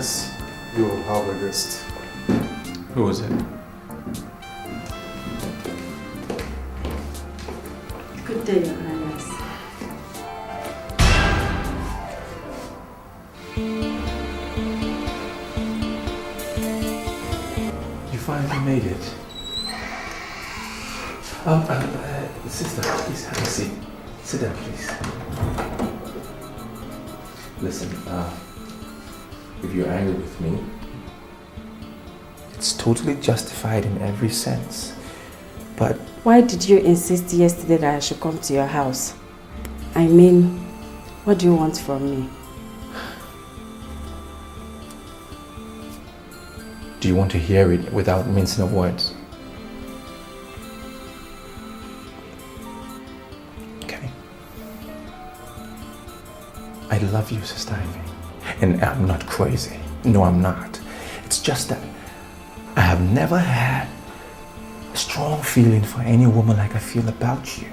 Highness, you will have a guest. Who was it? Good day, Your Highness. You finally made it. Sister, please have a seat. Sit down, please. Listen, if you're angry with me, it's totally justified in every sense. But why did you insist yesterday that I should come to your house? I mean, what do you want from me? do you want to hear it without mincing of words? I love you, Sister Ivy. And I'm not crazy. No, I'm not. It's just that I have never had a strong feeling for any woman like I feel about you.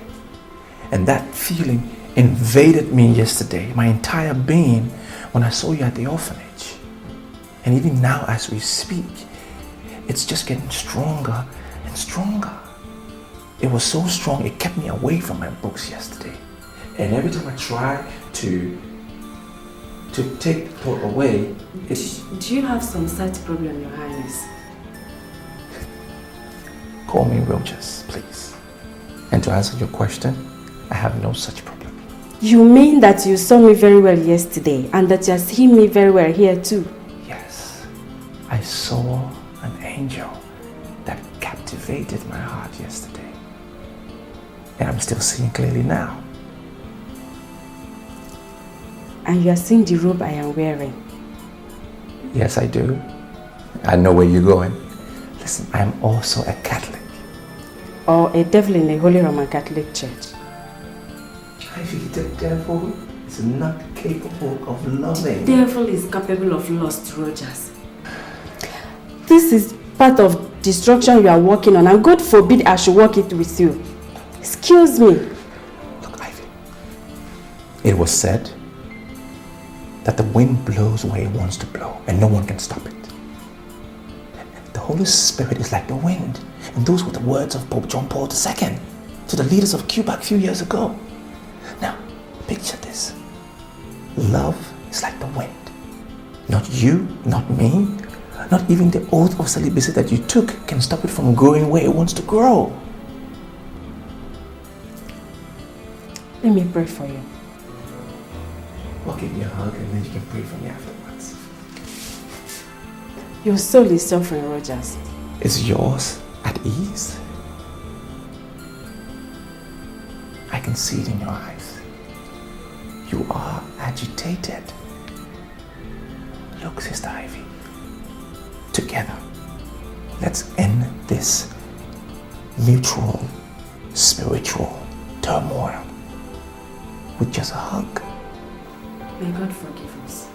And that feeling invaded me yesterday, my entire being, when I saw you at the orphanage. And even now as we speak, it's just getting stronger and stronger. It was so strong, it kept me away from my books yesterday. And every time I try to take the thought away, Do you have some sight problem, Your Highness? Call me Rogers, please. And to answer your question, I have no such problem. You mean that you saw me very well yesterday and that you are seeing me very well here too? Yes. I saw an angel that captivated my heart yesterday. And I'm still seeing clearly now. And you are seeing the robe I am wearing? Yes, I do. I know where you're going. Listen, I am also a Catholic. Or a devil in a Holy Roman Catholic Church? Ivy, the devil is not capable of loving. The devil is capable of lust, Rogers. This is part of destruction you are working on, and God forbid I should work it with you. Excuse me. Look, Ivy, it was said that the wind blows where it wants to blow and no one can stop it. The Holy Spirit is like the wind, and those were the words of Pope John Paul II to the leaders of Cuba a few years ago. Now, picture this. Love is like the wind. Not you, not me, not even the oath of celibacy that you took can stop it from growing where it wants to grow. Let me pray for you. I'll give you a hug and then you can pray for me afterwards. Your soul is suffering, Rogers. Is yours at ease? I can see it in your eyes. You are agitated. Look, Sister Ivy, together, let's end this mutual spiritual turmoil with just a hug. May God forgive us.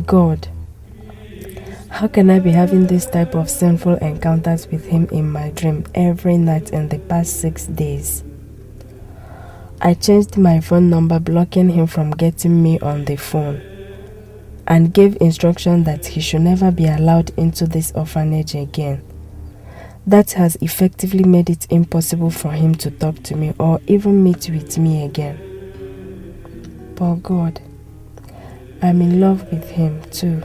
God, how can I be having this type of sinful encounters with him in my dream every night in the past 6 days? I changed my phone number, blocking him from getting me on the phone, and gave instruction that he should never be allowed into this orphanage again. That has effectively made it impossible for him to talk to me or even meet with me again. But God, I'm in love with him too.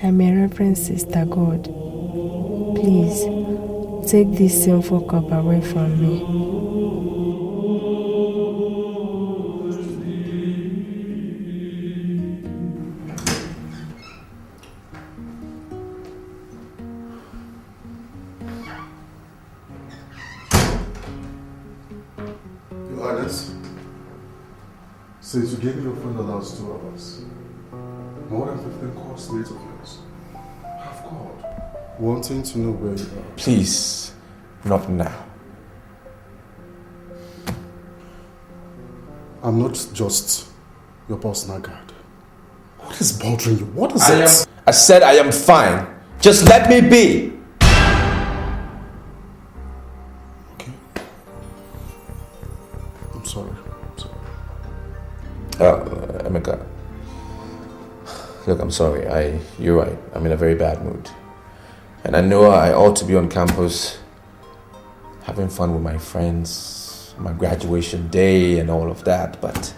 I'm a reverend sister, God. Please, take this sinful cup away from me. Since you gave me your phone the last 2 hours, more than 15 calls late of yours. I've called, wanting to know where you are. Please, not now. I'm not just your personal guard. What is bothering you? What is it? I said I am fine. Just let me be. Okay. I'm sorry. Emeka. Look, I'm sorry. You're right. I'm in a very bad mood. And I know I ought to be on campus having fun with my friends, my graduation day and all of that, but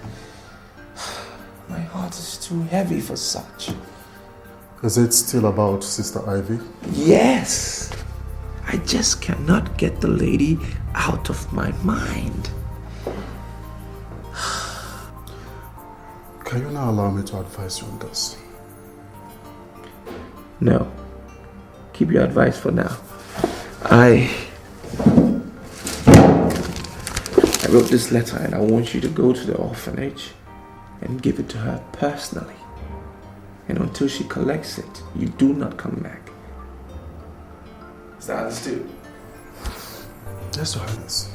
my heart is too heavy for such. Is it still about Sister Ivy? Yes. I just cannot get the lady out of my mind. Can you now allow me to advise you on this? No. Keep your advice for now. I wrote this letter and I want you to go to the orphanage and give it to her personally. And until she collects it, you do not come back. Is that understood? Yes, Your Highness.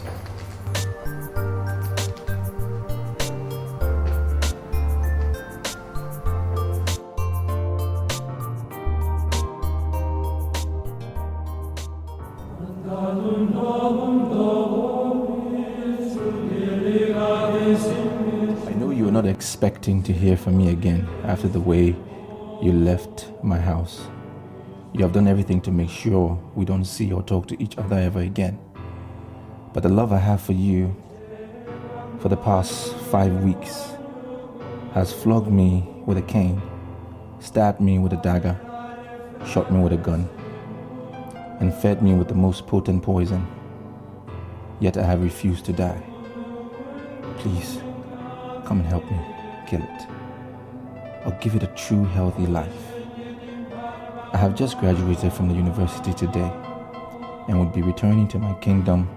I know you were not expecting to hear from me again after the way you left my house. You have done everything to make sure we don't see or talk to each other ever again. But the love I have for you for the past 5 weeks has flogged me with a cane, stabbed me with a dagger, shot me with a gun, and fed me with the most potent poison. Yet I have refused to die. Please, come and help me kill it. Or give it a true healthy life. I have just graduated from the university today and would be returning to my kingdom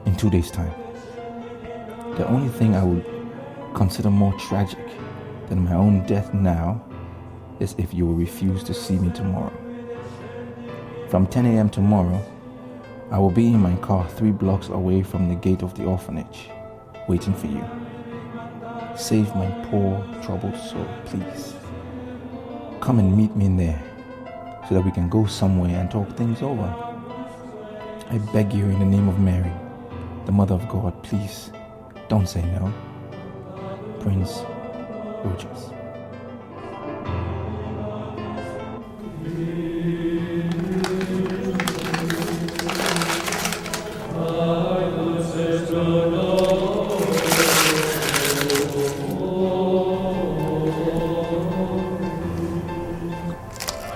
in 2 days' time. The only thing I would consider more tragic than my own death now is if you will refuse to see me tomorrow. From 10 a.m. tomorrow, I will be in my car 3 blocks away from the gate of the orphanage, waiting for you. Save my poor, troubled soul, please. Come and meet me in there so that we can go somewhere and talk things over. I beg you in the name of Mary, the Mother of God, please, don't say no. Prince Rogers.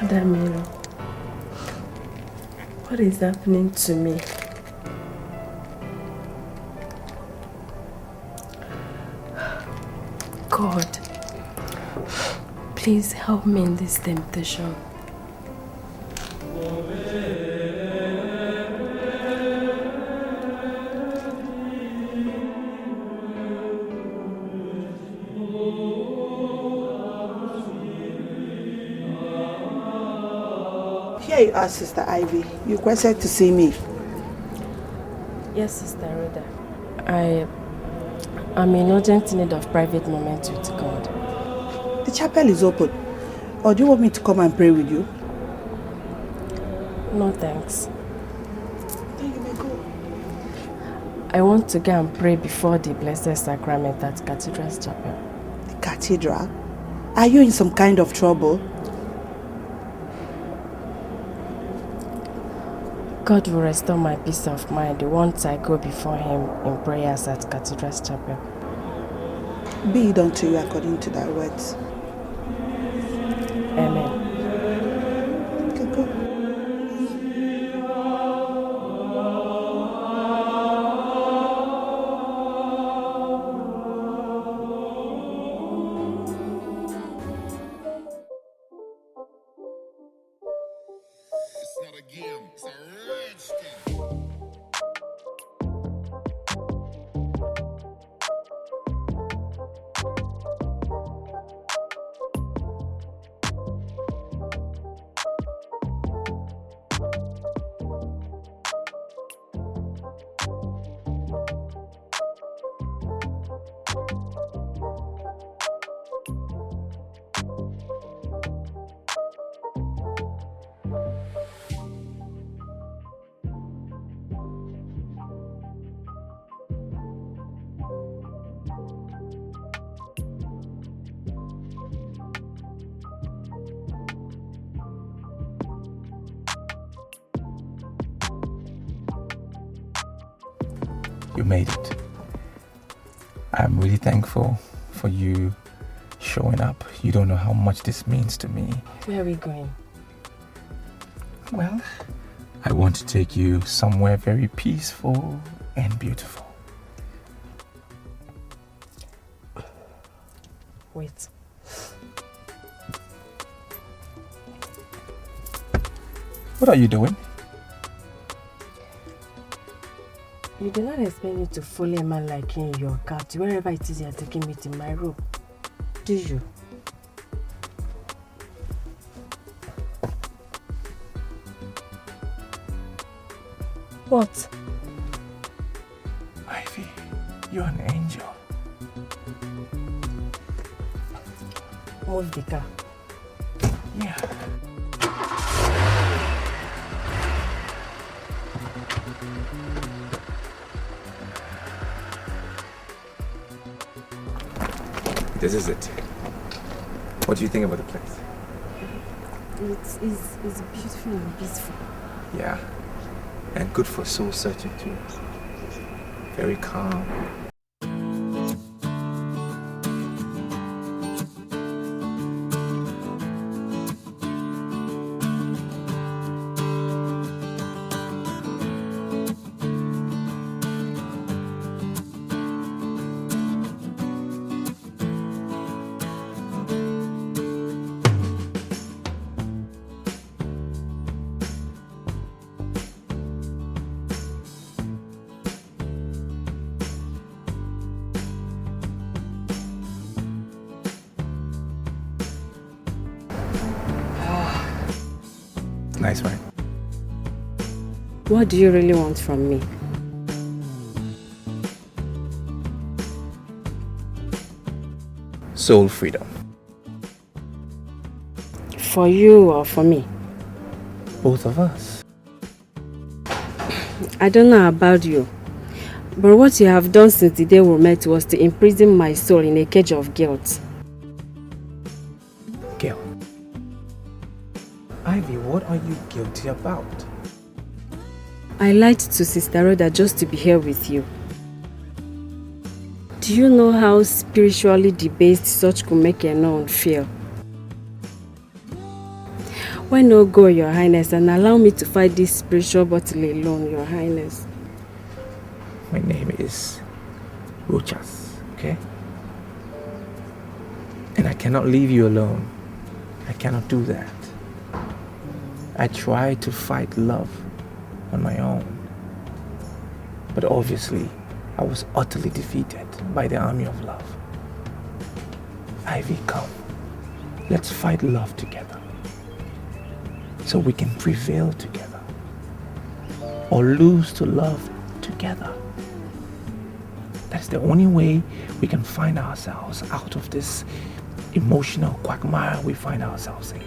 Damiro, what is happening to me? God, please help me in this temptation. Here you are, Sister Ivy. You requested to see me. Yes, Sister Rhoda. I'm in urgent need of private moment with God. The chapel is open. Or do you want me to come and pray with you? No thanks. Then you may go. I want to go and pray before the Blessed Sacrament at Cathedral's Chapel. The cathedral? Are you in some kind of trouble? God will restore my peace of mind once I go before Him in prayers at Cathedral's Chapel. Be it unto you according to thy words. Amen. You can go. It's not a game, it's a rich thing. You made it. I'm really thankful for you showing up. You don't know how much this means to me. Where are we going? Well, I want to take you somewhere very peaceful and beautiful. Wait. What are you doing? You do not expect me to follow a man like you in your car to wherever it is you are taking me to my room, do you? What? Ivy, you're an angel. Move the car. Yeah. This is it. What do you think about the place? It's beautiful and peaceful. Yeah. And good for soul searching too. Very calm. Nice, right? What do you really want from me? Soul freedom. For you or for me? Both of us. I don't know about you, but what you have done since the day we met was to imprison my soul in a cage of guilt. Guilt. Ivy, what are you guilty about? I lied to Sister Rhoda just to be here with you. Do you know how spiritually debased such could make a nun feel? Why not go, Your Highness, and allow me to fight this spiritual battle alone, Your Highness? My name is Rochas, okay? And I cannot leave you alone. I cannot do that. I tried to fight love on my own. But obviously, I was utterly defeated by the army of love. Ivy, come. Let's fight love together. So we can prevail together. Or lose to love together. That's the only way we can find ourselves out of this emotional quagmire we find ourselves in.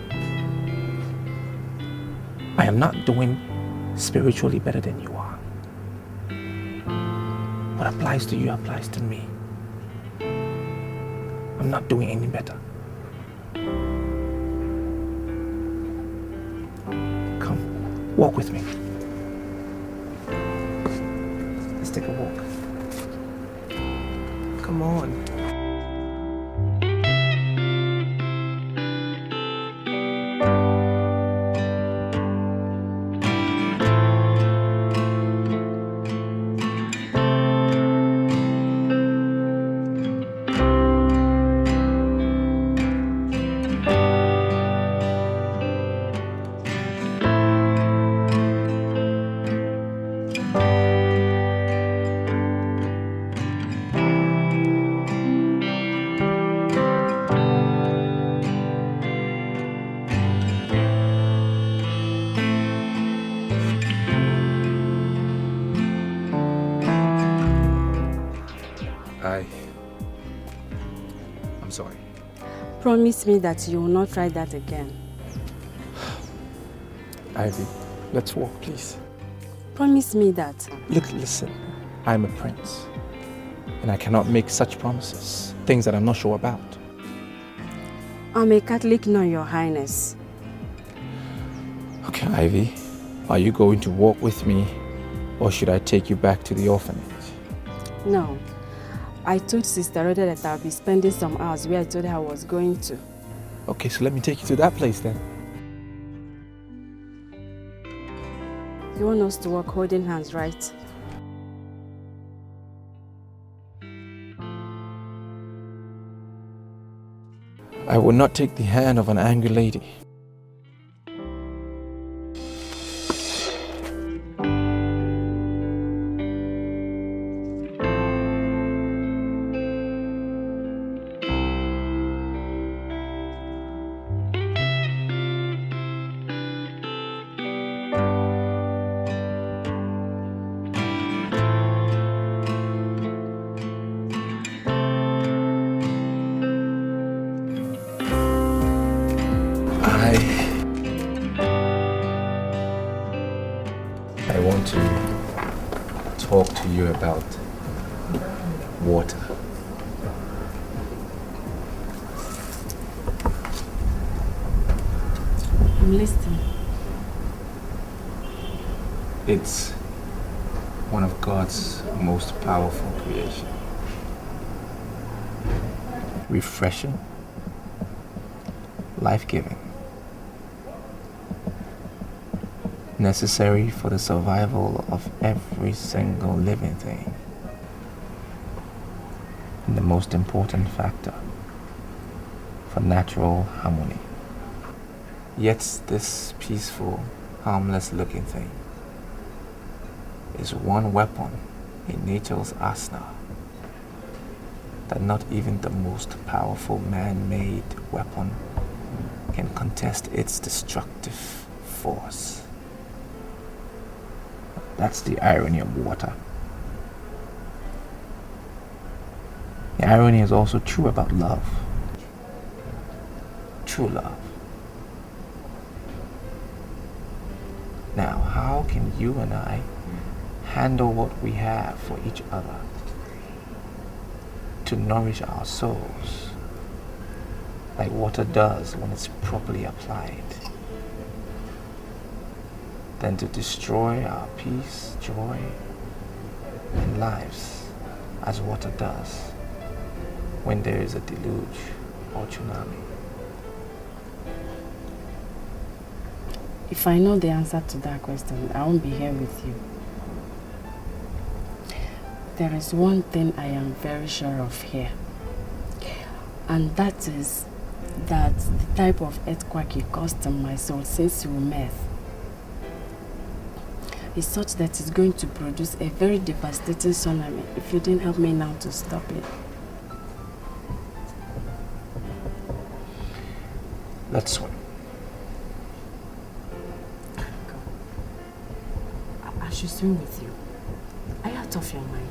I am not doing spiritually better than you are. What applies to you applies to me. I'm not doing any better. Come, walk with me. Let's take a walk. Come on. I'm sorry. Promise me that you will not try that again. Ivy, let's walk, please. Promise me that. Look, listen. I'm a prince. And I cannot make such promises. Things that I'm not sure about. I'm a Catholic nun, Your Highness. Okay, Ivy. Are you going to walk with me? Or should I take you back to the orphanage? No. I told Sister Rhoda that I'll be spending some hours where I told her I was going to. Okay, so let me take you to that place then. You want us to walk holding hands, right? I will not take the hand of an angry lady. I want to talk to you about water. I'm listening. It's one of God's most powerful creation. Refreshing, life-giving, necessary for the survival of every single living thing, and the most important factor for natural harmony. Yet this peaceful, harmless-looking thing is one weapon in nature's arsenal that not even the most powerful man-made weapon can contest its destructive force. That's the irony of water. The irony is also true about love. True love. Now, how can you and I handle what we have for each other to nourish our souls like water does when it's properly applied, than to destroy our peace, joy, and lives as water does when there is a deluge or tsunami? If I know the answer to that question, I won't be here with you. There is one thing I am very sure of here, and that is that the type of earthquake you caused in my soul since we met is such that it's going to produce a very devastating tsunami if you didn't help me now to stop it. Let's swim. I should swim with you. Are you out of your mind?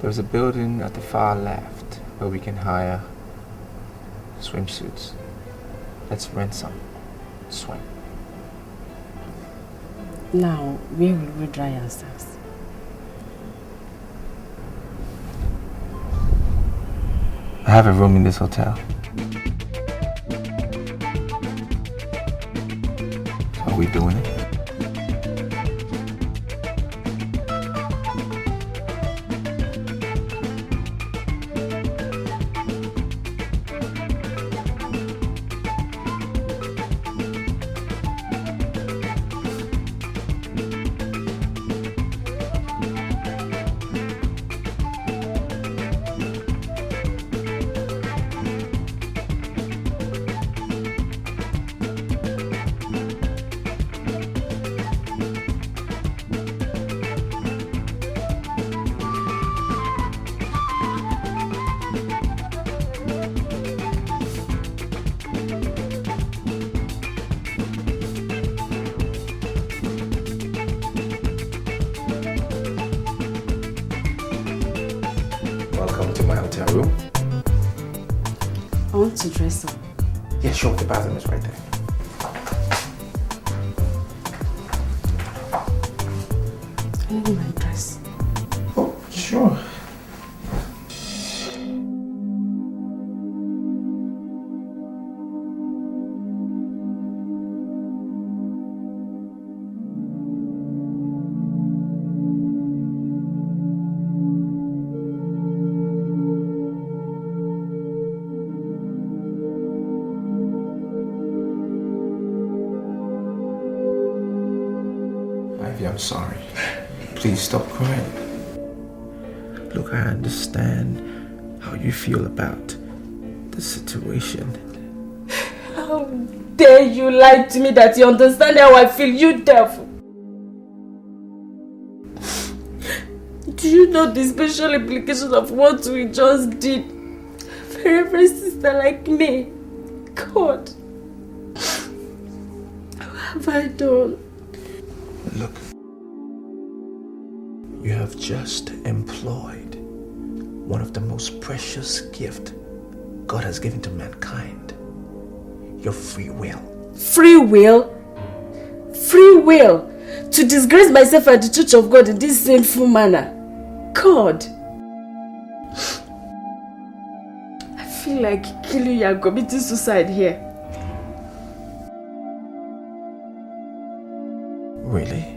There's a building at the far left where we can hire swimsuits. Let's rent some. Swim. Now, where will we dry ourselves? I have a room in this hotel. Are we doing it? Welcome to my hotel room. I want to dress up. Yeah, sure, the bathroom is right there. I need my dress. Oh, sure. Ivy, I'm sorry. Please stop crying. Look, I understand how you feel about the situation. How dare you lie to me that you understand how I feel, you devil? Do you know the special implications of what we just did for every sister like me? God, what have I done? Look, you have just employed one of the most precious gifts God has given to mankind. Your free will. Free will? Free will? To disgrace myself at the church of God in this sinful manner? God! I feel like killing you and committing suicide here. Really?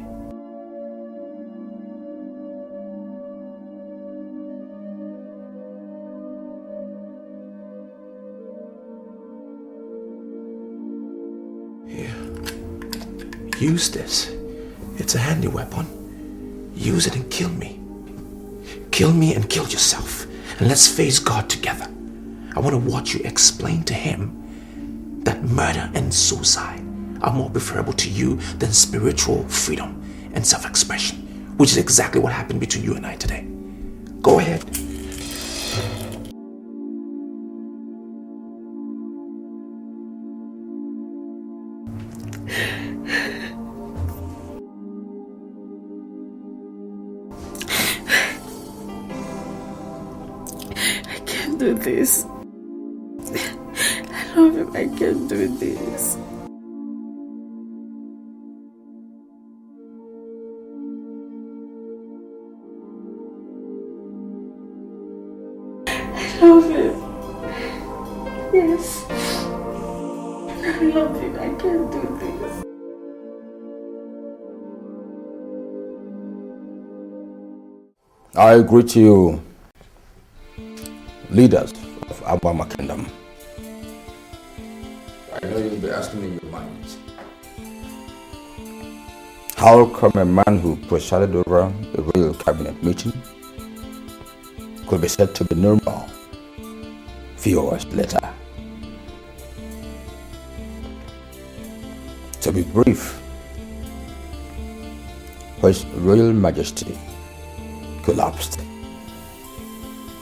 Use this. It's a handy weapon. Use it and kill me. Kill me and kill yourself. And let's face God together. I want to watch you explain to him that murder and suicide are more preferable to you than spiritual freedom and self-expression, which is exactly what happened between you and I today. Go ahead. Do this. I love him. I can't do this. I love him. Yes. I love him. I can't do this. I greet you, leaders of Abama Kingdom. I know you'll be asking me your minds. How come a man who presided over a royal cabinet meeting could be said to be normal few hours later? To be brief, His Royal Majesty collapsed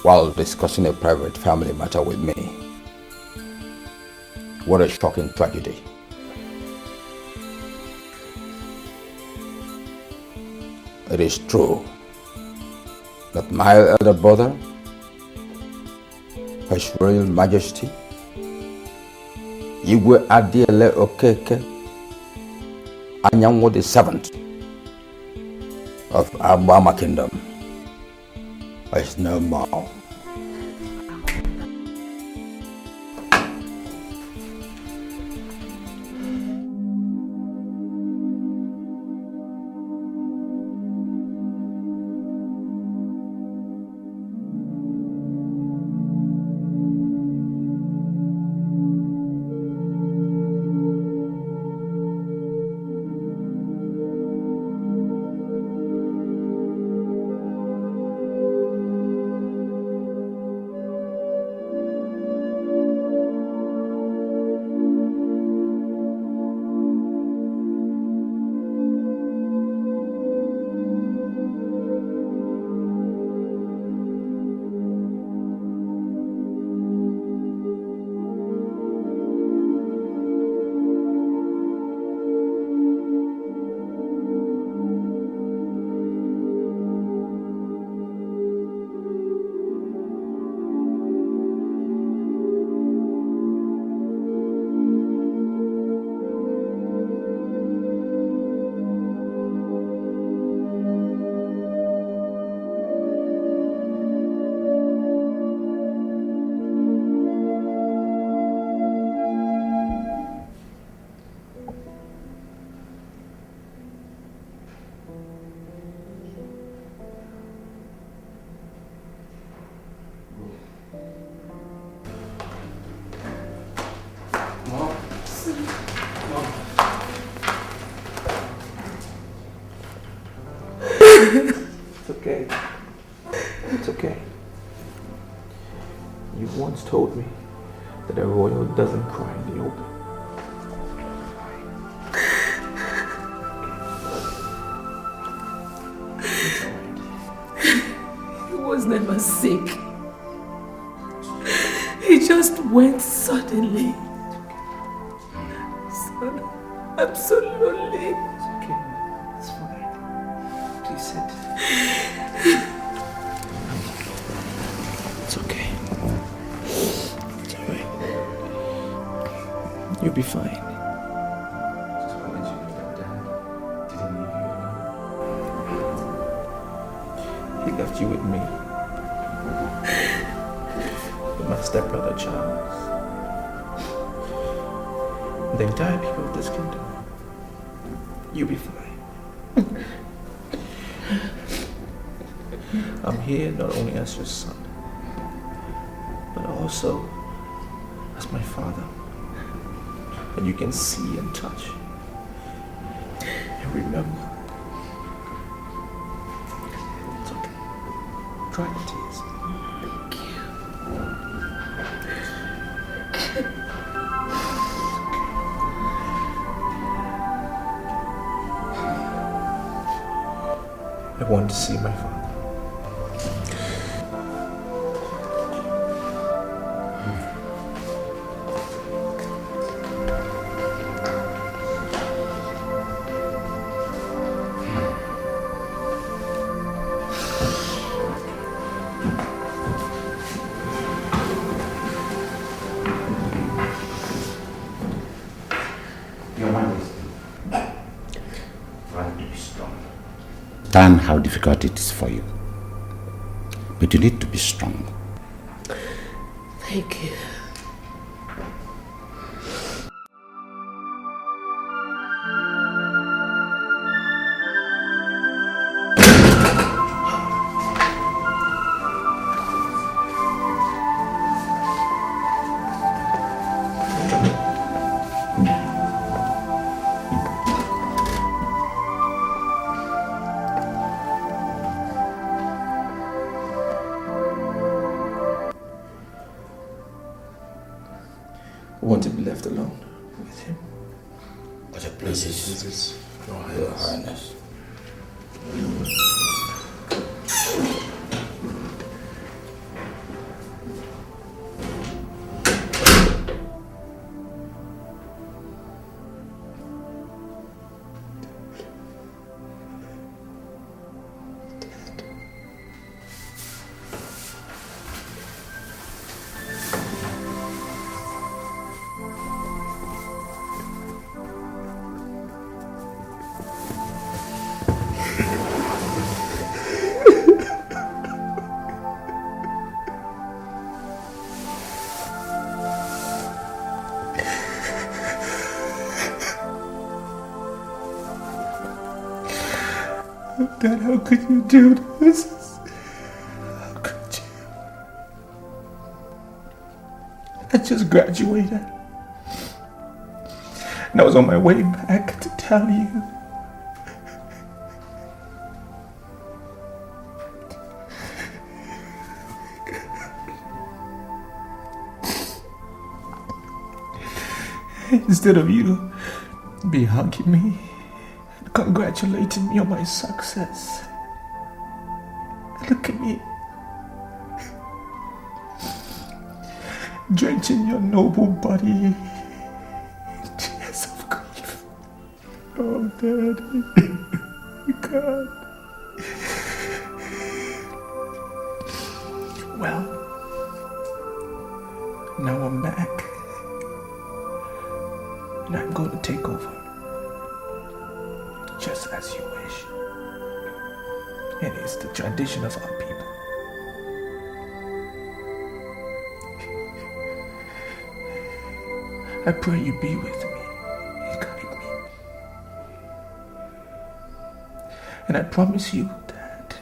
while discussing a private family matter with me. What a shocking tragedy. It is true that my elder brother, His Royal Majesty, Igwe Adiele Okeke Anyanwu the 7th of Abama Kingdom is no more. It's okay. It's okay. You once told me that a royal doesn't cry in the open. He was never sick. He just went suddenly. Son, I'm so lonely. It's okay. It's fine. Please sit. It's okay. It's alright. You'll be fine. Just want to let you know that Dad didn't leave you alone. He left you with me. With my stepbrother Charles. The entire people of this kingdom. You'll be fine. I'm here not only as your son, but also as my father. And you can see and touch. And remember. It's okay. Dry your tears. Thank you. I want to see my father. Your Majesty, try to be strong. Understand how difficult it is for you, but you need to be strong. Thank you. I want to be left alone with him. But it pleases Your Your Highness. Highness. Dad, how could you do this? How could you? I just graduated. And I was on my way back to tell you. Instead of you be hugging me and congratulating me on my success, look at me, drenching your noble body in tears of grief. Oh, Daddy, God. Well, now I'm back. And I'm going to take over, just as you wish. And it's the tradition of our people. I pray you be with me and guide me. And I promise you that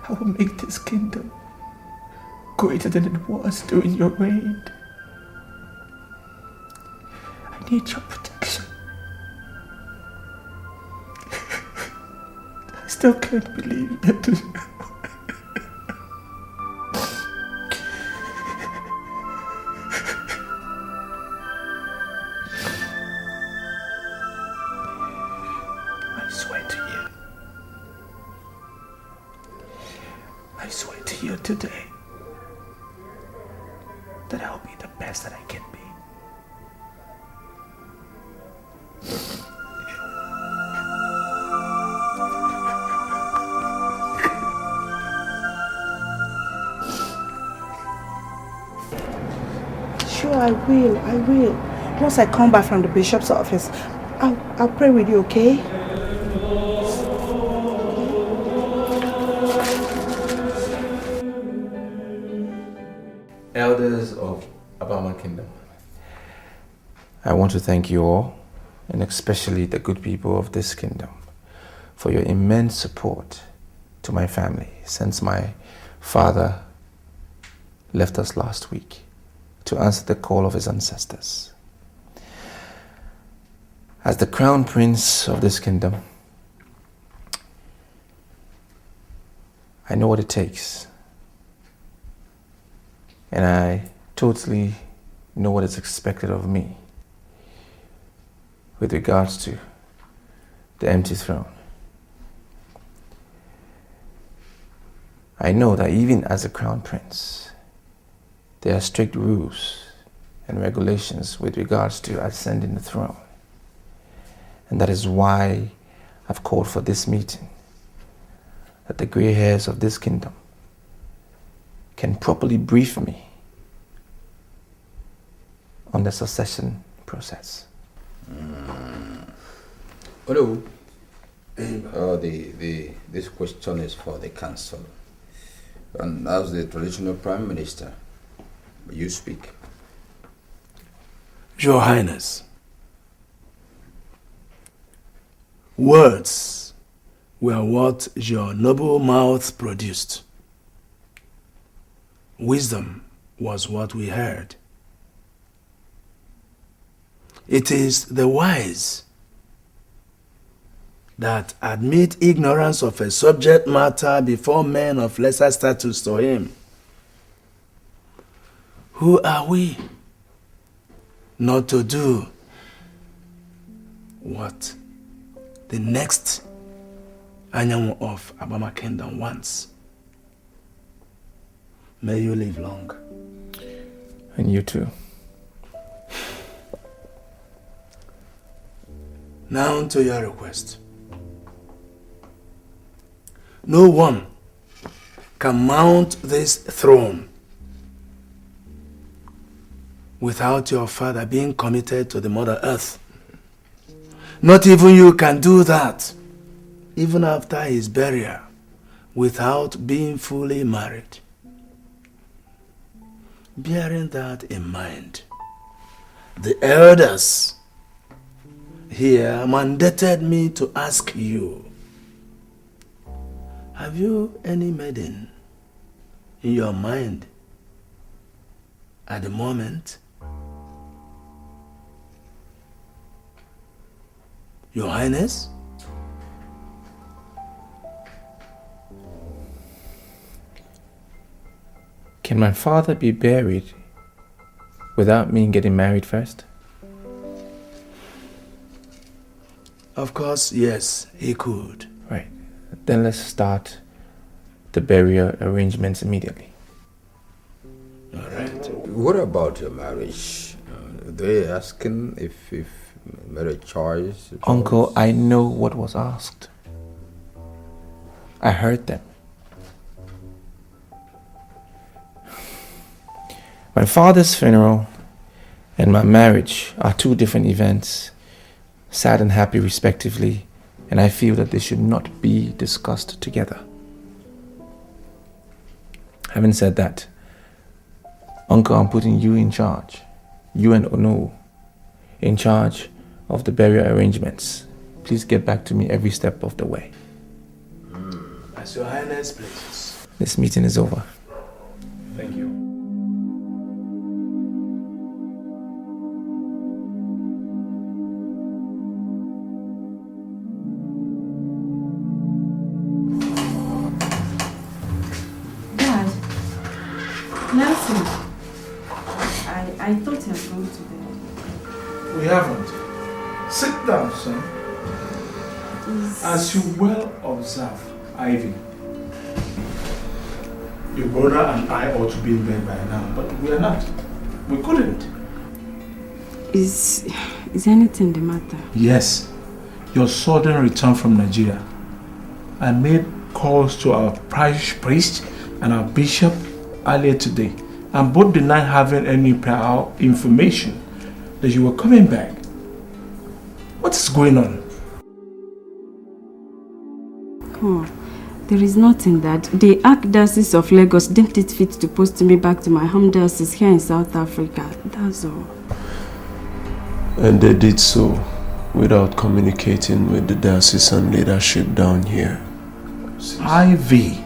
I will make this kingdom greater than it was during your reign. I need your protection. still can't believe it. I swear to you. I swear to you today that I'll be the best that I can be. Sure, I will. I will. Once I come back from the bishop's office, I'll pray with you, okay? Elders of Abama Kingdom, I want to thank you all, and especially the good people of this kingdom, for your immense support to my family since my father left us last week to answer the call of his ancestors. As the crown prince of this kingdom, I know what it takes, and I totally know what is expected of me with regards to the empty throne. I know that even as a crown prince, there are strict rules and regulations with regards to ascending the throne. And that is why I've called for this meeting, that the gray hairs of this kingdom can properly brief me on the succession process. Hello. This question is for the council. And as the traditional prime minister, you speak. Your Highness, words were what your noble mouth produced. Wisdom was what we heard. It is the wise that admit ignorance of a subject matter before men of lesser status to him. Who are we not to do what the next Anyanwu of Abama Kingdom wants? May you live long. And you too. Now to your request. No one can mount this throne without your father being committed to the Mother Earth. Not even you can do that, even after his burial, without being fully married. Bearing that in mind, the elders here mandated me to ask you, have you any maiden in your mind at the moment? Your Highness? Can my father be buried without me getting married first? Of course, yes, he could. Right. Then let's start the burial arrangements immediately. All right. What about your marriage? They asking if marriage choice? Uncle, I know what was asked. I heard them. My father's funeral and my marriage are two different events, sad and happy respectively, and I feel that they should not be discussed together. Having said that, Uncle, I'm putting you in charge, you and Ono, in charge of the burial arrangements. Please get back to me every step of the way. As your Highness pleases. This meeting is over. Thank you. I thought you had gone to bed. We haven't. Sit down, son. As you well observe, Ivy, your brother and I ought to be in bed by now, but we are not. We couldn't. Is anything the matter? Yes. Your sudden return from Nigeria. I made calls to our parish priest and our bishop earlier today, and both denied having any prior information that you were coming back. What is going on? Oh, there is nothing that. The Archdiocese of Lagos deemed it fit to post me back to my home diocese here in South Africa. That's all. And they did so without communicating with the diocesan leadership down here. Ivy,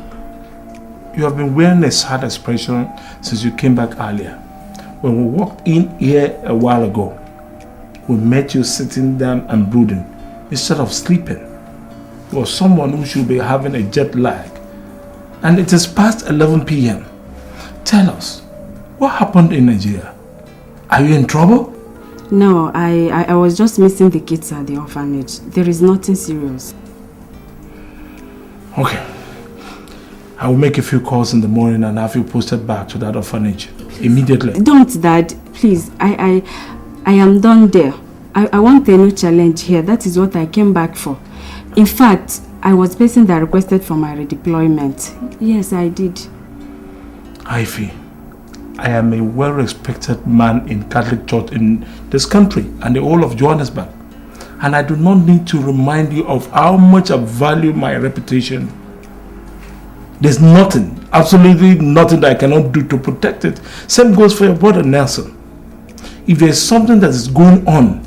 you have been wearing a sad expression since you came back earlier. When we walked in here a while ago, we met you sitting down and brooding instead of sleeping. You are someone who should be having a jet lag. And it is past 11 p.m. Tell us, what happened in Nigeria? Are you in trouble? No, I was just missing the kids at the orphanage. There is nothing serious. Okay. I will make a few calls in the morning and have you posted back to that orphanage immediately. Don't, Dad. Please. I am done there. I want a new challenge here. That is what I came back for. In fact, I was the person that requested for my redeployment. Yes, I did. Ivy, I am a well-respected man in Catholic Church in this country and the whole of Johannesburg. And I do not need to remind you of how much I value my reputation. There's nothing, absolutely nothing that I cannot do to protect it. Same goes for your brother Nelson. If there's something that is going on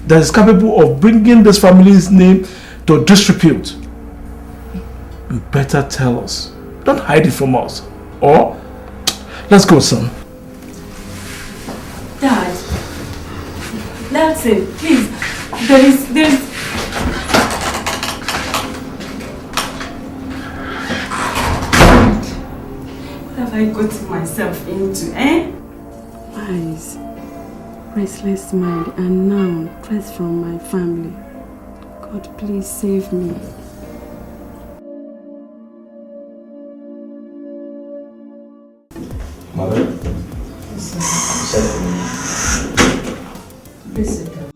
that is capable of bringing this family's name to disrepute, you better tell us. Don't hide it from us. Or, let's go, son. Dad, Nelson, please. There's. What have I got myself into, eh? Eyes, restless mind, and now stress from my family. God, please save me. Mother? Please sit down.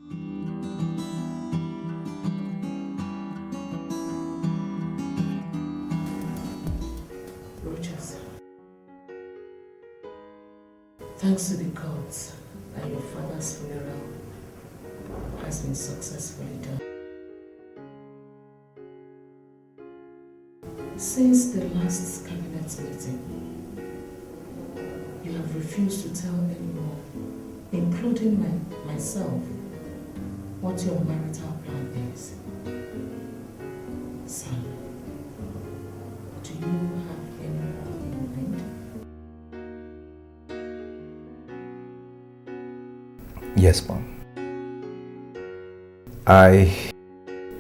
Rogers, thanks to the gods that your father's funeral has been successfully done. Since the last cabinet meeting, you have refused to tell anyone, including myself, what your marital plan is. Son, do you have anyone in mind? Yes, Mom. I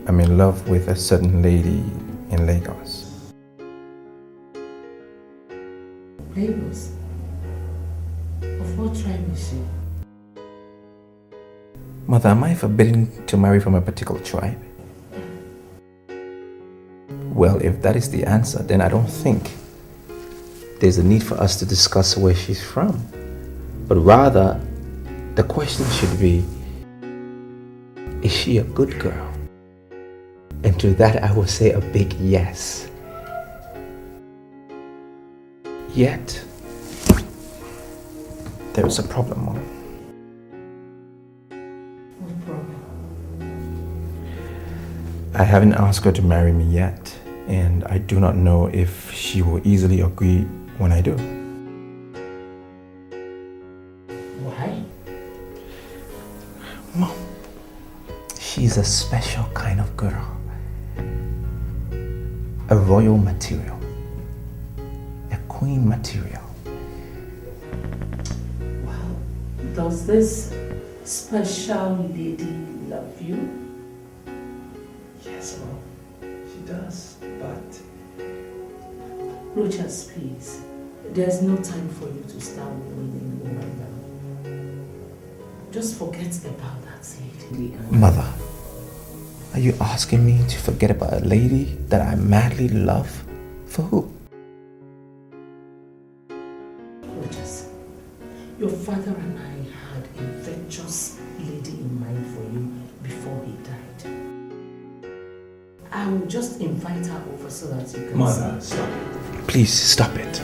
am in love with a certain lady in Lagos. Lagos? Of what tribe is she? Mother, am I forbidden to marry from a particular tribe? Well, if that is the answer, then I don't think there's a need for us to discuss where she's from. But rather, the question should be, is she a good girl? And to that I will say a big yes. Yet, there is a problem, Mom. What problem? I haven't asked her to marry me yet, and I do not know if she will easily agree when I do. Why? Mom, she's a special kind of girl. A royal material. A queen material. Well, does this special lady love you? Yes, Mom. She does, but... Rogers, please. There's no time for you to start worrying over that. Just forget about that lady. Mother, are you asking me to forget about a lady that I madly love? For who? Rogers, your father and I had a virtuous lady in mind for you before he died. I will just invite her over so that you can Mother, stop it. Please stop it.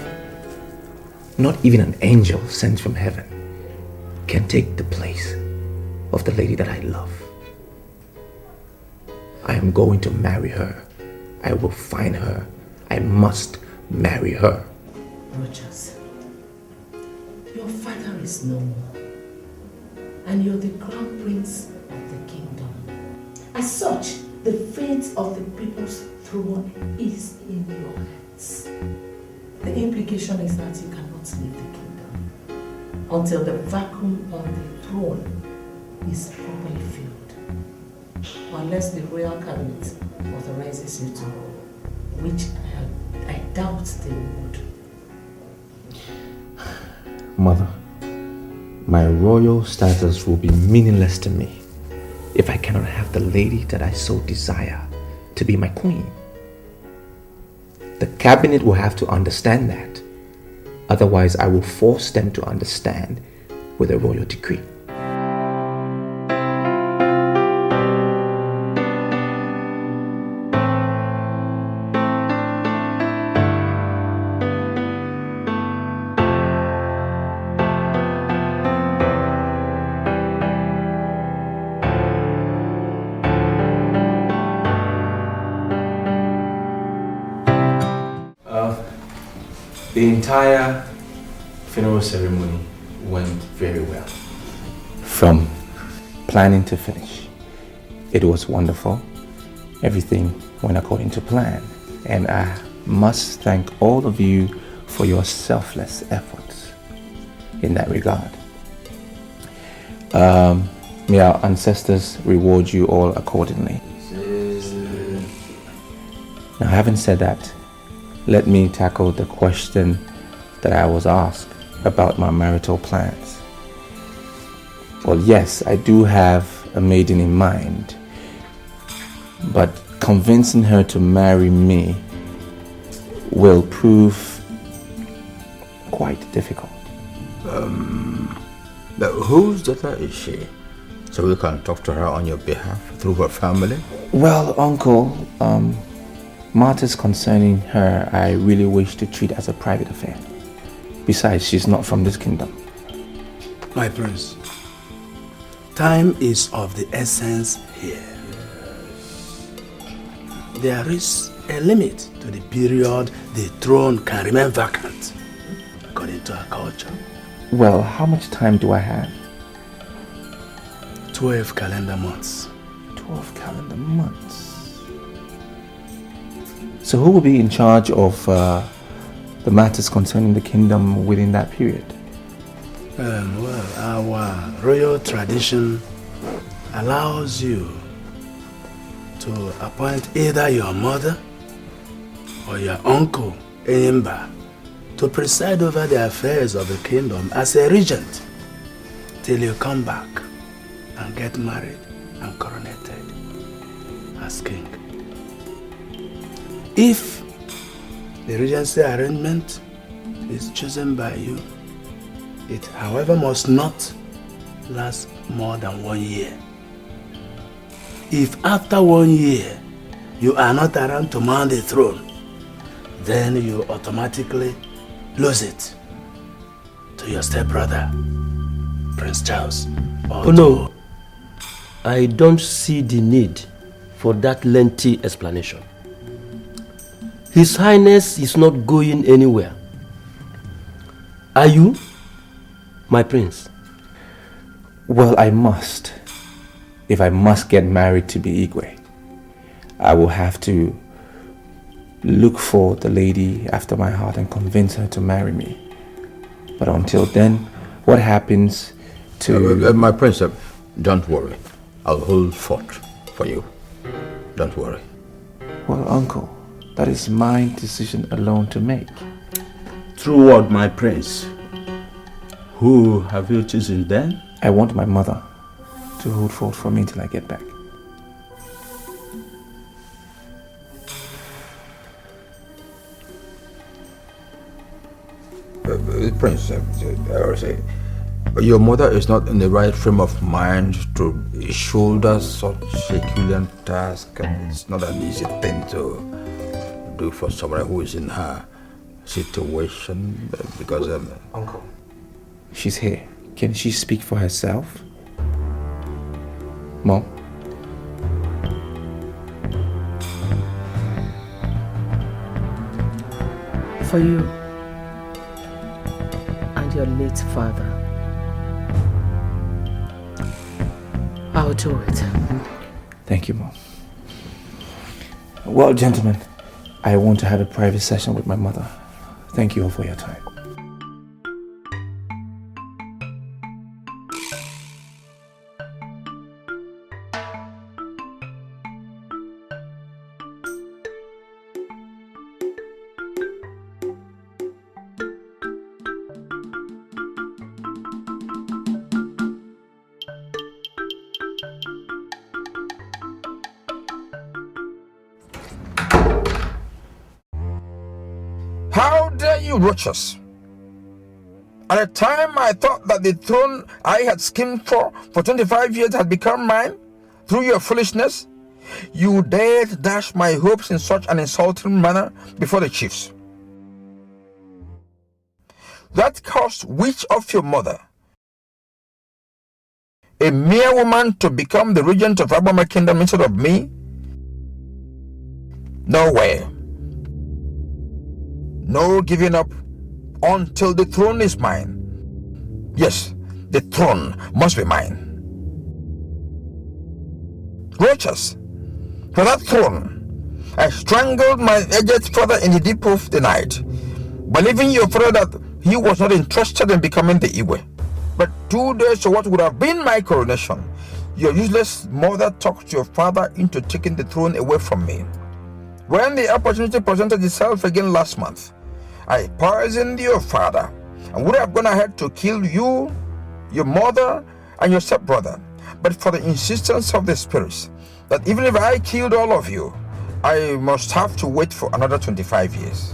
Not even an angel sent from heaven can take the place of the lady that I love. I am going to marry her. I will find her. I must marry her. Rogers, your father is no more, and you're the crown prince of the kingdom. As such, the fate of the people's throne is in your hands. The implication is that you cannot leave the kingdom until the vacuum on the throne is properly filled, unless the royal cabinet authorizes you to, which I doubt they would. Mother, my royal status will be meaningless to me if I cannot have the lady that I so desire to be my queen. The cabinet will have to understand that. Otherwise, I will force them to understand with a royal decree. The entire funeral ceremony went very well. From planning to finish, it was wonderful. Everything went according to plan. And I must thank all of you for your selfless efforts in that regard. May our ancestors reward you all accordingly. Now, having said that, let me tackle the question that I was asked about my marital plans. Well, yes, I do have a maiden in mind, but convincing her to marry me will prove quite difficult. Whose daughter is she? So we can talk to her on your behalf through her family? Well, Uncle, matters concerning her I really wish to treat as a private affair. Besides, she's not from this kingdom. My prince, time is of the essence here. There is a limit to the period the throne can remain vacant, according to our culture. Well, how much time do I have? 12 calendar months. 12 calendar months. So who will be in charge of the matters concerning the kingdom within that period? Well, our royal tradition allows you to appoint either your mother or your uncle, Enyimba, to preside over the affairs of the kingdom as a regent till you come back and get married and coronated as king. If the regency arrangement is chosen by you, it, however, must not last more than 1 year. If after 1 year you are not around to mount the throne, then you automatically lose it to your stepbrother, Prince Charles. Oh no, I don't see the need for that lengthy explanation. His Highness is not going anywhere. Are you, my prince? Well, I must. If I must get married to be Igwe, I will have to look for the lady after my heart and convince her to marry me. But until then, what happens to... my prince, don't worry. I'll hold fort for you. Don't worry. Well, uncle, that is my decision alone to make. True word, my prince. Who have you chosen then? I want my mother to hold forth for me till I get back. Prince, your mother is not in the right frame of mind to shoulder such a Herculean task, and it's not an easy thing to do for someone who is in her situation, because... Uncle. She's here. Can she speak for herself? Mom? For you and your late father, I'll do it. Thank you, Mom. Well, gentlemen, I want to have a private session with my mother. Thank you all for your time. How dare you, Rochas? At a time I thought that the throne I had schemed for 25 years had become mine through your foolishness, you dared dash my hopes in such an insulting manner before the chiefs. That caused which of your mother, a mere woman, to become the regent of Abama Kingdom instead of me? No way. No giving up until the throne is mine. Yes, the throne must be mine. Rochas, for that throne, I strangled my aged father in the deep of the night, believing your father that he was not interested in becoming the Iwe. But 2 days to what would have been my coronation, your useless mother talked your father into taking the throne away from me. When the opportunity presented itself again last month, I poisoned your father and would have gone ahead to kill you, your mother, and your stepbrother. But for the insistence of the spirits, that even if I killed all of you, I must have to wait for another 25 years.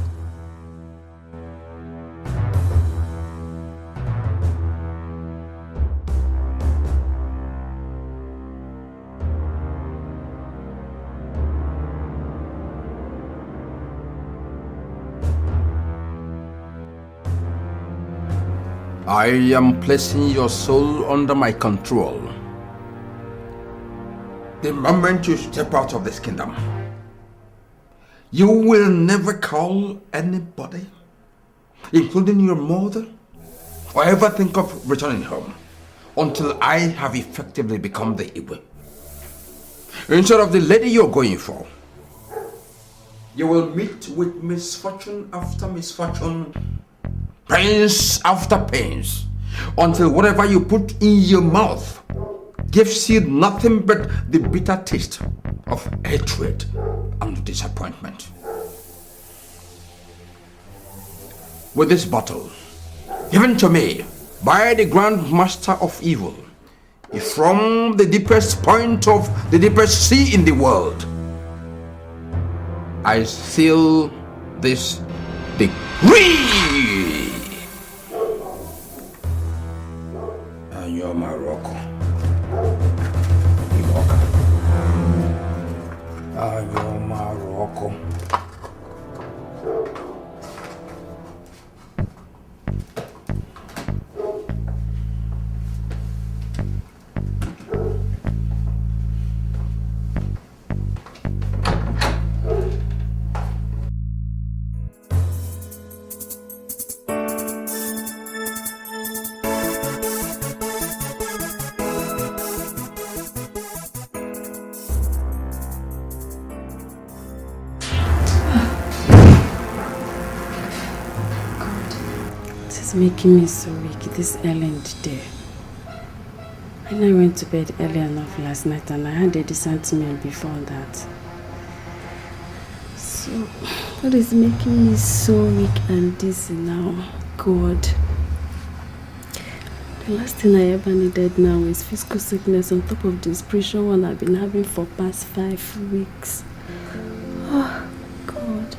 I am placing your soul under my control. The moment you step out of this kingdom, you will never call anybody, including your mother, or ever think of returning home until I have effectively become the Iwe. Instead of the lady you're going for, you will meet with misfortune after misfortune, pains after pains, until whatever you put in your mouth gives you nothing but the bitter taste of hatred and disappointment. With this bottle, given to me by the Grand Master of Evil, from the deepest point of the deepest sea in the world, I seal this decree. You're Morocco. You're Morocco. Making me so weak this early in the day. And I went to bed early enough last night and I had a decent meal before that. So, what is making me so weak and dizzy now? God. The last thing I ever needed now is physical sickness on top of the spiritual one I've been having for past 5 weeks. Oh, God.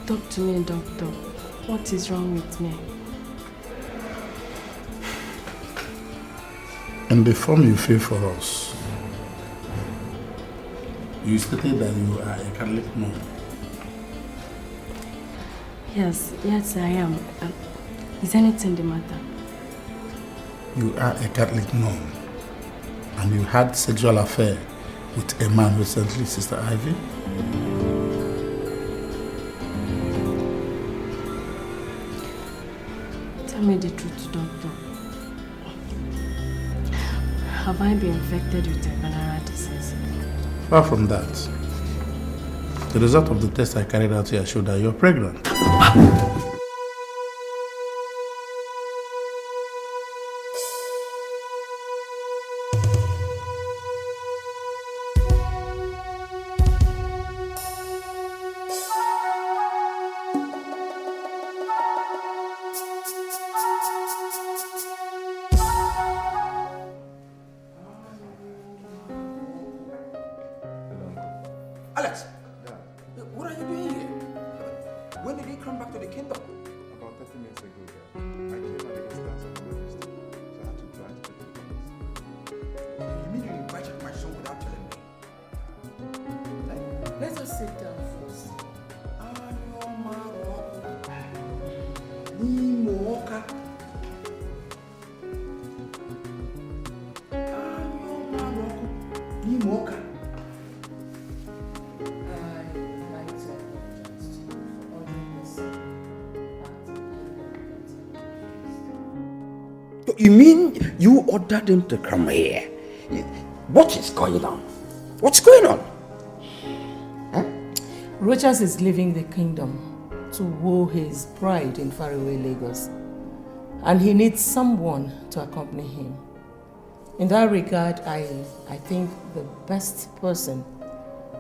Talk to me, doctor. What is wrong with me? In the form you fill for us, you stated that you are a Catholic nun. Yes, I am. Is anything the matter? You are a Catholic nun, and you had sexual affair with a man recently, Sister Ivy? Tell me the truth, doctor. Have I been infected with a venereal disease? Far from that. The result of the test I carried out here showed that you're pregnant. Alex! What are you doing here? When did you come back to the kingdom? About 30 minutes ago, I came at the instance of my majesty, so I had to try to take the place. You mean you invited my son without telling me? Let us sit down first. You mean you ordered him to come here? What is going on? What's going on? Huh? Rochas is leaving the kingdom to woo his bride in faraway Lagos. And he needs someone to accompany him. In that regard, I think the best person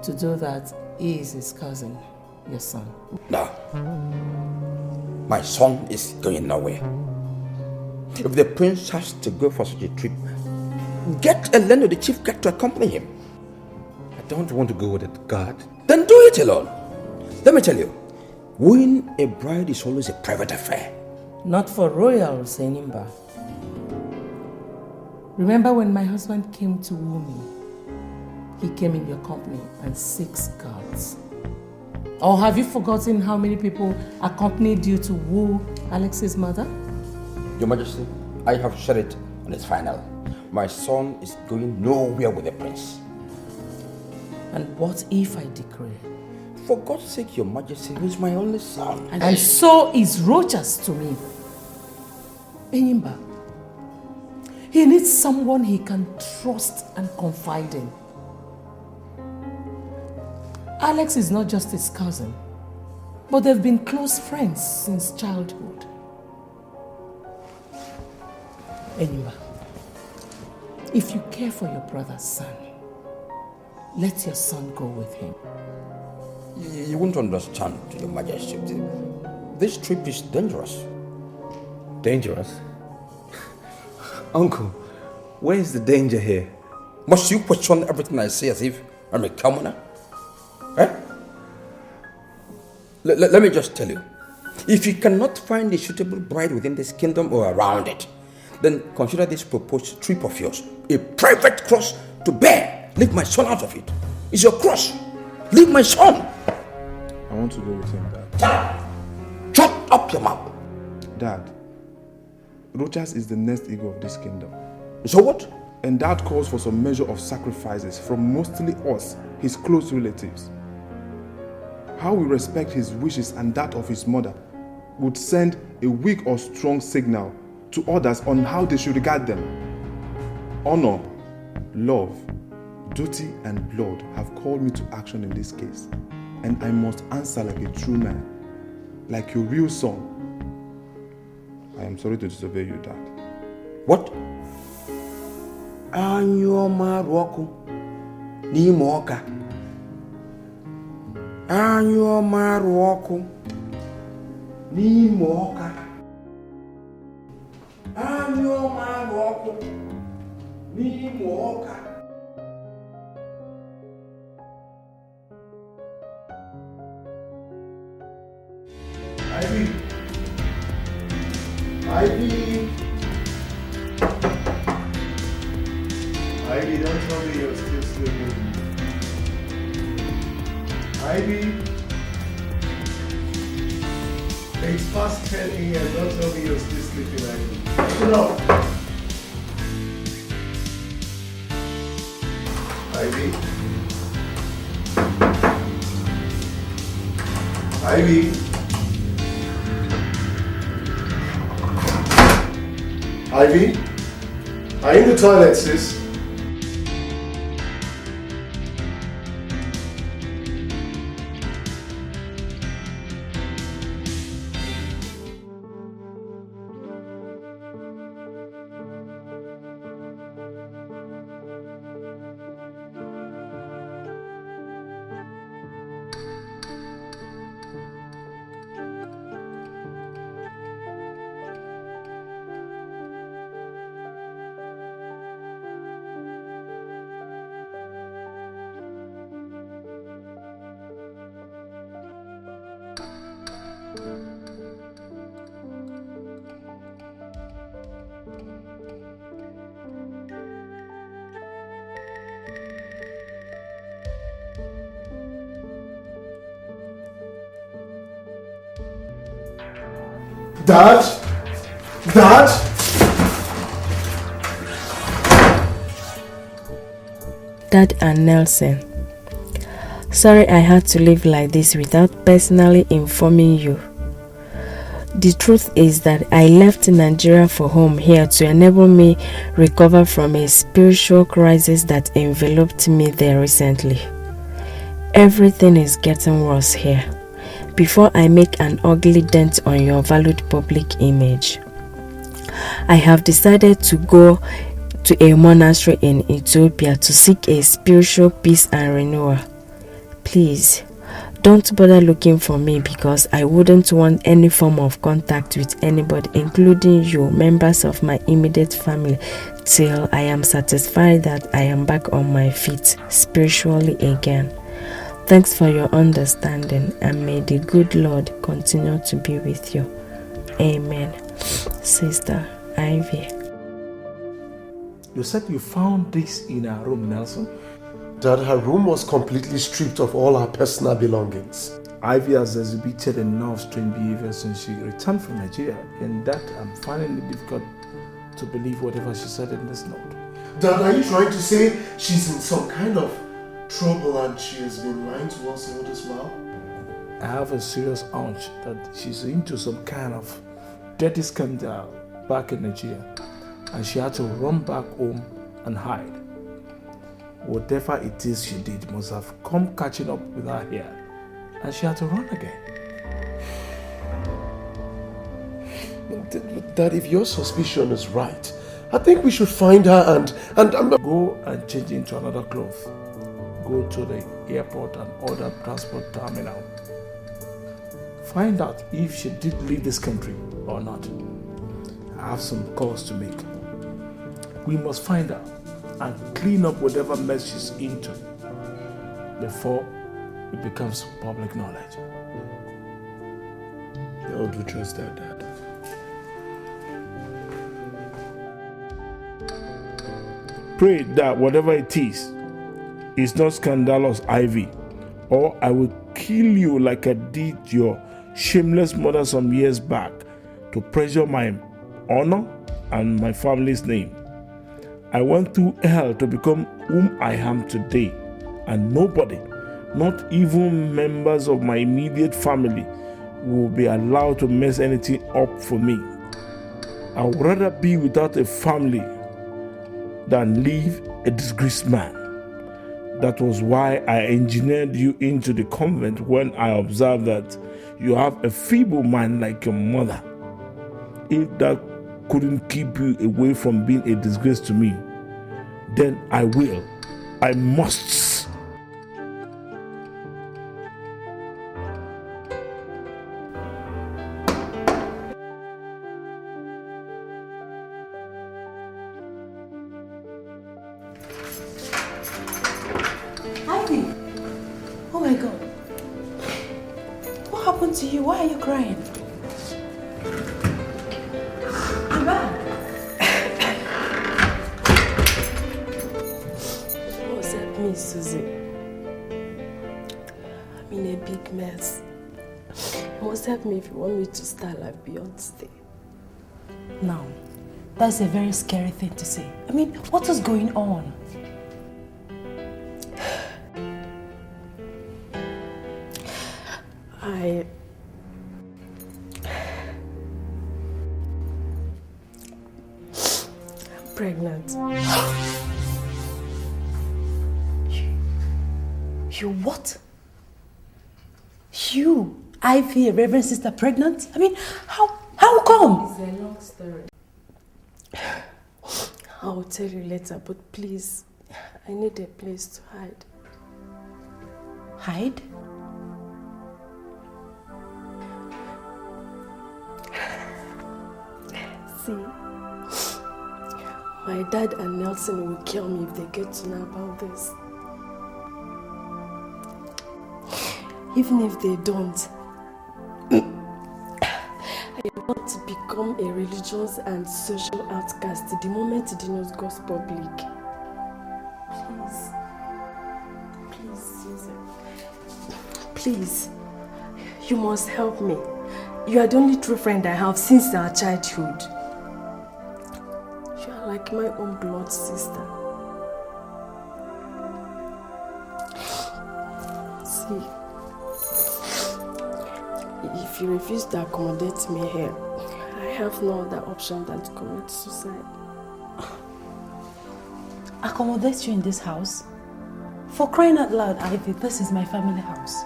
to do that is his cousin, your son. No. My son is going nowhere. If the prince has to go for such a trip, get a land of the chief guard to accompany him. I don't want to go with a guard. Then do it alone. Let me tell you, wooing a bride is always a private affair. Not for royals, Enimba. Remember when my husband came to woo me? He came in your company and 6 guards. Or have you forgotten how many people accompanied you to woo Alex's mother? Your Majesty, I have said it and it's final. My son is going nowhere with the prince. And what if I decree? For God's sake, Your Majesty, who is my only son. And so is Rochas to me. Enyimba, he needs someone he can trust and confide in. Alex is not just his cousin, but they've been close friends since childhood. Enyimba, if you care for your brother's son, let your son go with him. You won't understand, Your Majesty. This trip is dangerous. Dangerous? Uncle, where is the danger here? Must you question everything I say as if I'm a commoner? Eh? Let me just tell you. If you cannot find a suitable bride within this kingdom or around it, then consider this proposed trip of yours a private cross to bear. Leave my son out of it. It's your cross. Leave my son. I want to go with him, Dad. Shut up your mouth. Dad, Rochas is the next ego of this kingdom. So what? And that calls for some measure of sacrifices from mostly us, his close relatives. How we respect his wishes and that of his mother would send a weak or strong signal to others on how they should regard them. Honor, love, duty, and blood have called me to action in this case, and I must answer like a true man, like your real son. I am sorry to disobey you, Dad. What? Anyoma Roku ni moka. Anyoma Roku ni moka. Anyoma Roku ni moka. Ivy. Ivy. Ivy, don't tell me you're still sleeping. Ivy. It's past 10 a.m. Don't tell me you're still sleeping, Ivy. Open up. Ivy. Ivy. Ivy? Are you in the toilet, sis? Dad? Dad? Dad and Nelson. Sorry I had to live like this without personally informing you. The truth is that I left Nigeria for home here to enable me recover from a spiritual crisis that enveloped me there recently. Everything is getting worse here. Before I make an ugly dent on your valued public image, I have decided to go to a monastery in Ethiopia to seek a spiritual peace and renewal. Please, don't bother looking for me because I wouldn't want any form of contact with anybody, including you, members of my immediate family, till I am satisfied that I am back on my feet spiritually again. Thanks for your understanding, and may the good Lord continue to be with you. Amen. Sister Ivy. You said you found this in her room, Nelson? Dad, her room was completely stripped of all her personal belongings. Ivy has exhibited enough strange behavior since she returned from Nigeria, and that I'm finding it difficult to believe whatever she said in this note. Dad, are you trying to say she's in some kind of trouble and she has been lying to us all this while? I have a serious hunch that she's into some kind of dirty scandal back in Nigeria, and she had to run back home and hide. Whatever it is she did must have come catching up with her here, and she had to run again. Dad, if your suspicion is right, I think we should find her and go and change into another cloth. Go to the airport and other transport terminal. Find out if she did leave this country or not. I have some calls to make. We must find her and clean up whatever mess she's into before it becomes public knowledge. Lord, we trust that, Dad. Pray that whatever it is not scandalous, Ivy, or I will kill you like I did your shameless mother some years back to pressure my honor and my family's name. I went through hell to become whom I am today, and nobody, not even members of my immediate family, will be allowed to mess anything up for me. I would rather be without a family than live a disgraced man. That was why I engineered you into the convent when I observed that you have a feeble mind like your mother. If that couldn't keep you away from being a disgrace to me, then I must. Ivy! Oh my God. What happened to you? Why are you crying? What's up, me, Susie? I'm in a big mess. Must help me if you want me to start like Beyonce. Now, that's a very scary thing to say. I mean, what is going on? I'm pregnant. You what? You, Ivy, a Reverend Sister, pregnant? I mean, how come? It's a long story. I'll tell you later, but please, I need a place to hide. Hide? See, my dad and Nelson will kill me if they get to know about this. Even if they don't, I want to become a religious and social outcast the moment the news goes public. Please, Susan. Please, you must help me. You are the only true friend I have since our childhood. You are like my own blood sister. See, if you refuse to accommodate me here, I have no other option than to commit suicide. Accommodate you in this house? For crying out loud, Ivy, this is my family house.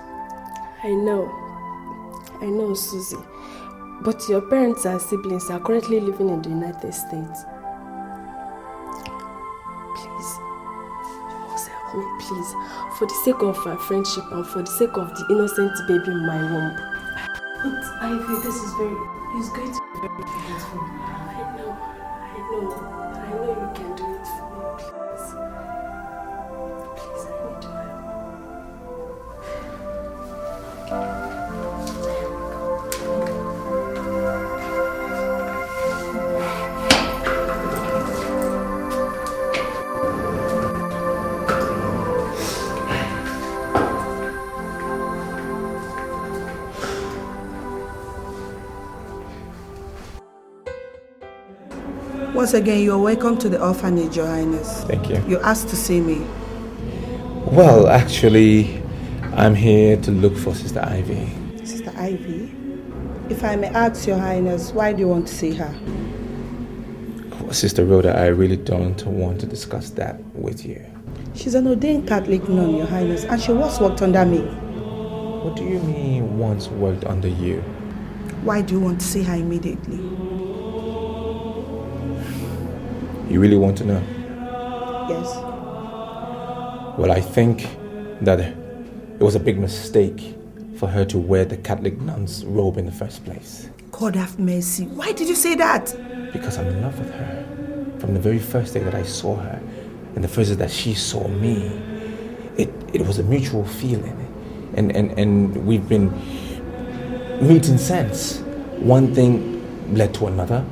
I know, Susie. But your parents and siblings are currently living in the United States. Please, you must help me, please. For the sake of our friendship and for the sake of the innocent baby in my womb. But Ivy, it's going to be very painful. I know you can do it for me, please. Please, I need your help. Once again, you are welcome to the orphanage, Your Highness. Thank you. You asked to see me. Well, actually, I'm here to look for Sister Ivy. Sister Ivy? If I may ask, Your Highness, why do you want to see her? Sister Rhoda, I really don't want to discuss that with you. She's an ordained Catholic nun, Your Highness, and she once worked under me. What do you mean once worked under you? Why do you want to see her immediately? You really want to know? Yes. Well, I think that it was a big mistake for her to wear the Catholic nun's robe in the first place. God have mercy. Why did you say that? Because I'm in love with her. From the very first day that I saw her, and the first day that she saw me, it was a mutual feeling. And we've been meeting since. one thing led to another.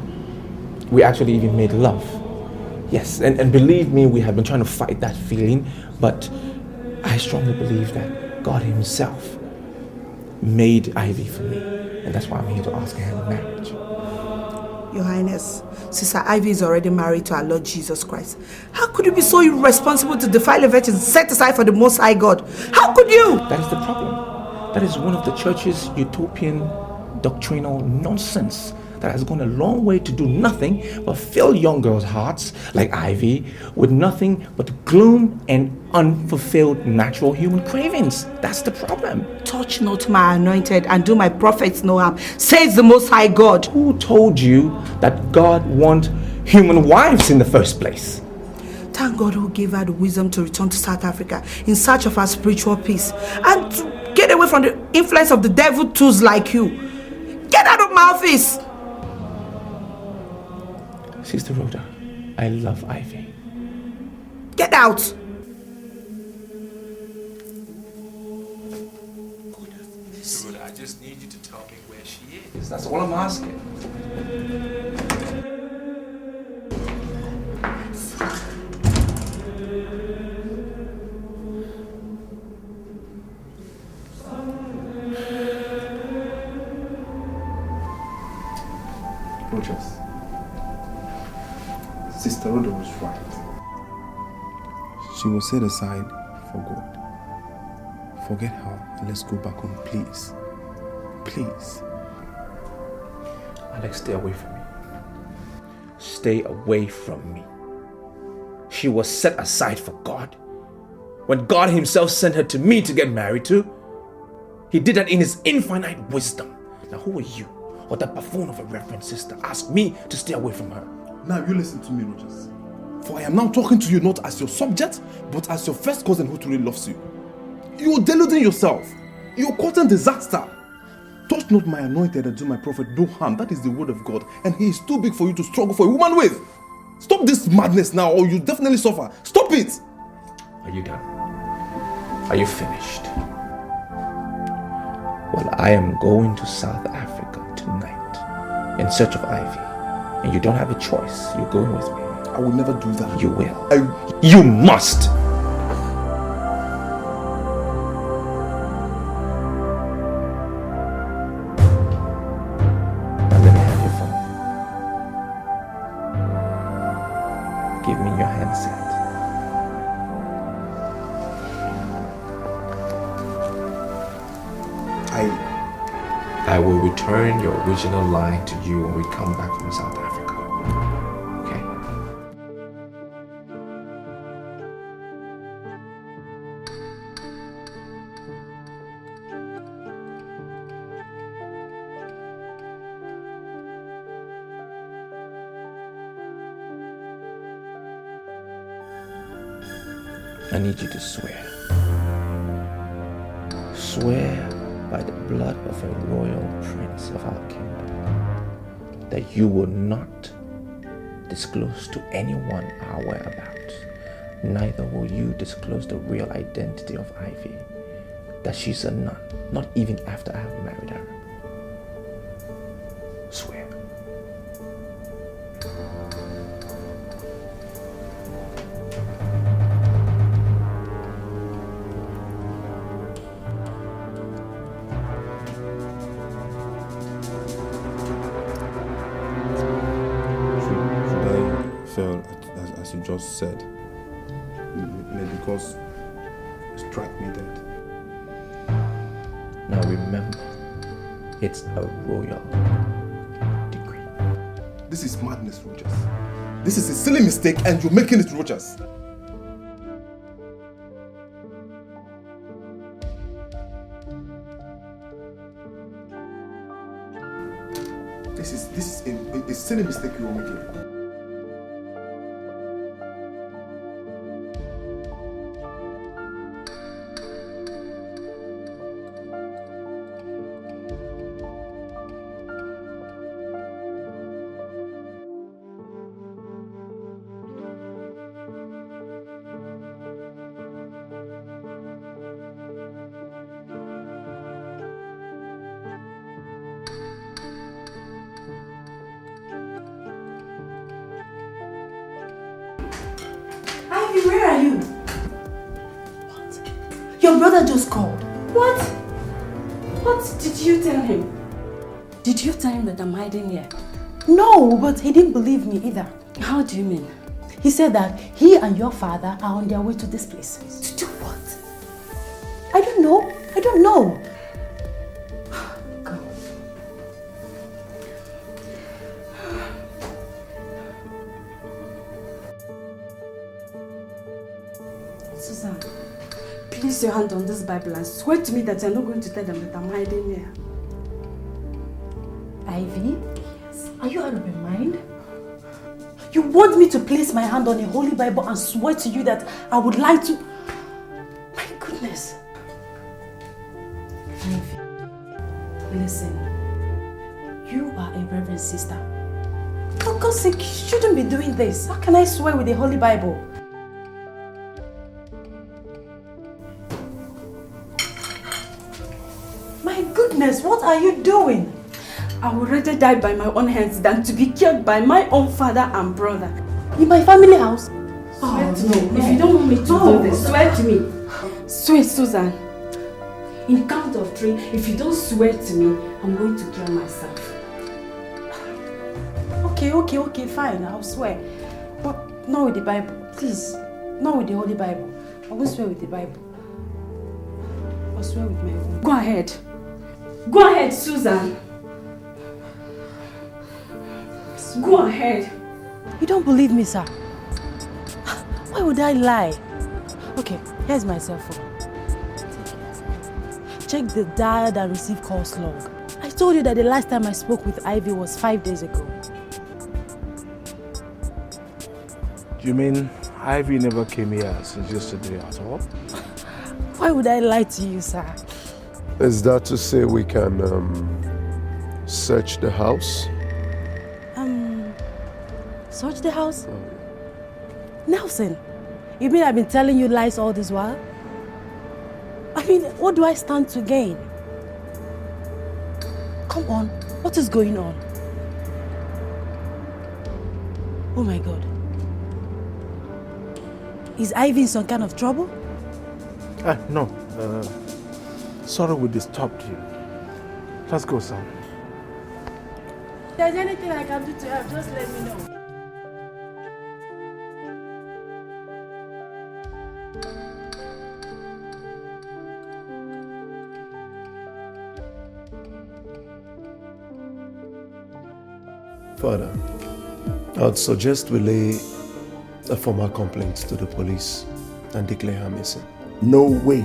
We actually even made love. Yes, and believe me, we have been trying to fight that feeling, but I strongly believe that God himself made Ivy for me, and that's why I'm here to ask her hand in marriage. Your Highness, Sister Ivy is already married to our Lord Jesus Christ. How could you be so irresponsible to defile a virgin set aside for the Most High God? How could you? That is the problem. That is one of the church's utopian doctrinal nonsense that has gone a long way to do nothing but fill young girls' hearts like Ivy with nothing but gloom and unfulfilled natural human cravings. That's the problem. Touch not my anointed and do my prophets no harm, says the Most High God. Who told you that God wants human wives in the first place? Thank God who gave her the wisdom to return to South Africa in search of her spiritual peace and to get away from the influence of the devil tools like you. Get out of my office! Sister Rhoda, I love Ivy. Get out! Rhoda, I just need you to tell me where she is. That's all I'm asking. Rogers, Sister Rhoda was right. She was set aside for God. Forget her and let's go back home, please. Please. Alex, stay away from me. Stay away from me. She was set aside for God. When God himself sent her to me to get married to, he did that in his infinite wisdom. Now who are you, or that buffoon of a reverend sister, ask me to stay away from her? Now you listen to me, Rogers. For I am now talking to you not as your subject, but as your first cousin who truly loves you. You are deluding yourself. You are causing disaster. Touch not my anointed and do my prophet no harm. That is the word of God, and he is too big for you to struggle for a woman with. Stop this madness now, or you definitely suffer. Stop it! Are you done? Are you finished? Well, I am going to South Africa tonight in search of Ivy, and you don't have a choice. You're going with me. I will never do that. You will. You must. Now let me have your phone. Give me your handset. I will return your original line to you when we come back from South Africa. Okay? I need you to swear. Swear by the blood of a royal prince of our kingdom that you will not disclose to anyone our whereabouts. Neither will you disclose the real identity of Ivy, that she's a nun, not even after I have married her. Swear. As you just said, because you strike me dead. Now remember, it's a royal decree. This is madness, Rogers. This is a silly mistake and you're making it, Rogers. This is a silly mistake you're making. Ivy, where are you? What? Your brother just called. What? What did you tell him? Did you tell him that I'm hiding here? No, but he didn't believe me either. How do you mean? He said that he and your father are on their way to this place. To do what? I don't know. I don't know. God. Susan, place your hand on this Bible and swear to me that you're not going to tell them that I'm hiding here. Ivy? Yes. Are you out of your mind? You want me to place my hand on a holy Bible and swear to you that I would lie to... My goodness. Ivy, listen. You are a reverend sister. For God's sake, you shouldn't be doing this. How can I swear with the holy Bible? My goodness, what are you doing? I would rather die by my own hands than to be killed by my own father and brother. In my family house? Swear to me. If you don't want me to do this, swear to me. Swear, Susan. In count of 3, if you don't swear to me, I'm going to kill myself. Okay, fine, I'll swear. But not with the Bible, please. Not with the holy Bible. I won't swear with the Bible. I'll swear with my own. Go ahead. Go ahead, Susan. Go ahead. You don't believe me, sir? Why would I lie? Okay, here's my cell phone. Check the dialed and received calls log. I told you that the last time I spoke with Ivy was 5 days ago. You mean Ivy never came here since yesterday at all? Why would I lie to you, sir? Is that to say we can search the house? Search the house? Nelson, you mean I've been telling you lies all this while? I mean, what do I stand to gain? Come on, what is going on? Oh my God. Is Ivy in some kind of trouble? No. Sorry we disturbed you. Let's go, son. If there's anything I can do to help, just let me know. Father, I'd suggest we lay a formal complaint to the police and declare her missing. No way.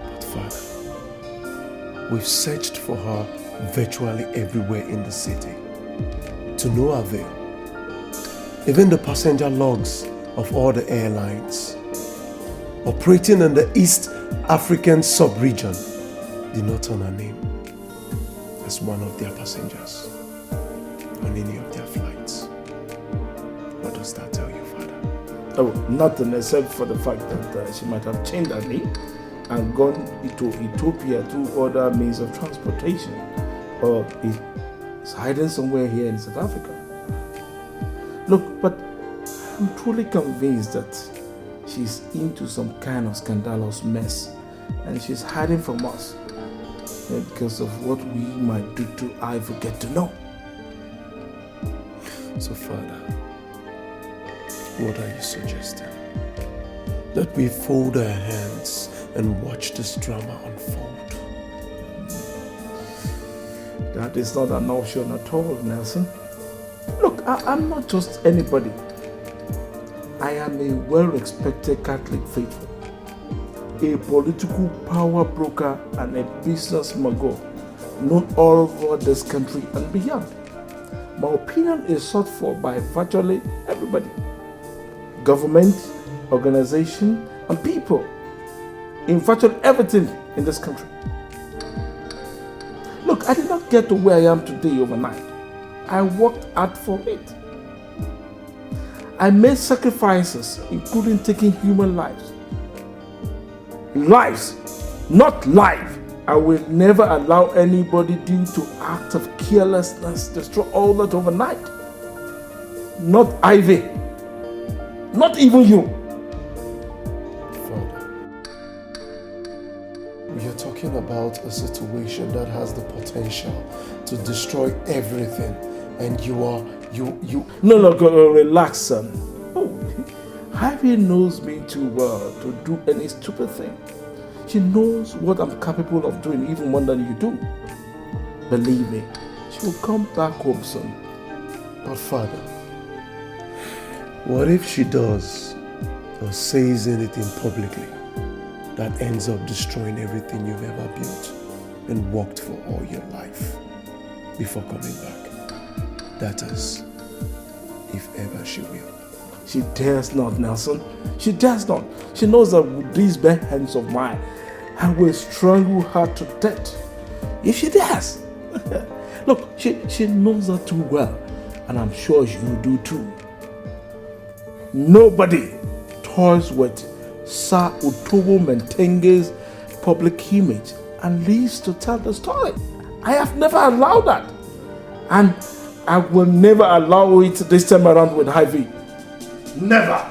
But Father, we've searched for her virtually everywhere in the city, to no avail. Even the passenger logs of all the airlines operating in the East African sub-region did not turn her name as one of their passengers on any of their flights. What does that tell you, Father? Oh, nothing except for the fact that she might have changed her name and gone into Ethiopia through other means of transportation, or is hiding somewhere here in South Africa. Look, but I'm truly convinced that she's into some kind of scandalous mess and she's hiding from us because of what we might do to Ivy get to know. So, Father, what are you suggesting? That we fold our hands and watch this drama unfold? That is not an option at all, Nelson. Look, I'm not just anybody. I am a well-respected Catholic faithful, a political power broker and a business mogul known all over this country and beyond. My opinion is sought for by virtually everybody. Government, organization, and people in virtually everything in this country. Look, I did not get to where I am today overnight. I worked hard for it. I made sacrifices, including taking human lives. Lives, not life. I will never allow anybody due to act of carelessness destroy all that overnight. Not Ivy. Not even you. Father, you're talking about a situation that has the potential to destroy everything, and you. No, relax, son. Oh, Ivy knows me too well to do any stupid thing. She knows what I'm capable of doing even more than you do. Believe me, she will come back home soon. But Father, what if she does or says anything publicly that ends up destroying everything you've ever built and worked for all your life before coming back? That is, if ever she will. She dares not, Nelson. She dares not. She knows that with these bare hands of mine, I will strangle her to death. If she dares. Look, she knows that too well, and I'm sure you do too. Nobody toys with Sir Utobo Mentenge's public image and lives to tell the story. I have never allowed that. And I will never allow it this time around with Ivy. Never.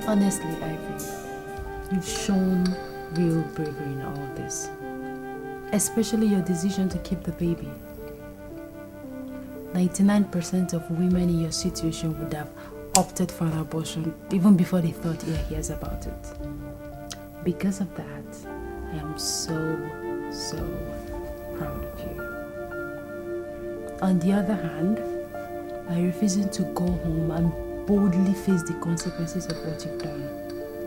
Honestly, Ivy, you've shown real bravery in all this. Especially your decision to keep the baby. 99% of women in your situation would have opted for an abortion even before they thought years about it. Because of that, I am so proud of you. On the other hand, by refusing to go home and boldly face the consequences of what you've done,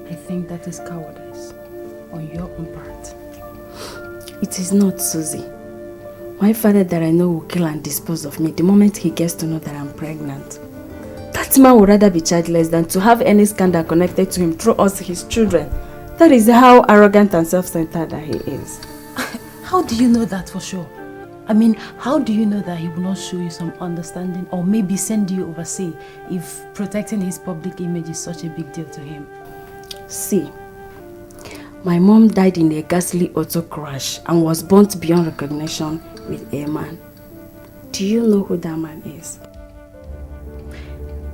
I think that is cowardice on your own part. It is not, Susie. My father that I know will kill and dispose of me the moment he gets to know that I'm pregnant. That man would rather be childless than to have any scandal connected to him through us, his children. That is how arrogant and self-centered that he is. How do you know that for sure? I mean, how do you know that he will not show you some understanding or maybe send you overseas if protecting his public image is such a big deal to him? See, my mom died in a ghastly auto crash and was burnt beyond recognition with a man. Do you know who that man is?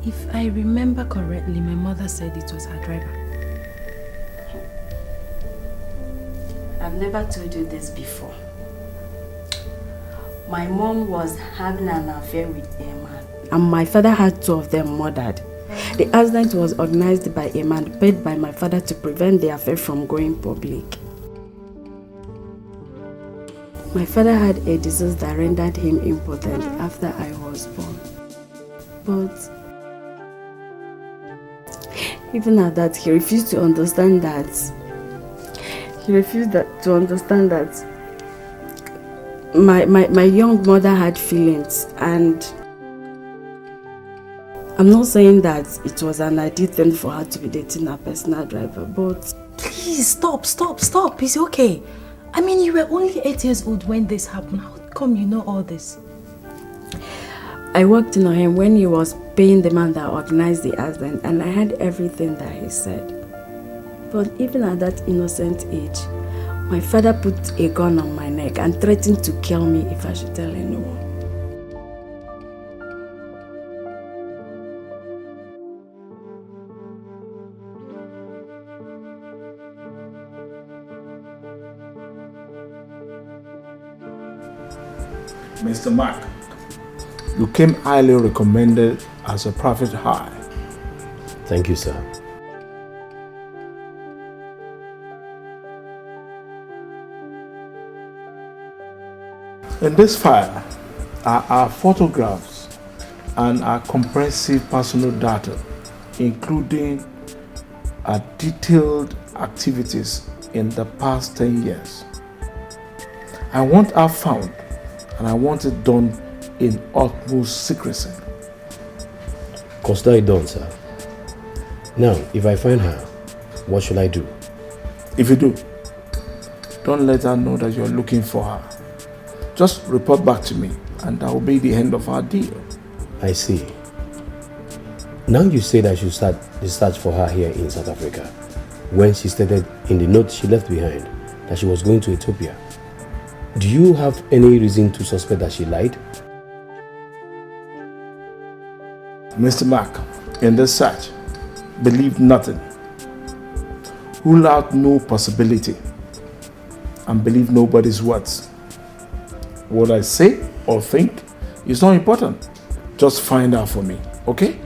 If I remember correctly, my mother said it was her driver. I've never told you this before. My mom was having an affair with a man, and my father had two of them murdered. The accident was organized by a man paid by my father to prevent the affair from going public. My father had a disease that rendered him impotent after I was born. But even at that, he refused to understand that. My young mother had feelings, and I'm not saying that it was an ideal thing for her to be dating a personal driver, but... Please, stop. It's okay. I mean, you were only 8 years old when this happened. How come you know all this? I worked on him when he was paying the man that organized the accident, and I heard everything that he said. But even at that innocent age, my father put a gun on my neck and threatened to kill me if I should tell anyone. Mr. Mark, you came highly recommended as a private hire. Thank you, sir. In this file are our photographs and our comprehensive personal data, including our detailed activities in the past 10 years. I want her found, and I want it done in utmost secrecy. Consider it done, sir. Now, if I find her, what should I do? If you do, don't let her know that you're looking for her. Just report back to me, and that will be the end of our deal. I see. Now you said I should start the search for her here in South Africa, when she stated in the note she left behind that she was going to Ethiopia. Do you have any reason to suspect that she lied? Mr. Mark, in this search, believe nothing. Rule out no possibility. And believe nobody's words. What I say or think is not important. Just find out for me, okay?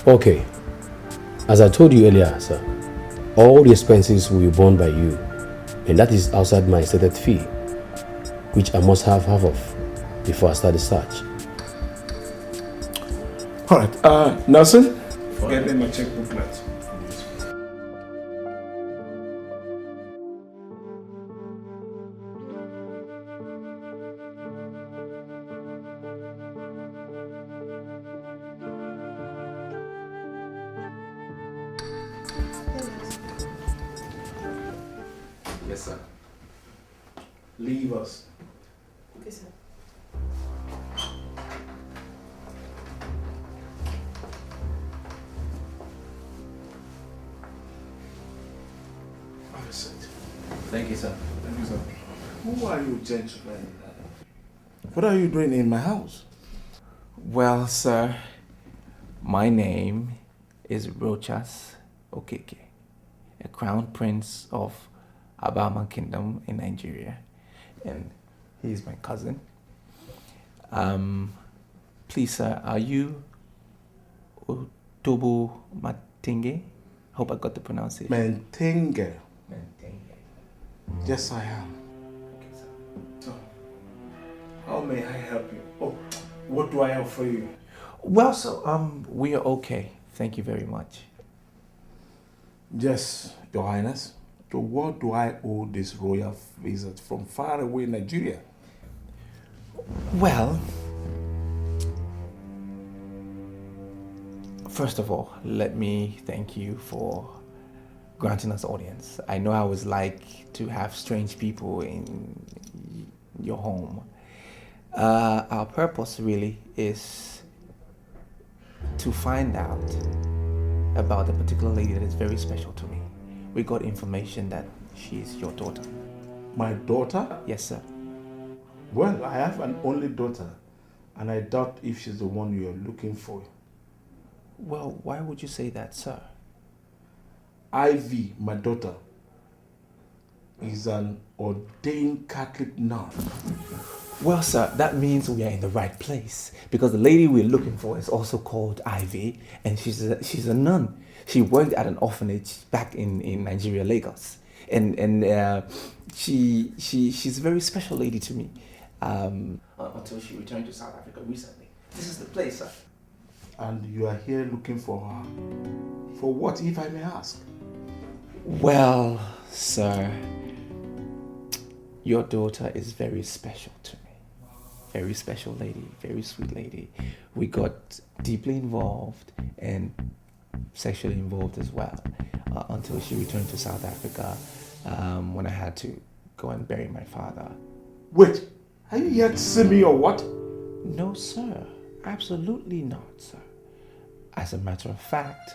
Okay. As I told you earlier, sir, all the expenses will be borne by you. And that is outside my stated fee, which I must have half of before I start the search. Alright, Nelson, get me my checkbooklet. Yes, sir. Leave us. Okay, sir. Thank you, sir. Thank you, sir. Who are you, gentlemen? What are you doing in my house? Well, sir, my name is Rochas Okeke, a crown prince of Abama Kingdom in Nigeria, and he's my cousin. Please, sir, are you Otobo Matenge? Hope I got the pronunciation. Mentenge. Mentenge. Yes, I am. Okay, sir. So, how may I help you? Oh, what do I offer you? Well, sir, we are okay. Thank you very much. Yes, Your Highness. To what do I owe this royal visit from far away Nigeria? Well, first of all, let me thank you for granting us audience. I know how it's like to have strange people in your home. Our purpose really is to find out about the particular lady that is very special to me. We got information that she is your daughter. My daughter? Yes, sir. Well, I have an only daughter, and I doubt if she's the one you're looking for. Well, why would you say that, sir? Ivy, my daughter, is an ordained Catholic nun. Well, sir, that means we are in the right place, because the lady we're looking for is also called Ivy, and she's a nun. She worked at an orphanage back in Nigeria, Lagos, and she's a very special lady to me. Until she returned to South Africa recently. This is the place, sir. And you are here looking for her. For what, if I may ask? Well, sir, your daughter is very special to me. Very special lady, very sweet lady. We got deeply involved and sexually involved as well until she returned to South Africa when I had to go and bury my father. Wait, are you here to see me or what? No, sir. Absolutely not, sir. As a matter of fact,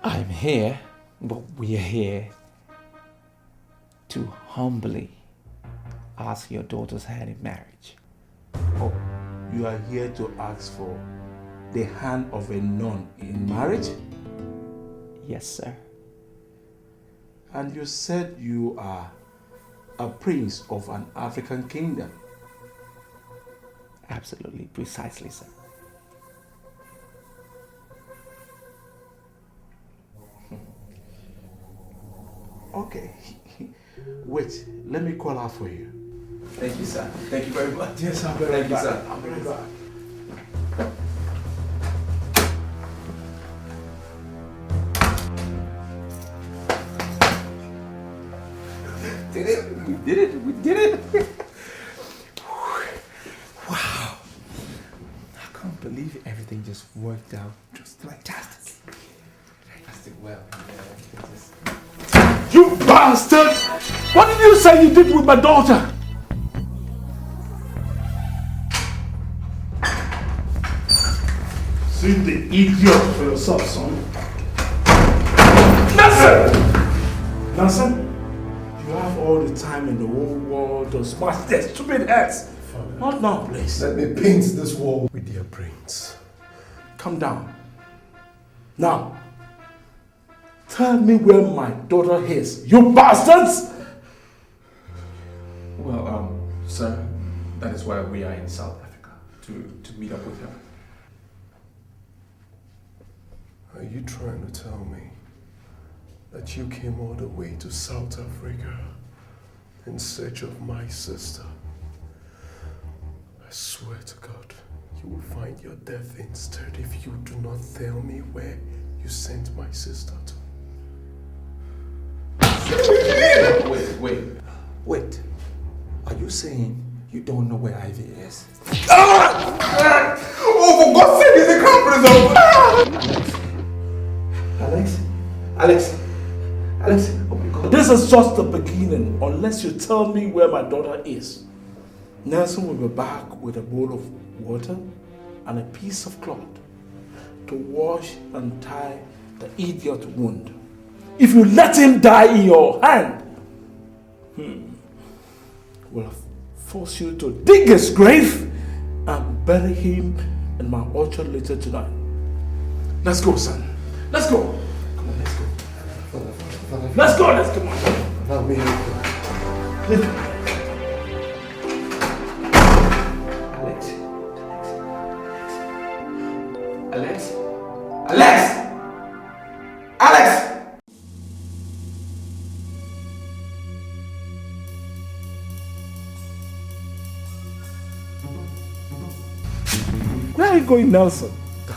I'm here, but we are here to humbly ask your daughter's hand in marriage. Oh, you are here to ask for the hand of a nun in marriage? Yes, sir. And you said you are a prince of an African kingdom. Absolutely, precisely, sir. Okay. Wait, let me call her for you. Thank you, sir. Thank you very much. Yes, I'll be right Thank you, back. sir. I'll be right back. Did it? We did it. We did it. Wow. I can't believe everything just worked out just fantastic. Fantastic. Well, You bastard! What did you say you did with my daughter? See the idiot for yourself, son. Nelson! Nelson, you have all all the time in the whole world to smash their stupid heads. Not now, please. Let me paint this wall with their brains. Calm down. Now, tell me where my daughter is, you bastards! Well, sir, that is why we are in South Africa, to meet up with her. Are you trying to tell me that you came all the way to South Africa in search of my sister? I swear to God, you will find your death instead if you do not tell me where you sent my sister to. Wait. Are you saying you don't know where Ivy is? Oh, for God's sake, is the crown Alex, oh my God. This is just the beginning. Unless you tell me where my daughter is, Nelson will be back with a bowl of water and a piece of cloth to wash and tie the idiot wound. If you let him die in your hand, will force you to dig his grave and bury him in my orchard later tonight. Let's go, son. Let's go. Come on, let's go. Let's go. Allow me. Alex! Where are you going, Nelson? Dad,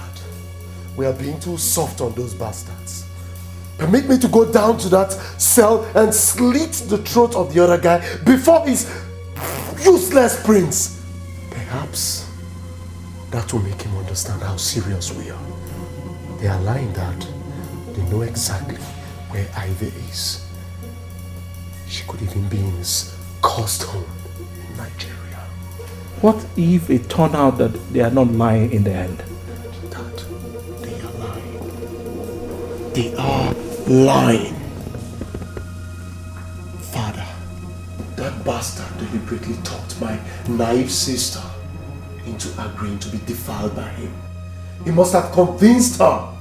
we are being too soft on those bastards. Permit me to go down to that cell and slit the throat of the other guy before his useless prince. Perhaps that will make him understand how serious we are. They are lying, Dad. They know exactly where Ivy is. She could even be in his cursed home in Nigeria. What if it turned out that they are not lying in the end? Dad, they are lying. They are lying. Father, that bastard deliberately talked my naive sister into agreeing to be defiled by him. He must have convinced her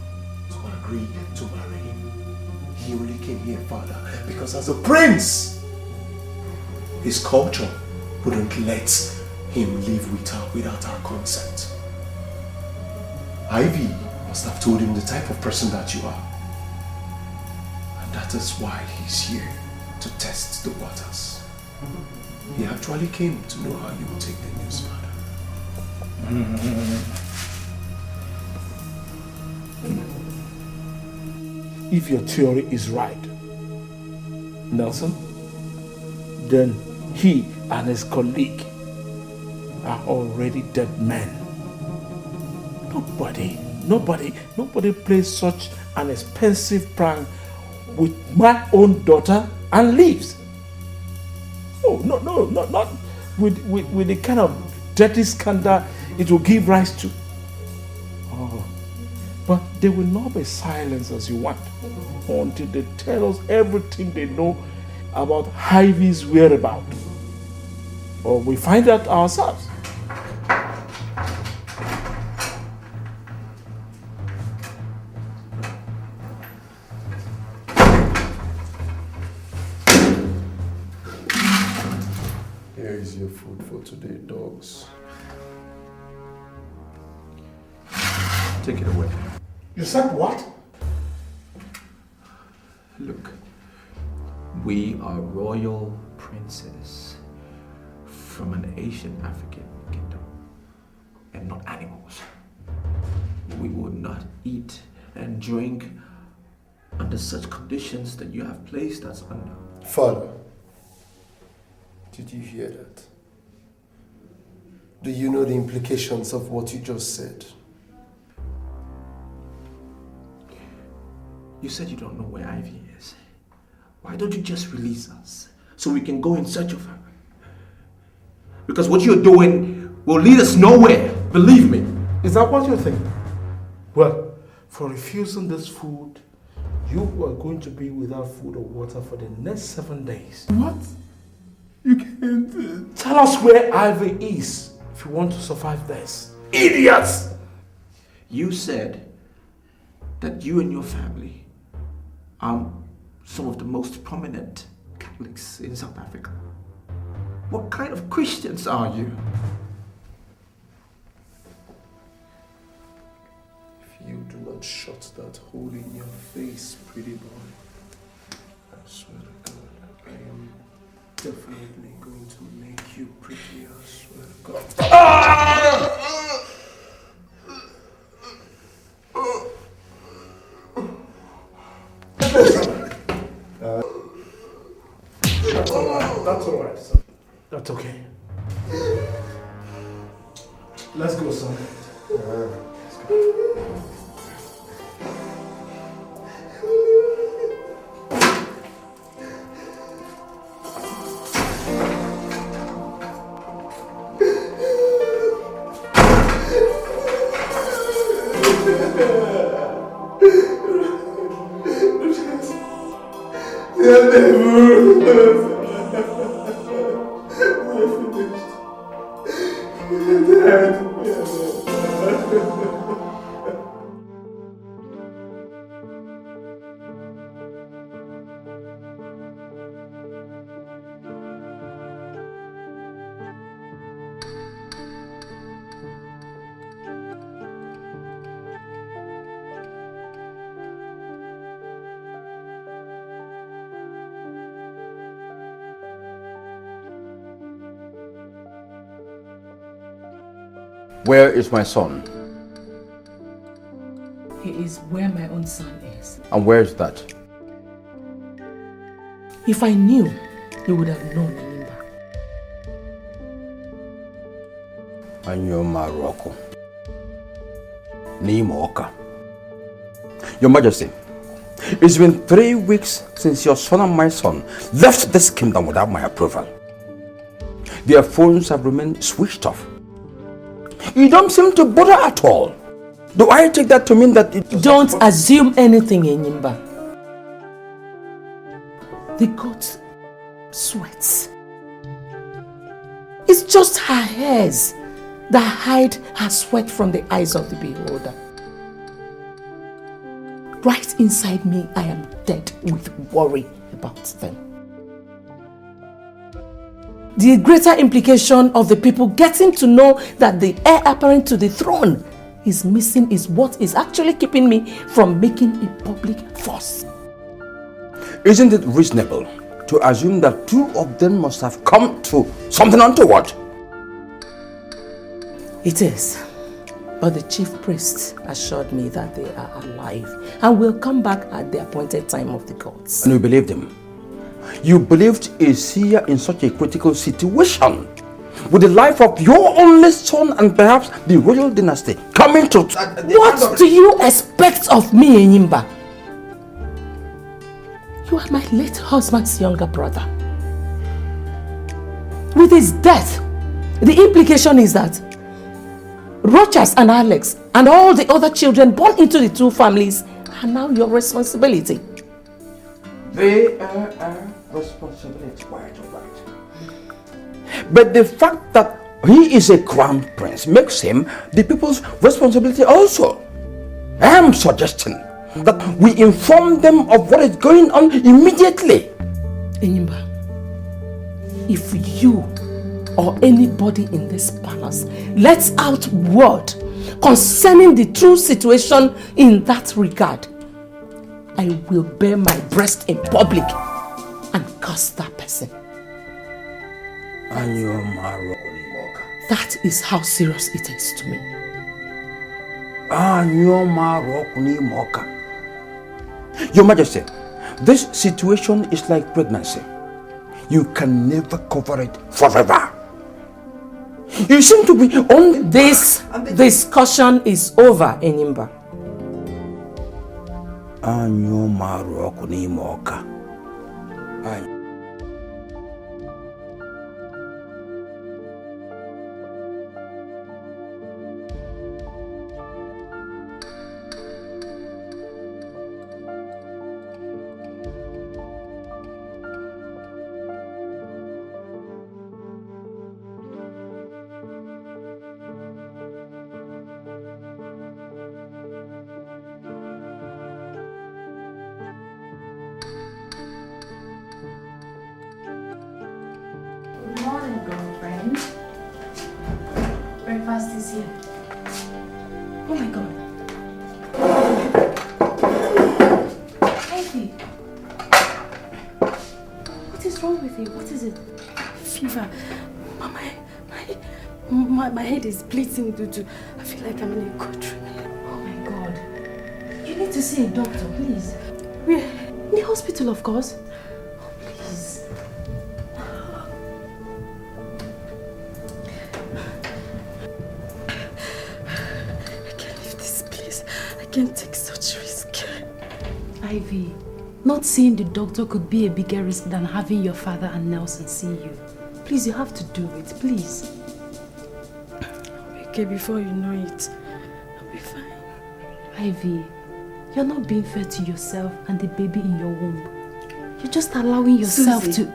to agree to marry him. He only came here, Father, because as a prince, his culture wouldn't let him live with her without our consent. Ivy must have told him the type of person that you are. And that is why he's here, to test the waters. He actually came to know how you will take the news, Father. If your theory is right, Nelson, then he and his colleague are already dead men. Nobody plays such an expensive prank with my own daughter and leaves. Oh, no, not with the kind of dirty scandal it will give rise to. Oh, but they will not be silenced as you want until they tell us everything they know about Ivy's whereabouts. Or we find out ourselves. Here is your food for today, dogs. Take it away. You said what? Look, we are royal princes from an Asian African kingdom and not animals. We will not eat and drink under such conditions that you have placed us under. Father, did you hear that? Do you know the implications of what you just said? You said you don't know where Ivy is. Why don't you just release us so we can go in search of her? Because what you're doing will lead us nowhere, believe me. Is that what you think? Well, for refusing this food, you are going to be without food or water for the next 7 days. What? You can't. Tell us where Ivy is if you want to survive this. Idiots! You said that you and your family are some of the most prominent Catholics in South Africa. What kind of Christians are you? If you do not shut that hole in your face, pretty boy, I swear to God, I am definitely going to make you pretty, I swear to God. That's all right, son. That's okay. Let's go, son. Let's go. Where is my son? He is where my own son is. And where is that? If I knew, you would have known, Nimba. Anyo Maroko. Nimoka. Your Majesty, it's been 3 weeks since your son and my son left this kingdom without my approval. Their phones have remained switched off. You don't seem to bother at all. Do I take that to mean that it... Don't assume anything, Enyimba. The goat sweats. It's just her hairs that hide her sweat from the eyes of the beholder. Right inside me, I am dead with worry about them. The greater implication of the people getting to know that the heir apparent to the throne is missing is what is actually keeping me from making a public fuss. Isn't it reasonable to assume that 2 of them must have come to something untoward? It is. But the chief priest assured me that they are alive and will come back at the appointed time of the gods. And you believed him? You believed a seer in such a critical situation, with the life of your only son and perhaps the royal dynasty coming to... What do you expect of me, Enyimba? You are my late husband's younger brother. With his death, the implication is that Rochas and Alex and all the other children born into the 2 families are now your responsibility. They are our responsibility, quite all right. But the fact that he is a crown prince makes him the people's responsibility also. I am suggesting that we inform them of what is going on immediately. Enyimba, if you or anybody in this palace lets out word concerning the true situation in that regard, I will bare my breast in public and curse that person. That is how serious it is to me. Your Majesty, this situation is like pregnancy. You can never cover it forever. You seem to be on... This discussion is over, Enyimba. breakfast is here. Oh my God. Ivy. What is wrong with you? What is it? Fever. My head is bleeding due to... I feel like I'm in a cold room. Oh my God. You need to see a doctor, please. Where? In the hospital, of course. Oh, please. I can't leave this place. I can't take such risk. Ivy, not seeing the doctor could be a bigger risk than having your father and Nelson see you. Please, you have to do it, please. Okay, before you know it, I'll be fine. Ivy, you're not being fair to yourself and the baby in your womb. You're just allowing yourself Susie,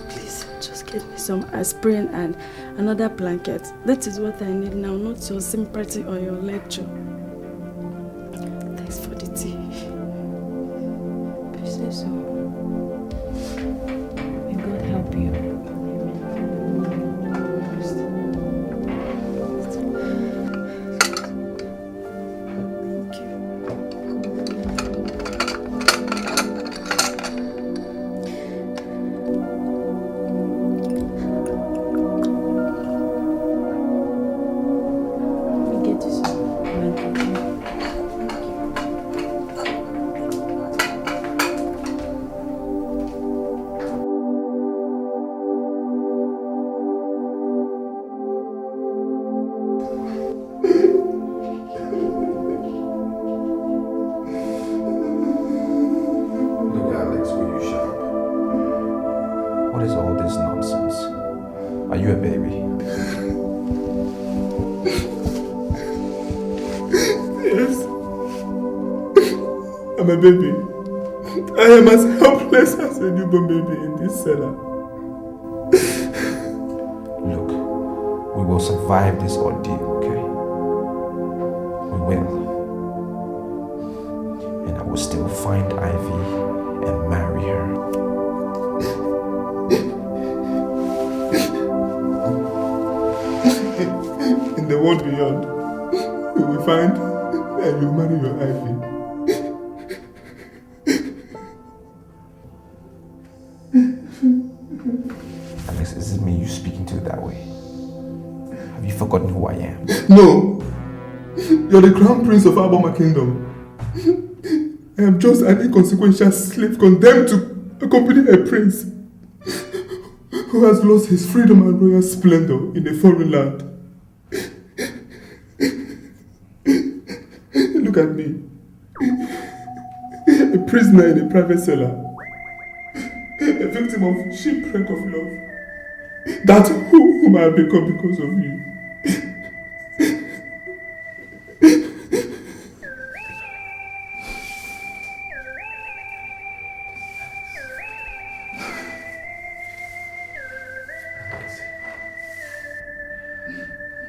please, just get me some aspirin and another blanket. That is what I need now, not your sympathy or your lecture. Thanks for the tea. Please say so. May God help you. Look, Alex, will you shut up? What is all this nonsense? Are you a baby? Yes. I'm a baby. I am as helpless as a newborn baby in this cellar. Look, we will survive this ordeal, okay? We will. And I will still find Ivy and marry her. In the world beyond, you will find and you marry your Ivy. Alex, is it me you speaking to that way? Have you forgotten who I am? No! You're the crown prince of Alabama Kingdom. I am just an inconsequential slave condemned to accompany a prince who has lost his freedom and royal splendor in a foreign land. Look at me. A prisoner in a private cellar. A victim of shipwreck of love. That's whom I have become because of you.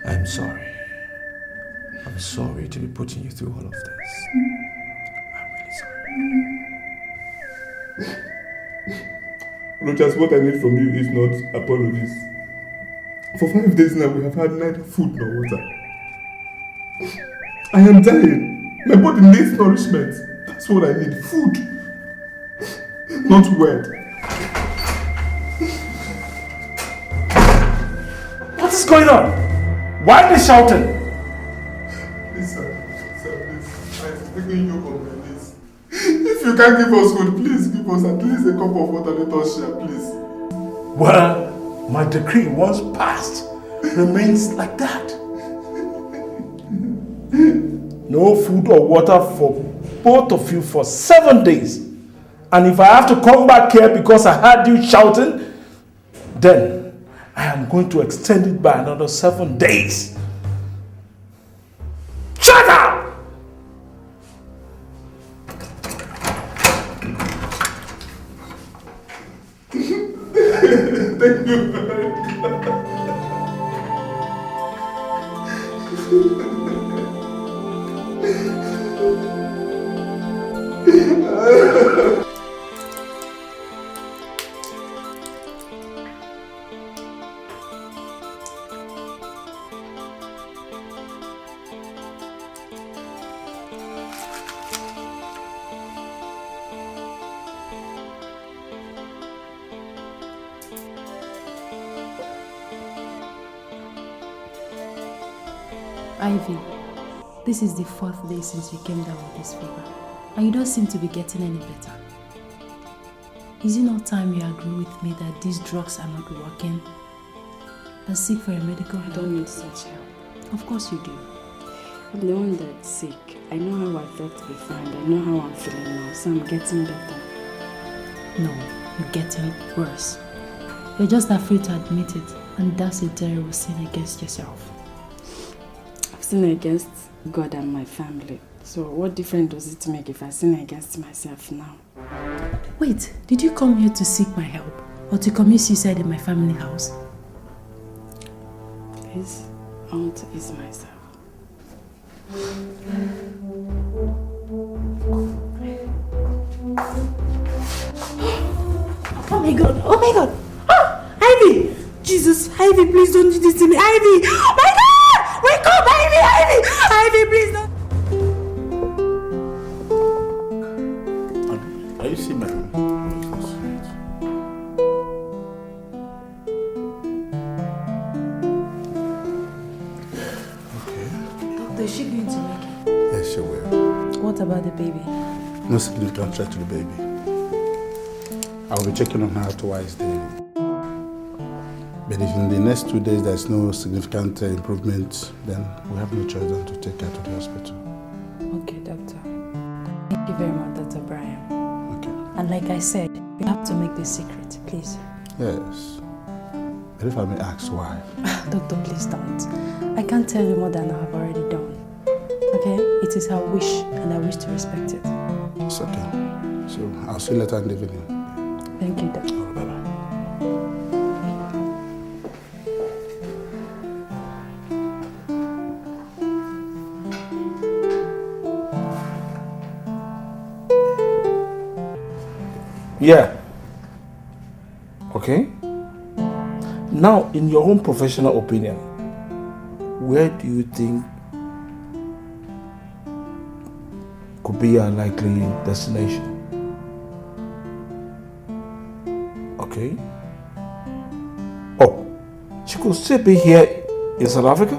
I'm sorry. I'm sorry to be putting you through all of this. I'm really sorry. Rojas, what I need from you is not apologies. For 5 days now, we have had neither food nor water. I am dying. My body needs nourishment. That's what I need. Food. Not word. What is going on? Why are they shouting? Please, sir, please. I'm begging you for this. If you can't give us food, please give us at least a cup of water. Let us share, please. Well, my decree, once passed, remains like that. No food or water for both of you for 7 days. And if I have to come back here because I heard you shouting, then I am going to extend it by another 7 days. Shut up! Thank you very much. Ivy, this is the 4th day since you came down with this fever, and you don't seem to be getting any better. Is it not time you agree with me that these drugs are not working and seek for a medical help? I don't need such help. Of course you do. I'm the one that's sick. I know how I felt before and I know how I'm feeling now, so I'm getting better. No, you're getting worse. You're just afraid to admit it, and that's a terrible sin against yourself. I've sinned against God and my family. So what difference does it make if I sin against myself now? Wait, did you come here to seek my help or to commit suicide in my family house? Please, I want to ease myself. Oh my god, oh my god! Ah! Ivy! Jesus, Ivy, please don't do this to me, Ivy! Oh my god! Wake up, Ivy! Ivy! Ivy, please don't! Are you seeing my Doctor, is she going to make it? Yes, she will. What about the baby? No significant threat to the baby. I'll be checking on her twice daily. But if in the next 2 days there's no significant improvement, then we have no choice than to take her to the hospital. Okay, doctor. Thank you very much, Dr. Brian. Okay. And like I said, you have to make this secret, please. Yes. But if I may ask why? Doctor, please don't. I can't tell you more than I have already done. Okay? It is her wish, and I wish to respect it. It's okay. So I'll see you later in the evening. Thank you, doctor. Bye-bye. Yeah. Okay. Now, in your own professional opinion, where do you think could be our likely destination? Okay. Oh, she could still be here in South Africa?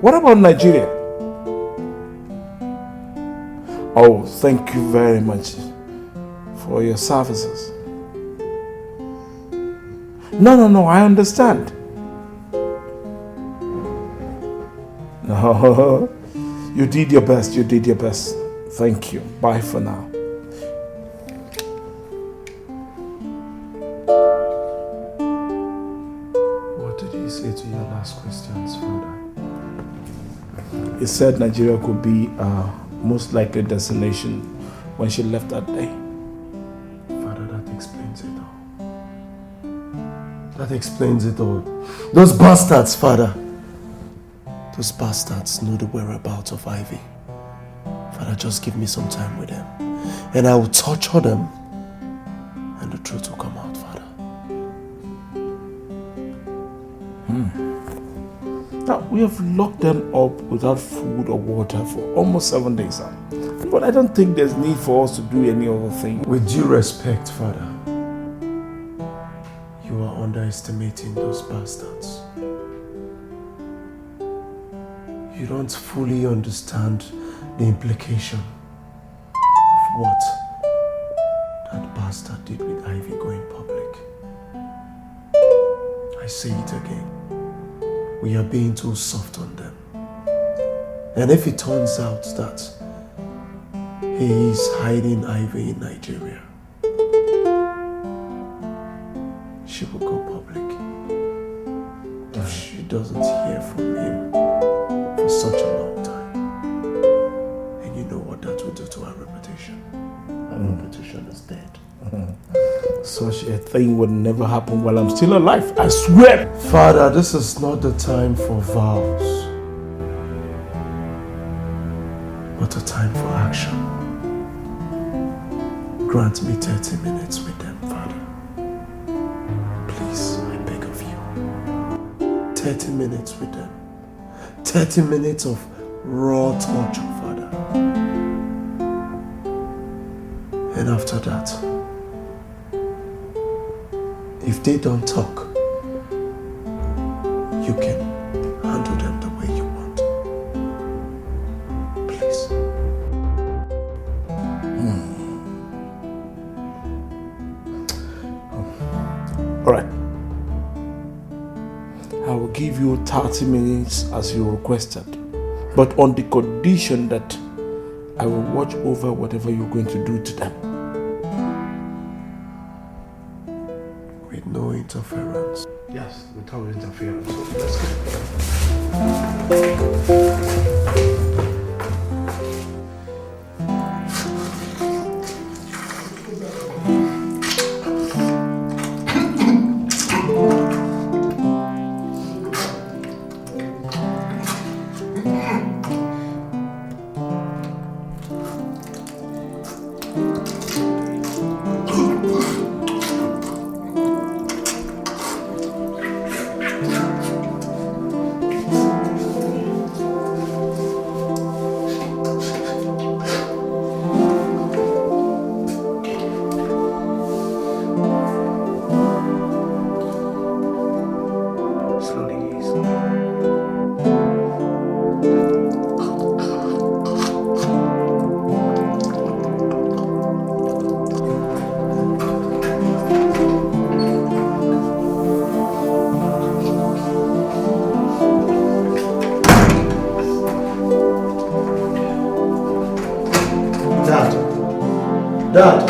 What about Nigeria? Oh, thank you very much for your services. No, I understand. No, you did your best, Thank you. Bye for now. What did he say to your last questions, Father? He said Nigeria could be most likely destination when she left that day. Father, that explains it all. That explains it all. Those bastards, Father. Those bastards know the whereabouts of Ivy. Father, just give me some time with them. And I will torture them. And the truth will come out, Father. Now, we have locked them up without food or water for almost 7 days now. But I don't think there's need for us to do any other thing. With due respect, Father, you are underestimating those bastards. You don't fully understand the implication of what that bastard did with Ivy going public. I say it again. We are being too soft on them. And if it turns out that he is hiding Ivy in Nigeria, she will go public. If she doesn't hear from him for such a long time, and you know what that will do to our reputation. Our reputation is dead. Such a thing would never happen while I'm still alive, I swear. Father, this is not the time for vows, but a time for action. Grant me 30 minutes with them, Father. Please, I beg of you. 30 minutes with them. 30 minutes of raw torture, Father. And after that, if they don't talk, you can handle you 30 minutes as you requested, but on the condition that I will watch over whatever you're going to do to them. With no interference. Yes, without interference. So let's go. Dad!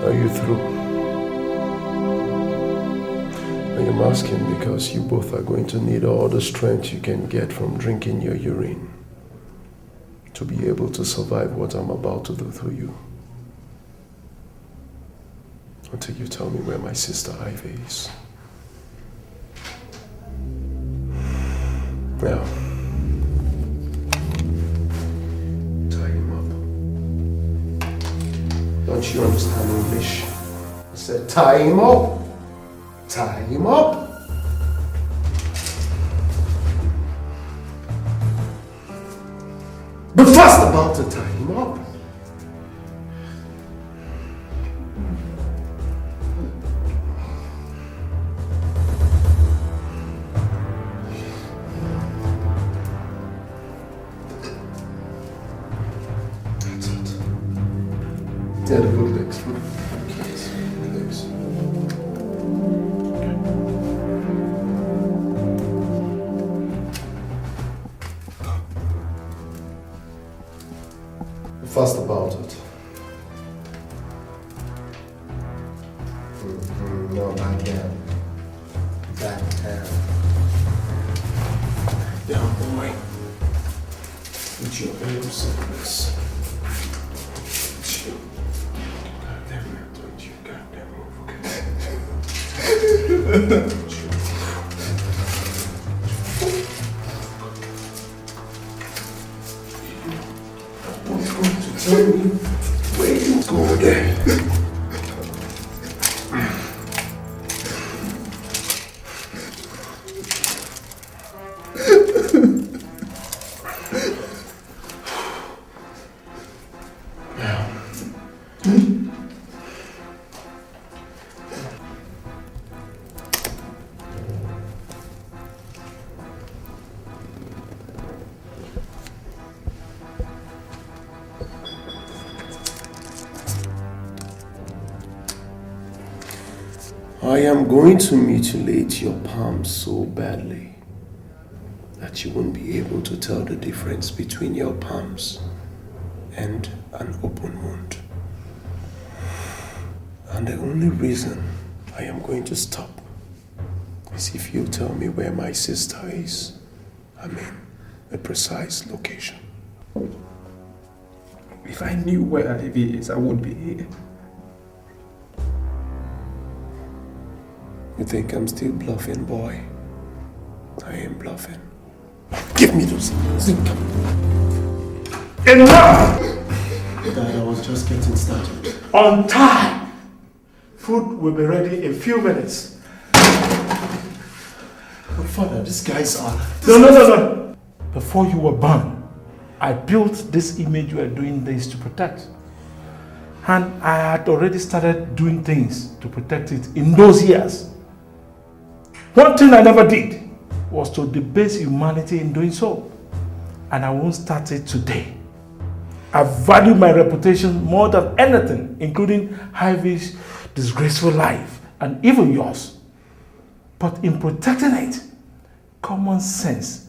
Are you through? I am asking because you both are going to need all the strength you can get from drinking your urine to be able to survive what I'm about to do through you. Until you tell me where my sister Ivy is. Now, don't you understand English? I said, tie him up. Tie him up. But fast about to tie him up. Yeah, the good legs. Yes, good legs. Fast about it. No, back down. Back down. Down, boy. With your arms in this. Where you go there? I am going to mutilate your palms so badly that you won't be able to tell the difference between your palms and an open wound. And the only reason I am going to stop is if you tell me where my sister is. I mean, a precise location. If I knew where Ivy is, I would be here. You think I'm still bluffing, boy? I am bluffing. Give me those things. Enough! Dad, I was just getting started. On time! Food will be ready in a few minutes. But Father, these guys are... No. Before you were born, I built this image you are doing this to protect. And I had already started doing things to protect it in those years. One thing I never did was to debase humanity in doing so. And I won't start it today. I value my reputation more than anything, including Ivy's disgraceful life and even yours. But in protecting it, common sense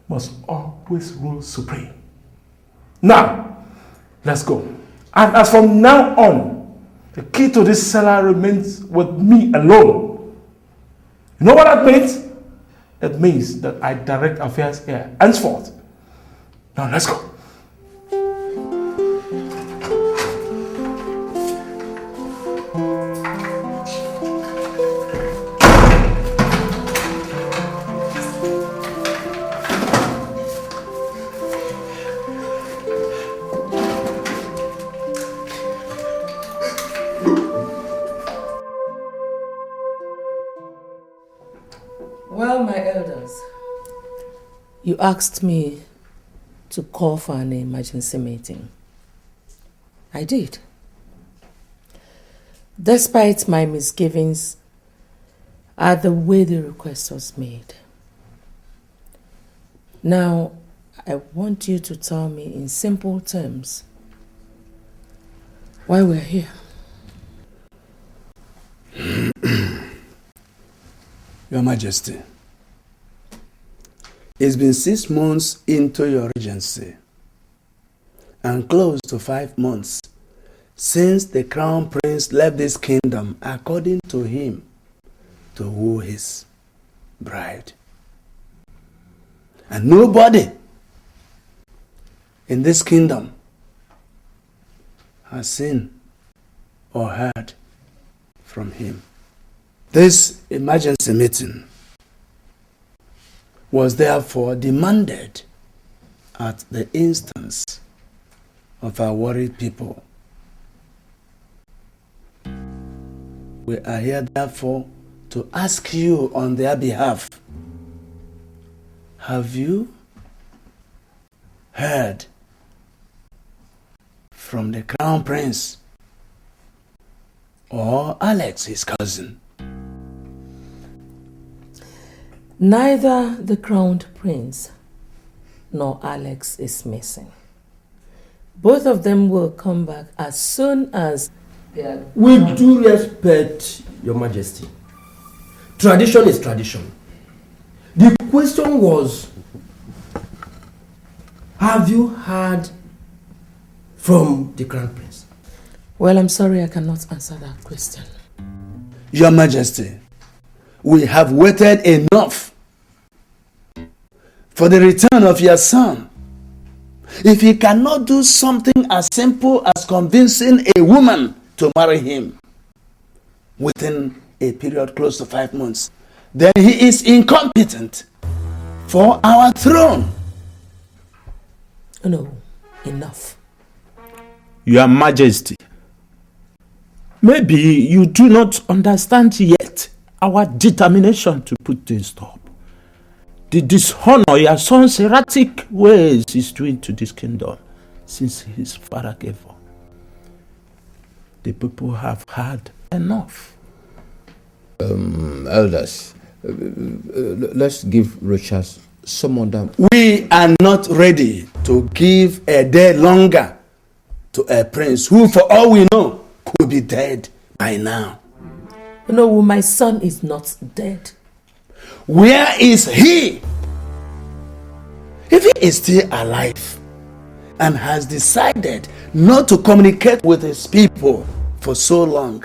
must always rule supreme. Now, let's go. And as from now on, the key to this cellar remains with me alone. You know what that means? It means that I direct affairs here henceforth. Now let's go. Well, my elders, you asked me to call for an emergency meeting. I did. Despite my misgivings at the way the request was made. Now, I want you to tell me in simple terms why we're here. Your Majesty, it's been 6 months into your regency and close to 5 months since the crown prince left this kingdom according to him to woo his bride. And nobody in this kingdom has seen or heard from him. This emergency meeting was therefore demanded at the instance of our worried people. We are here therefore to ask you on their behalf, have you heard from the crown prince or Alex, his cousin? Neither the crowned prince nor Alex is missing. Both of them will come back as soon as they are... With due respect, Your Majesty, tradition is tradition. The question was, have you heard from the crown prince? Well, I'm sorry I cannot answer that question. Your Majesty, we have waited enough for the return of your son. If he cannot do something as simple as convincing a woman to marry him within a period close to 5 months, then he is incompetent for our throne. No, enough. Your Majesty, maybe you do not understand yet our determination to put this stop. The dishonor your son's erratic ways is doing to this kingdom since his father gave up. The people have had enough. Elders, let's give Richard some other... We are not ready to give a day longer to a prince who, for all we know, could be dead by now. No, my son is not dead. Where is he? If he is still alive and has decided not to communicate with his people for so long,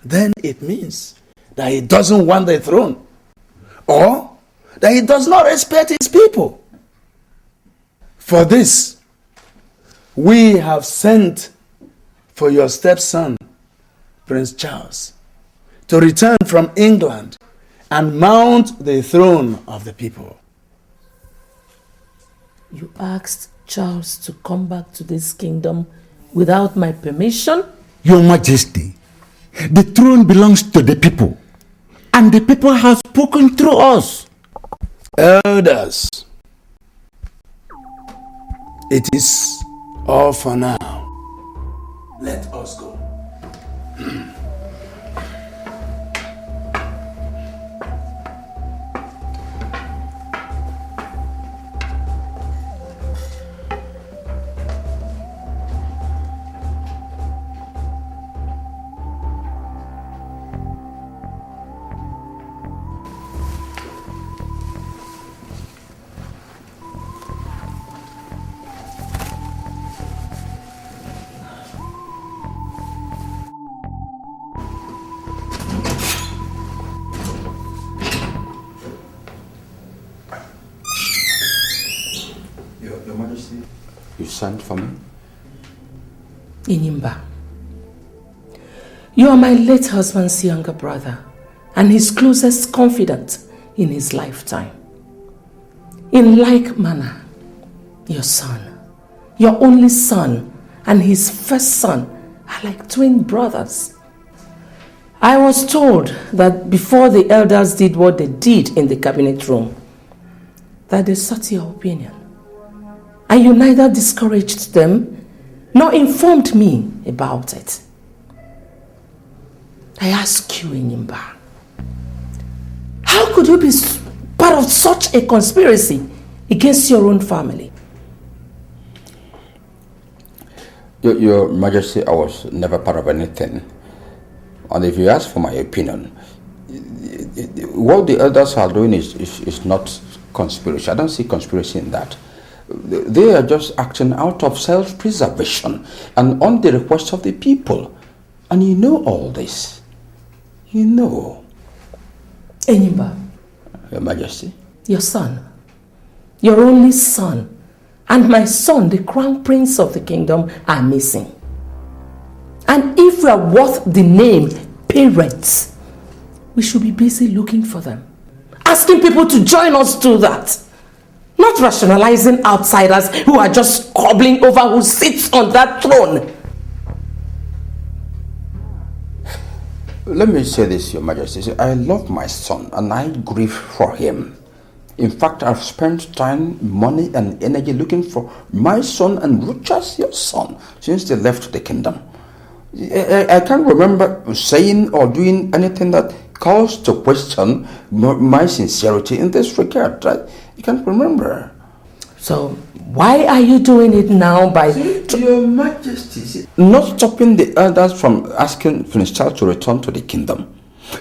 then it means that he doesn't want the throne or that he does not respect his people. For this, we have sent for your stepson, Prince Charles, to return from England and mount the throne of the people. You asked Charles to come back to this kingdom without my permission? Your Majesty, the throne belongs to the people, and the people have spoken through us. Elders, it is all for now. Let us go. Your Majesty, you sent for me? Inimba, you are my late husband's younger brother and his closest confidant in his lifetime. In like manner, your son, your only son, and his first son are like twin brothers. I was told that before the elders did what they did in the cabinet room, that they sought your opinion. And you neither discouraged them nor informed me about it. I ask you, Inimba, how could you be part of such a conspiracy against your own family? Your Majesty, I was never part of anything. And if you ask for my opinion, what the elders are doing is not conspiracy. I don't see conspiracy in that. They are just acting out of self-preservation and on the request of the people. And you know all this. You know. Inimba, Your Majesty. your son, your only son, and my son, the crown prince of the kingdom, are missing. And if we are worth the name parents, we should be busy looking for them, asking people to join us to that. Not rationalizing outsiders who are just squabbling over who sits on that throne. Let me say this, Your Majesty. See, I love my son and I grieve for him. In fact, I've spent time, money, and energy looking for my son and Ruchas, your son, since they left the kingdom. I can't remember saying or doing anything that calls to question my sincerity in this regard. Right? You can't remember. So why are you doing it now by... Your Majesty, not stopping the elders from asking Prince Charles to return to the kingdom.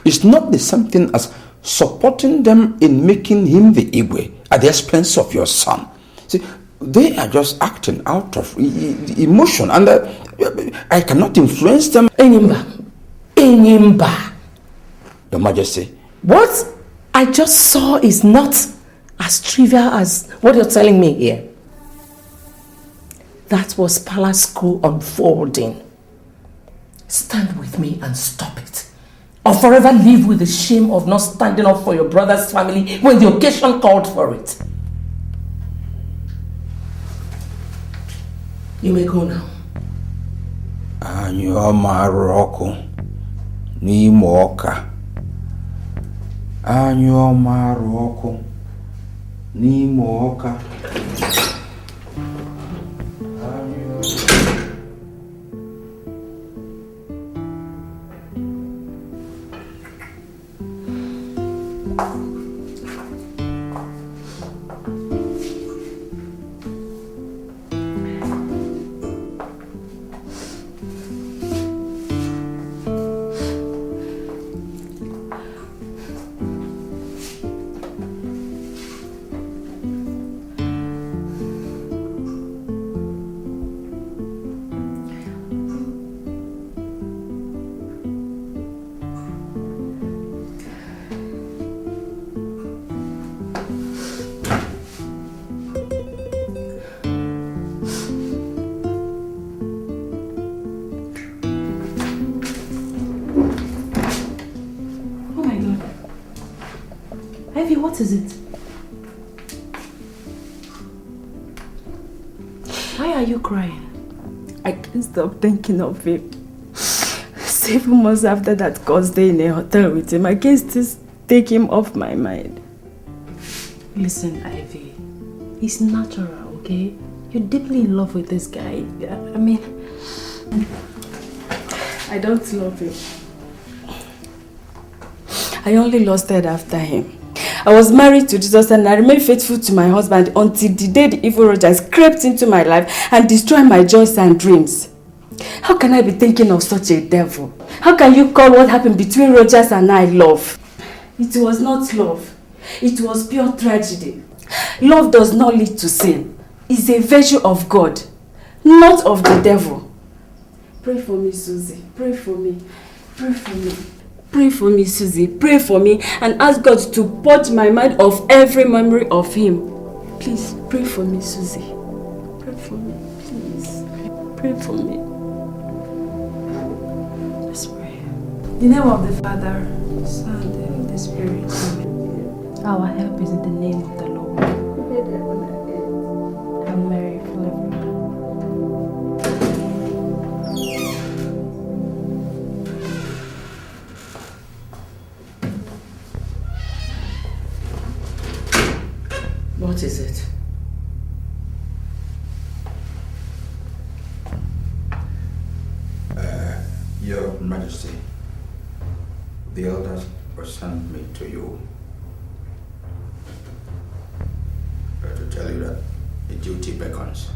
It's not the same thing as supporting them in making him the Igwe at the expense of your son. See, they are just acting out of emotion, and I cannot influence them. Inimba. Your Majesty. What I just saw is not as trivial as what you're telling me here. That was palace school unfolding. Stand with me and stop it, or forever live with the shame of not standing up for your brother's family when the occasion called for it. You may go now. Anyoma roko ni moka. Anyoma roko ni moka. What is it? Why are you crying? I can't stop thinking of him. 7 months after that first day in a hotel with him, I can't still take him off my mind. Listen, Ivy. It's natural, okay? You're deeply in love with this guy. I mean... I don't love him. I only lusted after him. I was married to Jesus and I remained faithful to my husband until the day the evil Rogers crept into my life and destroyed my joys and dreams. How can I be thinking of such a devil? How can you call what happened between Rogers and I love? It was not love. It was pure tragedy. Love does not lead to sin. It's a virtue of God, not of the devil. Pray for me, Susie. Pray for me. Pray for me. Pray for me, Susie. Pray for me and ask God to purge my mind of every memory of him. Please, pray for me, Susie. Pray for me. Let's pray. In the name of the Father, Son, and the Spirit. Amen. Our help is in the name of the Lord. Hail Mary, full of grace. What is it? Your Majesty, the elders sent me to you to tell you that a duty beckons.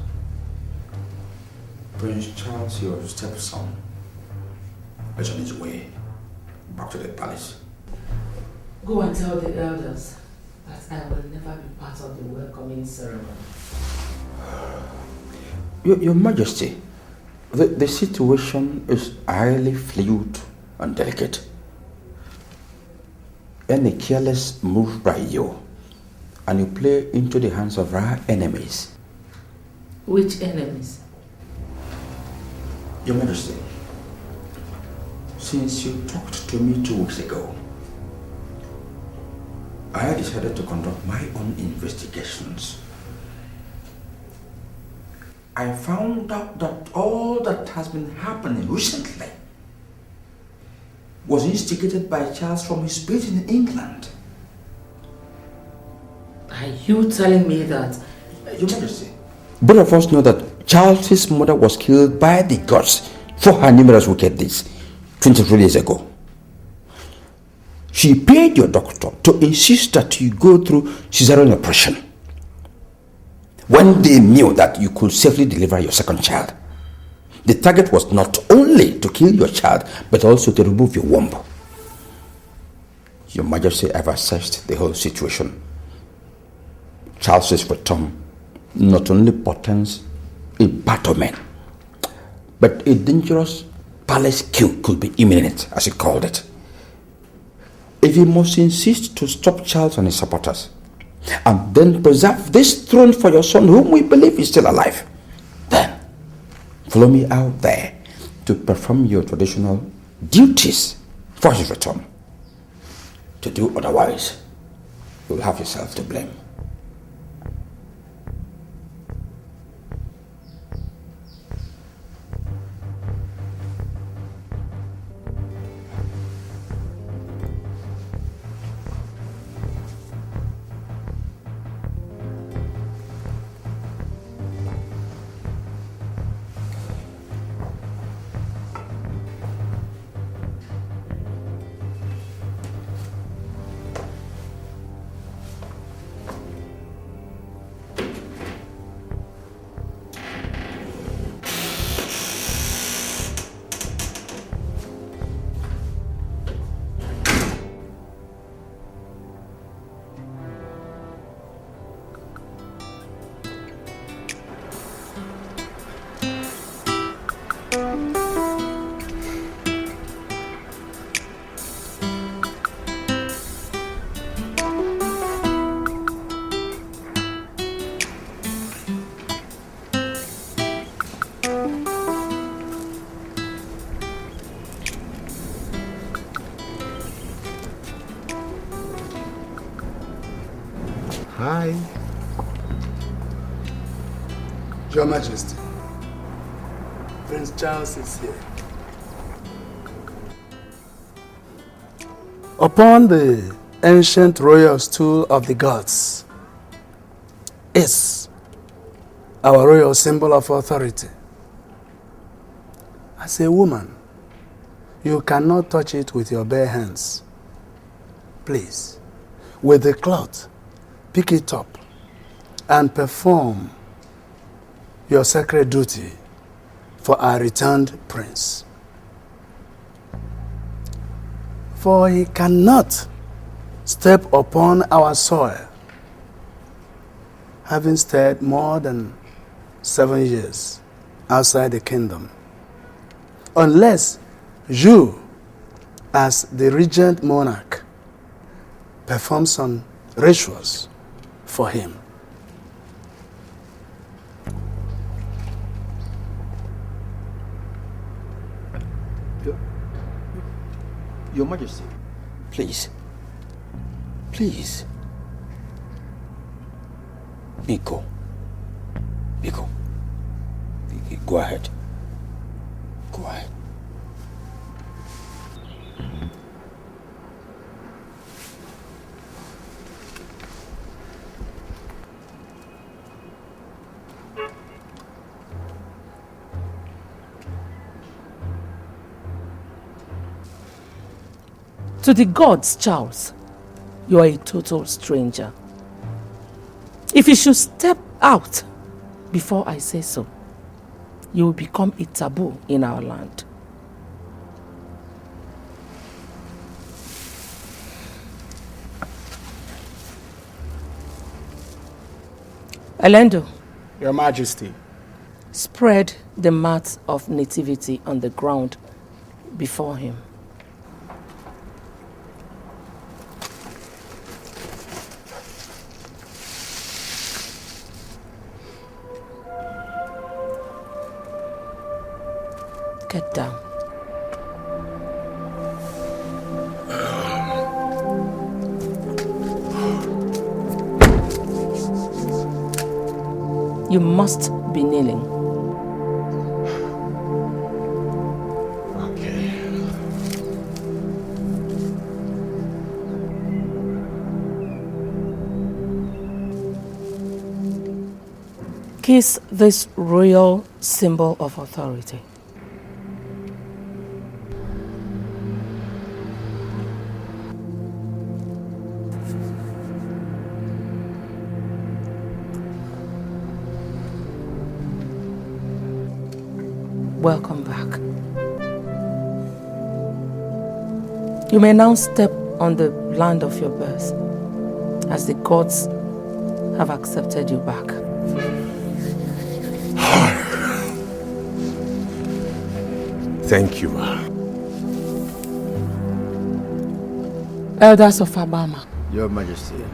Prince Charles, your stepson, is on his way back to the palace. Go and tell the elders that I will never be part of the welcoming ceremony. Your Majesty, the situation is highly fluid and delicate. Any careless move by you, and you play into the hands of our enemies. Which enemies? Your Majesty, since you talked to me 2 weeks ago, I decided to conduct my own investigations. I found out that all that has been happening recently was instigated by Charles from his base in England. Are you telling me that? Your Majesty, both of us know that Charles's mother was killed by the gods for her numerous wicked deeds 23 days ago. She paid your doctor to insist that you go through cesarean operation when they knew that you could safely deliver your second child. The target was not only to kill your child, but also to remove your womb. Your Majesty, I've assessed the whole situation. Charles's return not only portends a battlement, but a dangerous palace coup could be imminent, as he called it. If he must insist to stop Charles and his supporters, and then preserve this throne for your son, whom we believe is still alive, then follow me out there to perform your traditional duties for his return. To do otherwise, you'll have yourself to blame. Hi. Your Majesty, Prince Charles is here. Upon the ancient royal stool of the gods is our royal symbol of authority. As a woman, you cannot touch it with your bare hands. Please, with the cloth, pick it up and perform your sacred duty for our returned prince. For he cannot step upon our soil, having stayed more than 7 years outside the kingdom, unless you, as the regent monarch, perform some rituals for him. Your Majesty, please. Please. Vicker. Go ahead. Go ahead. To the gods, Charles, you are a total stranger. If you should step out before I say so, you will become a taboo in our land. Elendo. Your Majesty. Spread the mat of nativity on the ground before him. Get down. You must be kneeling. Okay. Kiss this royal symbol of authority. Welcome back. You may now step on the land of your birth, as the gods have accepted you back. Thank you. Elders of Abama. Your Majesty.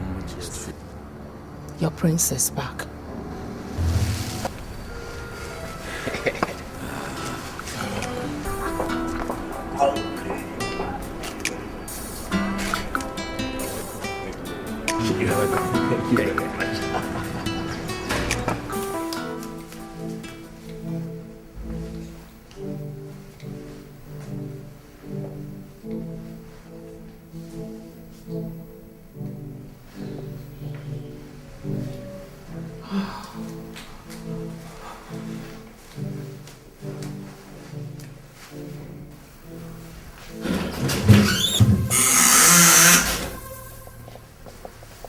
Your princess back.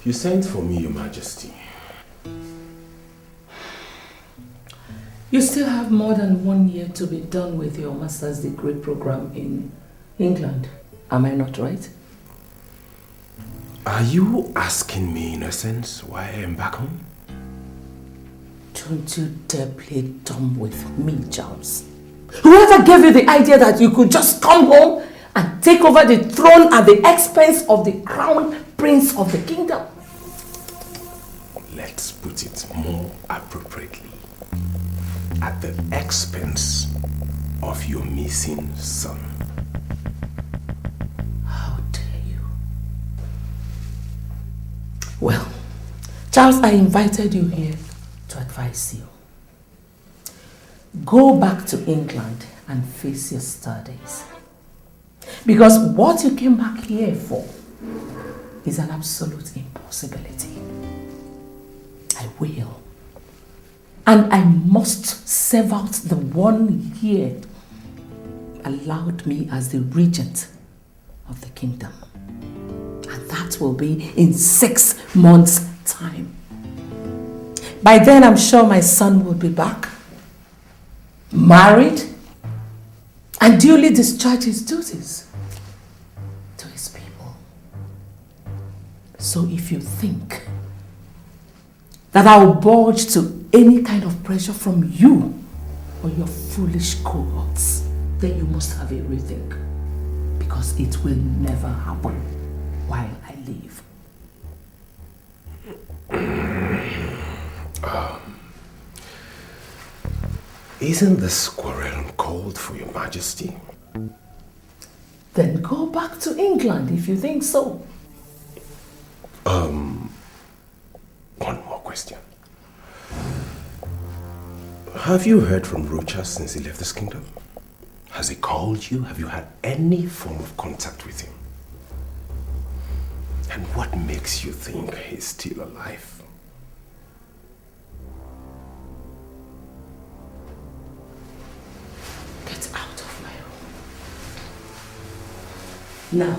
You sent for me, Your Majesty. You still have more than 1 year to be done with your master's degree program in England. Am I not right? Are you asking me, in a sense, why I am back home? Don't you dare play dumb with me, Charles. Whoever gave you the idea that you could just come home and take over the throne at the expense of the crown prince of the kingdom? Let's put it more appropriately. At the expense of your missing son. How dare you? Well, Charles, I invited you here to advise you. Go back to England and face your studies. Because what you came back here for is an absolute impossibility. I will. And I must serve out the 1 year allowed me as the regent of the kingdom. And that will be in 6 months' time. By then, I'm sure my son will be back, married, and duly discharge his duties to his people. So if you think that I will budge to any kind of pressure from you or your foolish cohorts, then you must have a rethink, because it will never happen while I live. Isn't this quarrel called for, Your Majesty? Then go back to England if you think so. One more question. Have you heard from Rochas since he left this kingdom? Has he called you? Have you had any form of contact with him? And what makes you think he's still alive? Get out of my room. Now.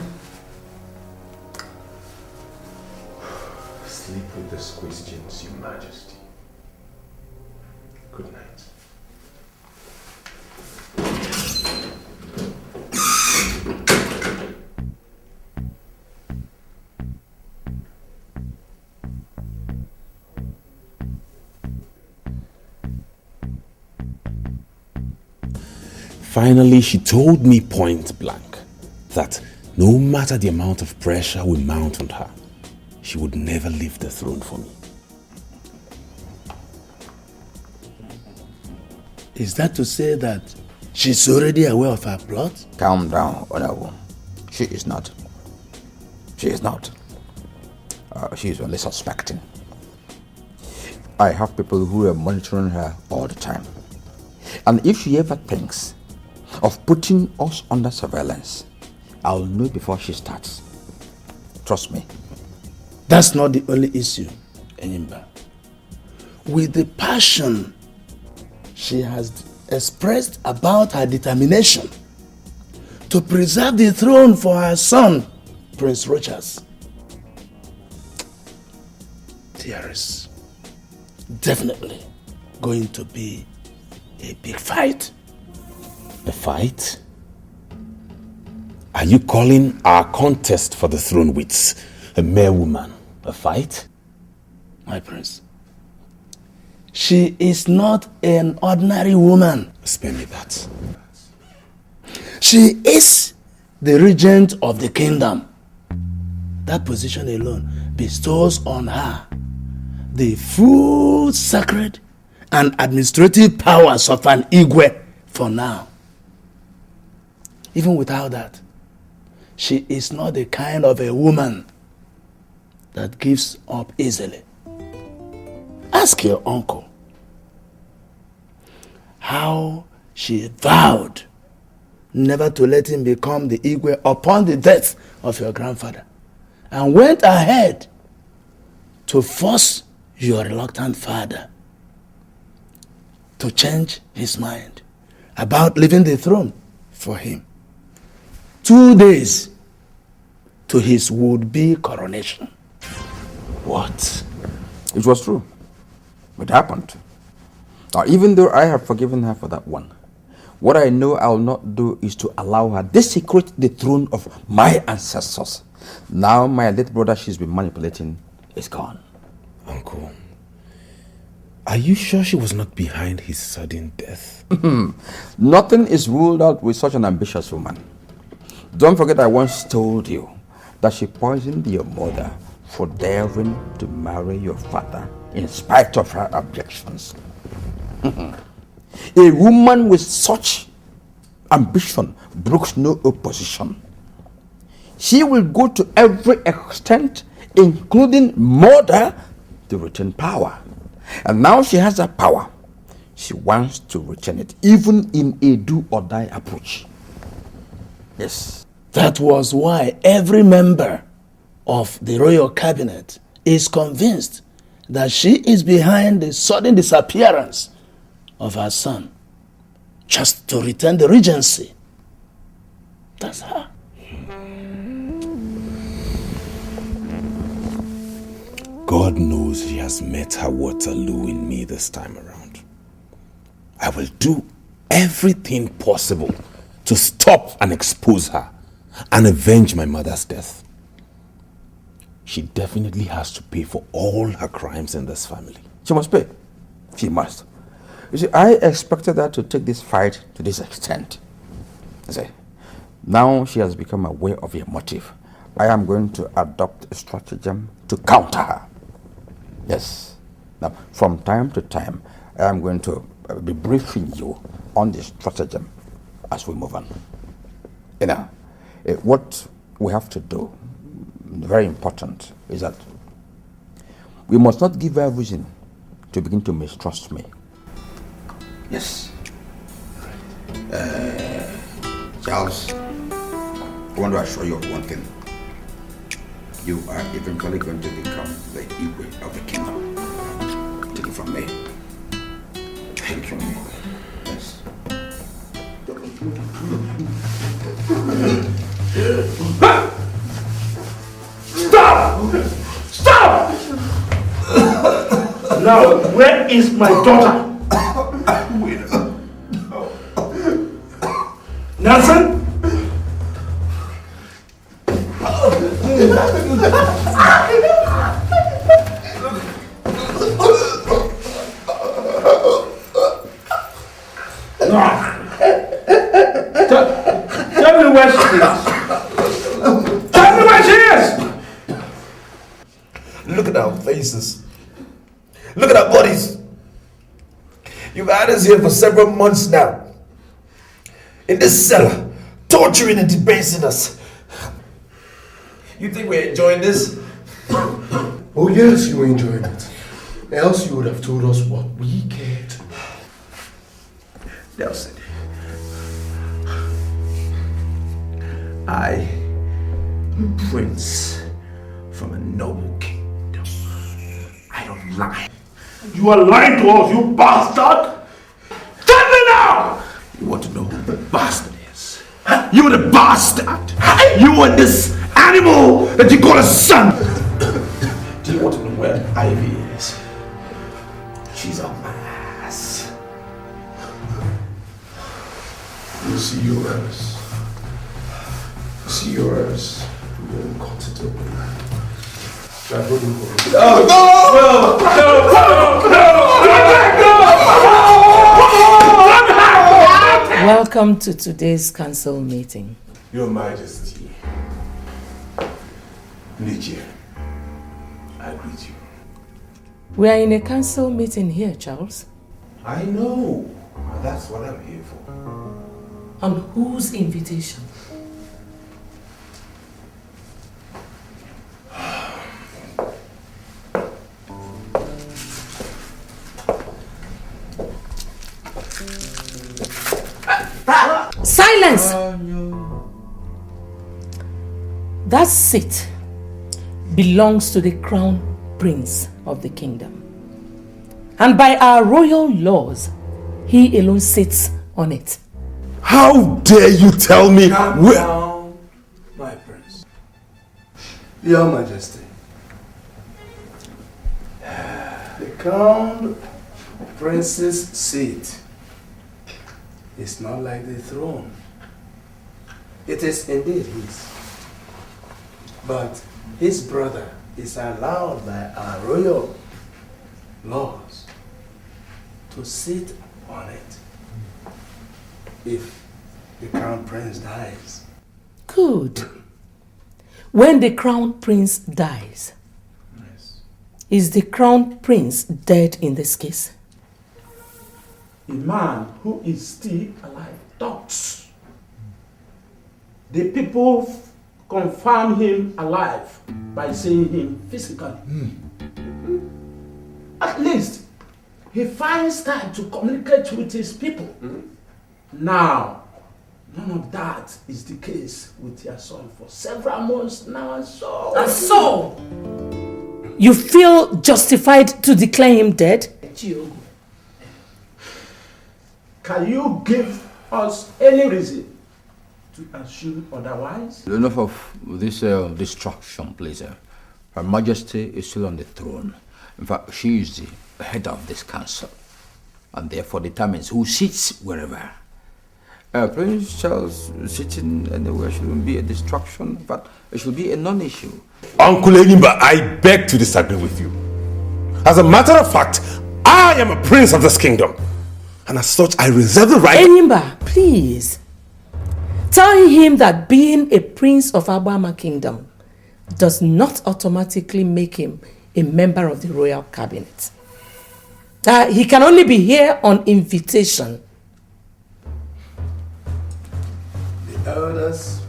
Sleep with these questions, Your Majesty. Good night. Finally, she told me point blank that no matter the amount of pressure we mount on her, she would never leave the throne for me. Is that to say that she's already aware of her plot? Calm down, Honorable. She is not. She is not. She is only suspecting. I have people who are monitoring her all the time. And if she ever thinks of putting us under surveillance, I'll know before she starts. Trust me. That's not the only issue, Enyimba. With the passion she has expressed about her determination to preserve the throne for her son, Prince Rochas, there is definitely going to be a big fight. A fight? Are you calling our contest for the throne with a mere woman a fight? My prince, she is not an ordinary woman. Spare me that. She is the regent of the kingdom. That position alone bestows on her the full sacred and administrative powers of an Igwe for now. Even without that, she is not the kind of a woman that gives up easily. Ask your uncle how she vowed never to let him become the Igwe upon the death of your grandfather, and went ahead to force your reluctant father to change his mind about leaving the throne for him 2 days to his would-be coronation. What? It was true. It happened. Now, even though I have forgiven her for that one, what I know I will not do is to allow her desecrate the throne of my ancestors. Now my late brother she's been manipulating is gone. Uncle, are you sure she was not behind his sudden death? Nothing is ruled out with such an ambitious woman. Don't forget I once told you that she poisoned your mother for daring to marry your father in spite of her objections. A woman with such ambition brooks no opposition. She will go to every extent, including murder, to retain power. And now she has that power. She wants to retain it, even in a do-or-die approach. Yes. That was why every member of the royal cabinet is convinced that she is behind the sudden disappearance of her son, just to retain the regency. That's her. God knows she has met her Waterloo in me this time around. I will do everything possible to stop and expose her and avenge my mother's death. She definitely has to pay for all her crimes in this family. She must pay. She must. You see, I expected her to take this fight to this extent. I say, now she has become aware of your motive. I am going to adopt a stratagem to counter her. Yes. Now, from time to time, I am going to be briefing you on this stratagem as we move on. You know, What we have to do, very important, is that we must not give her reason to begin to mistrust me. Yes. Charles, I want to assure you of one thing. You are eventually going to become the Igwe of the kingdom. Take it from me. Take it from me. Yes. Stop! Stop! Now, where is my daughter? Nelson? Tell me where she is. Tell me where she is. Look at our faces. Look at our bodies. You've had us here for several months now. In this cellar, torturing and debasing us. You think we're enjoying this? Oh yes, you were enjoying it. Else you would have told us what we cared to know. Nelson, I am a prince from a noble kingdom. I don't lie. You are lying to us, you bastard! Tell me now! You want to know who the bastard is? You're the bastard! You and this animal that you call a son! Do you want to know where Ivy is? She's on my ass. You see yours. You see yours. You won't cut it open. Welcome to today's council meeting. Your Majesty, Niger, I greet you. We are in a council meeting here, Charles. I know. That's what I'm here for. On whose invitation? Silence! That seat belongs to the crown prince of the kingdom. And by our royal laws, he alone sits on it. How dare you tell me Calm down, my prince. Your Majesty. The crown prince's seat is not like the throne. It is indeed his. But his brother is allowed by our royal laws to sit on it if the crown prince dies. Good. When the crown prince dies, is the crown prince dead in this case? A man who is still alive talks. The people confirm him alive by seeing him physically. At least he finds time to communicate with his people. Now, none of that is the case with your son for several months now, and so you feel justified to declare him dead? Can you give us any reason to assume otherwise? Enough of this distraction, please. Her Majesty is still on the throne. In fact, she is the head of this council, and therefore determines who sits wherever. Prince Charles sitting anywhere shouldn't be a distraction, but it should be a non-issue. Uncle Enimba, I beg to disagree with you. As a matter of fact, I am a prince of this kingdom. And as such, I reserve the right... Enimba, please. Tell him that being a prince of Abama Kingdom does not automatically make him a member of the royal cabinet. He can only be here on invitation. The elders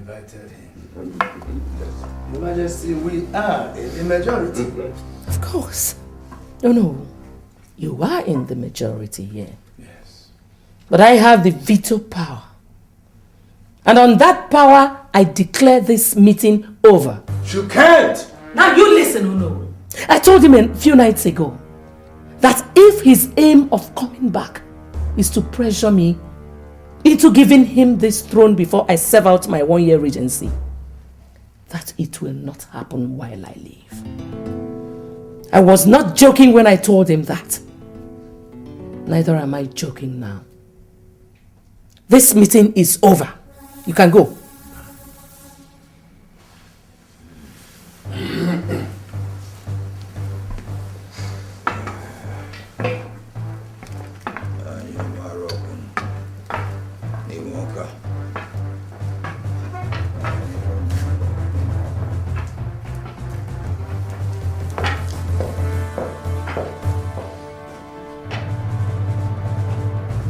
invited him. Your Majesty, we are in the majority. Of course. No. You are in the majority here. Yes. But I have the veto power. And on that power, I declare this meeting over. You can't! Now you listen, Uno. I told him a few nights ago that if his aim of coming back is to pressure me into giving him this throne before I serve out my 1-year regency, that it will not happen while I live. I was not joking when I told him that. Neither am I joking now. This meeting is over. You can go.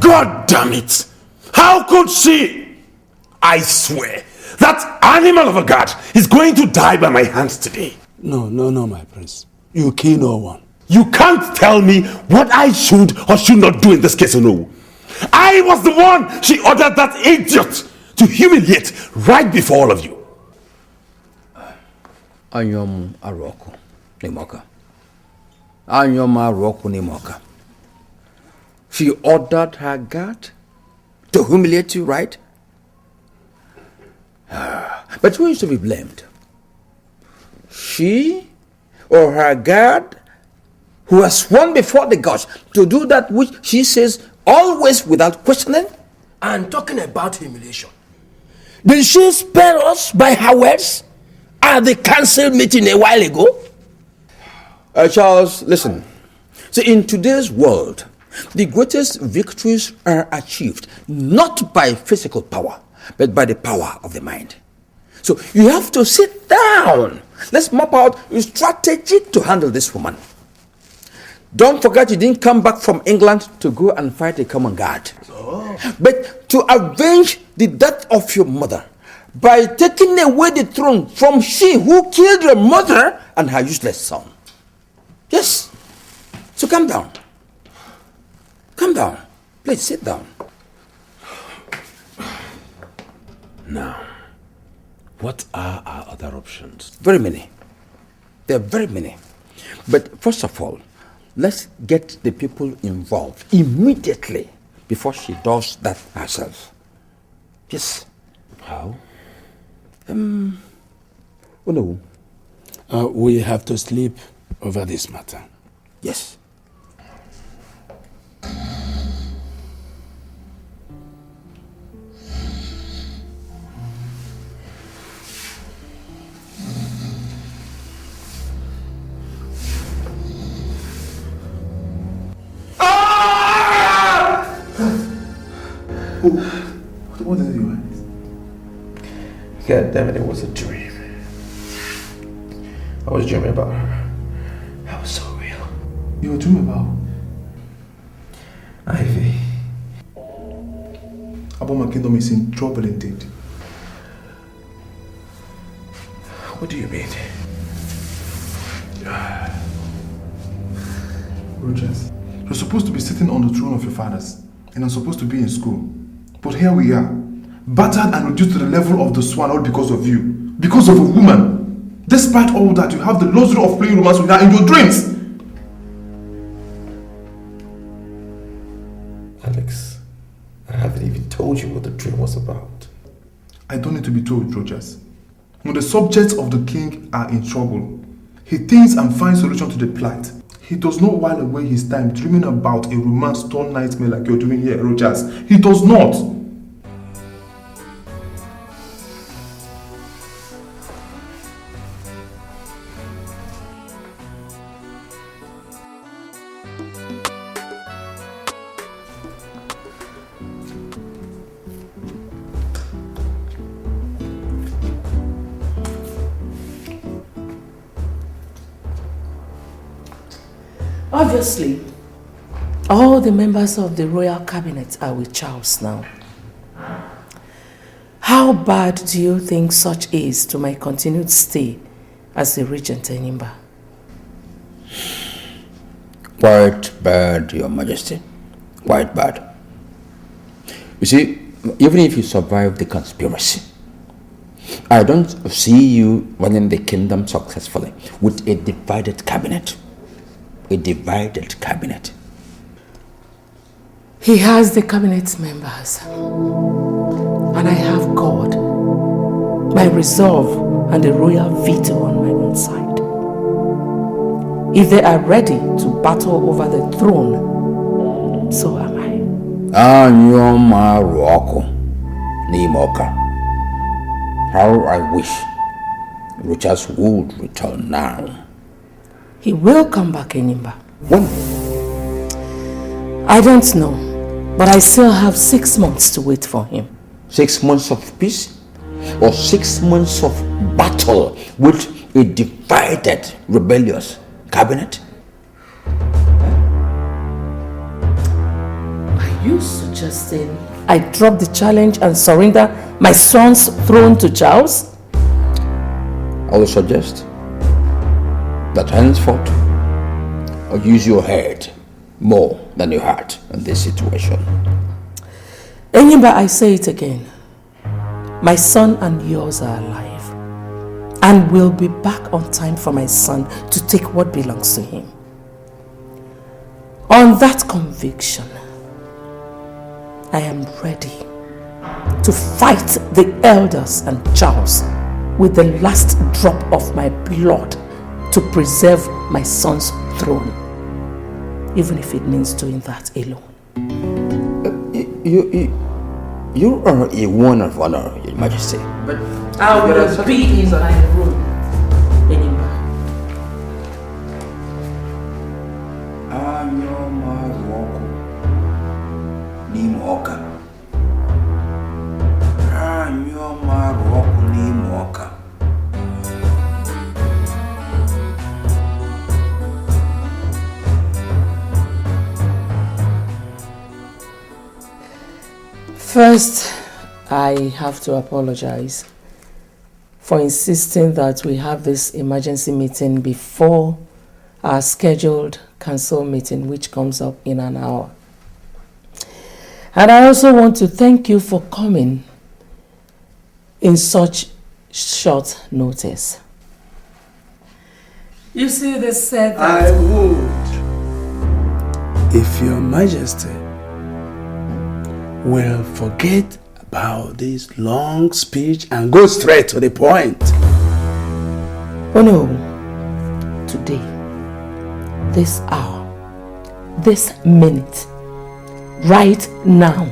God damn it! How could she? I swear, that animal of a god is going to die by my hands today. No, my prince. You kill no one. You can't tell me what I should or should not do in this case, no. I was the one she ordered that idiot to humiliate right before all of you. Anyom Aroko Nimoka. Anyom Aroko Nimoka. She ordered her guard to humiliate you, right? But who is to be blamed? She or her guard who has sworn before the gods to do that which she says always without questioning? And talking about humiliation, did she spare us by her words at the council meeting a while ago? Charles, listen. See, in today's world, the greatest victories are achieved not by physical power, but by the power of the mind. So you have to sit down. Let's map out a strategy to handle this woman. Don't forget you didn't come back from England to go and fight a common guard, but to avenge the death of your mother by taking away the throne from she who killed your mother and her useless son. Yes. So calm down. Calm down. Please sit down. Now, what are our other options? Very many. There are very many. But first of all, let's get the people involved immediately before she does that herself. Yes. How? Oh no. We have to sleep over this matter. Yes. What did you want? God damn it, it was a dream. I was dreaming about her. That was so real. You were dreaming about? Ivy. Aboma Kingdom is in trouble indeed. What do you mean? Rogers, you're supposed to be sitting on the throne of your fathers, and I'm supposed to be in school. But here we are, battered and reduced to the level of the swan, all because of you. Because of a woman. Despite all that, you have the luxury of playing romance with her in your dreams. Alex, I haven't even told you what the dream was about. I don't need to be told, Rogers. When the subjects of the king are in trouble, he thinks and finds solution to the plight. He does not while away his time dreaming about a romance-torn nightmare like you're doing here, Rogers. He does not. Obviously, all the members of the royal cabinet are with Charles now. How How bad do you think such is to my continued stay as the regent, Enimba? Quite bad, Your Majesty. Quite bad. You see, even if you survive the conspiracy, I don't see you running the kingdom successfully with a divided cabinet. A divided cabinet. He has the cabinet members. And I have God, my resolve, and the royal veto on my own side. If they are ready to battle over the throne, so am I. Anyoma Roko Nimoka. How I wish Richard would return now. He will come back, Enimba. When? I don't know, but I still have 6 months to wait for him. 6 months of peace? Or 6 months of battle with a divided, rebellious cabinet? Are you suggesting I drop the challenge and surrender my son's throne to Charles? I will suggest that henceforth you use your head more than your heart in this situation. Enimba, I say it again. My son and yours are alive and will be back on time for my son to take what belongs to him. On that conviction, I am ready to fight the elders and Charles with the last drop of my blood to preserve my son's throne, even if it means doing that alone. You are a one of honor, Your Majesty. But I will be in my room, Enimba. Anyoma Roko Nimoka. Anyoma Roko Nimoka. First, I have to apologize for insisting that we have this emergency meeting before our scheduled council meeting, which comes up in an hour. And I also want to thank you for coming in such short notice. You see, they said that I would, if Your Majesty will forget about this long speech and go straight to the point. Oh no, today, this hour, this minute, right now,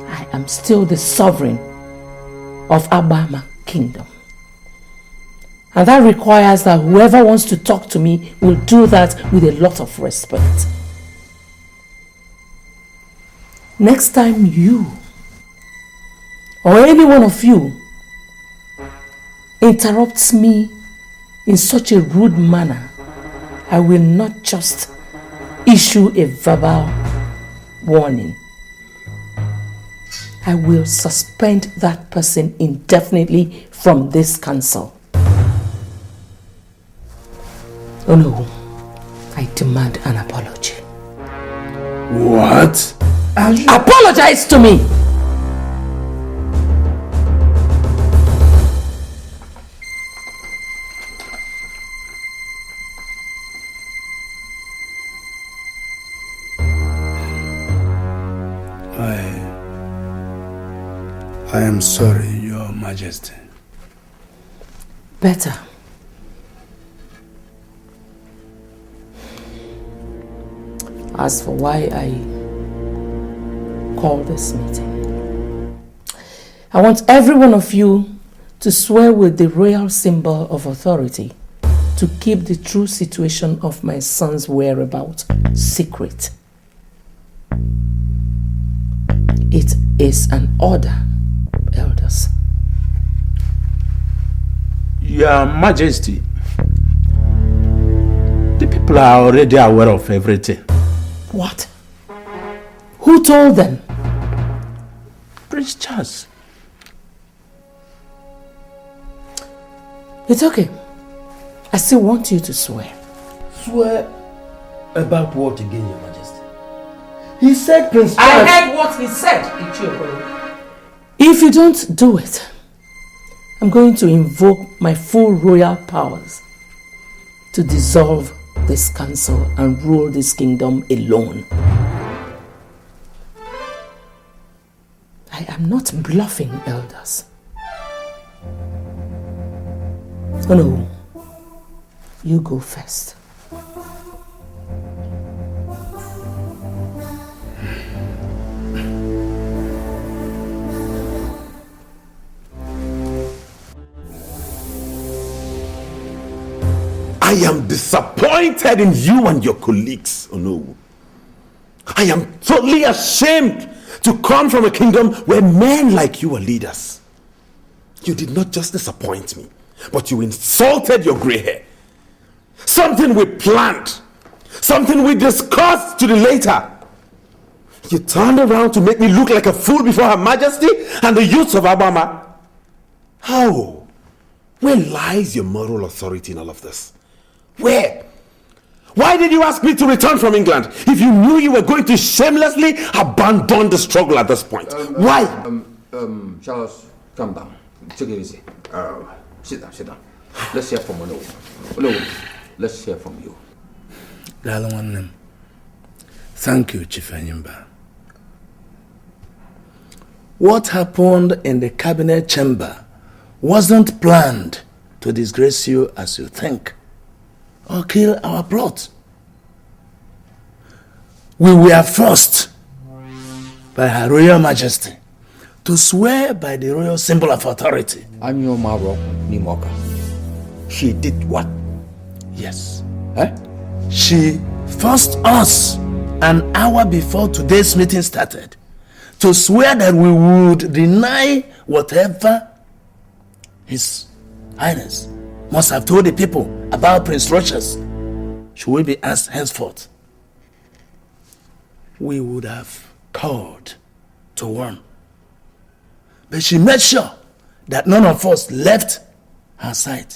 I am still the sovereign of Abama Kingdom. And that requires that whoever wants to talk to me will do that with a lot of respect. Next time you or any one of you interrupts me in such a rude manner, I will not just issue a verbal warning. I will suspend that person indefinitely from this council. Oh no, I demand an apology. What? Apologize to me! I am sorry, Your Majesty. Better. As for why I called this meeting, I want every one of you to swear with the royal symbol of authority to keep the true situation of my son's whereabouts secret. It is an order, elders. Your Majesty, the people are already aware of everything. What? Who told them? Prince Charles. It's okay. I still want you to swear. Swear about what again, Your Majesty? He said Prince I Charles... heard what he said, Ichiokoro. If you don't do it, I'm going to invoke my full royal powers to dissolve this council and rule this kingdom alone. I am not bluffing, elders. Oh no, you go first. I am disappointed in you and your colleagues, Onowu. I am totally ashamed to come from a kingdom where men like you are leaders. You did not just disappoint me, but you insulted your gray hair. Something we planned, something we discussed to the later. You turned around to make me look like a fool before Her Majesty and the youths of Abama. How? Where lies your moral authority in all of this? Where? Why did you ask me to return from England if you knew you were going to shamelessly abandon the struggle at this point? Why? Charles, calm down. Take it easy. Sit down. Let's hear from Onowu. Let's hear from you. Thank you, Chief Enyimba. What happened in the cabinet chamber wasn't planned to disgrace you as you think, or kill our plot. We were forced by Her Royal Majesty to swear by the royal symbol of authority. Anyomaro Nimoka. She did what? Yes. She forced us an hour before today's meeting started to swear that we would deny whatever His Highness must have told the people about Prince Rochas. Should we be asked henceforth, we would have called to warn. But she made sure that none of us left her side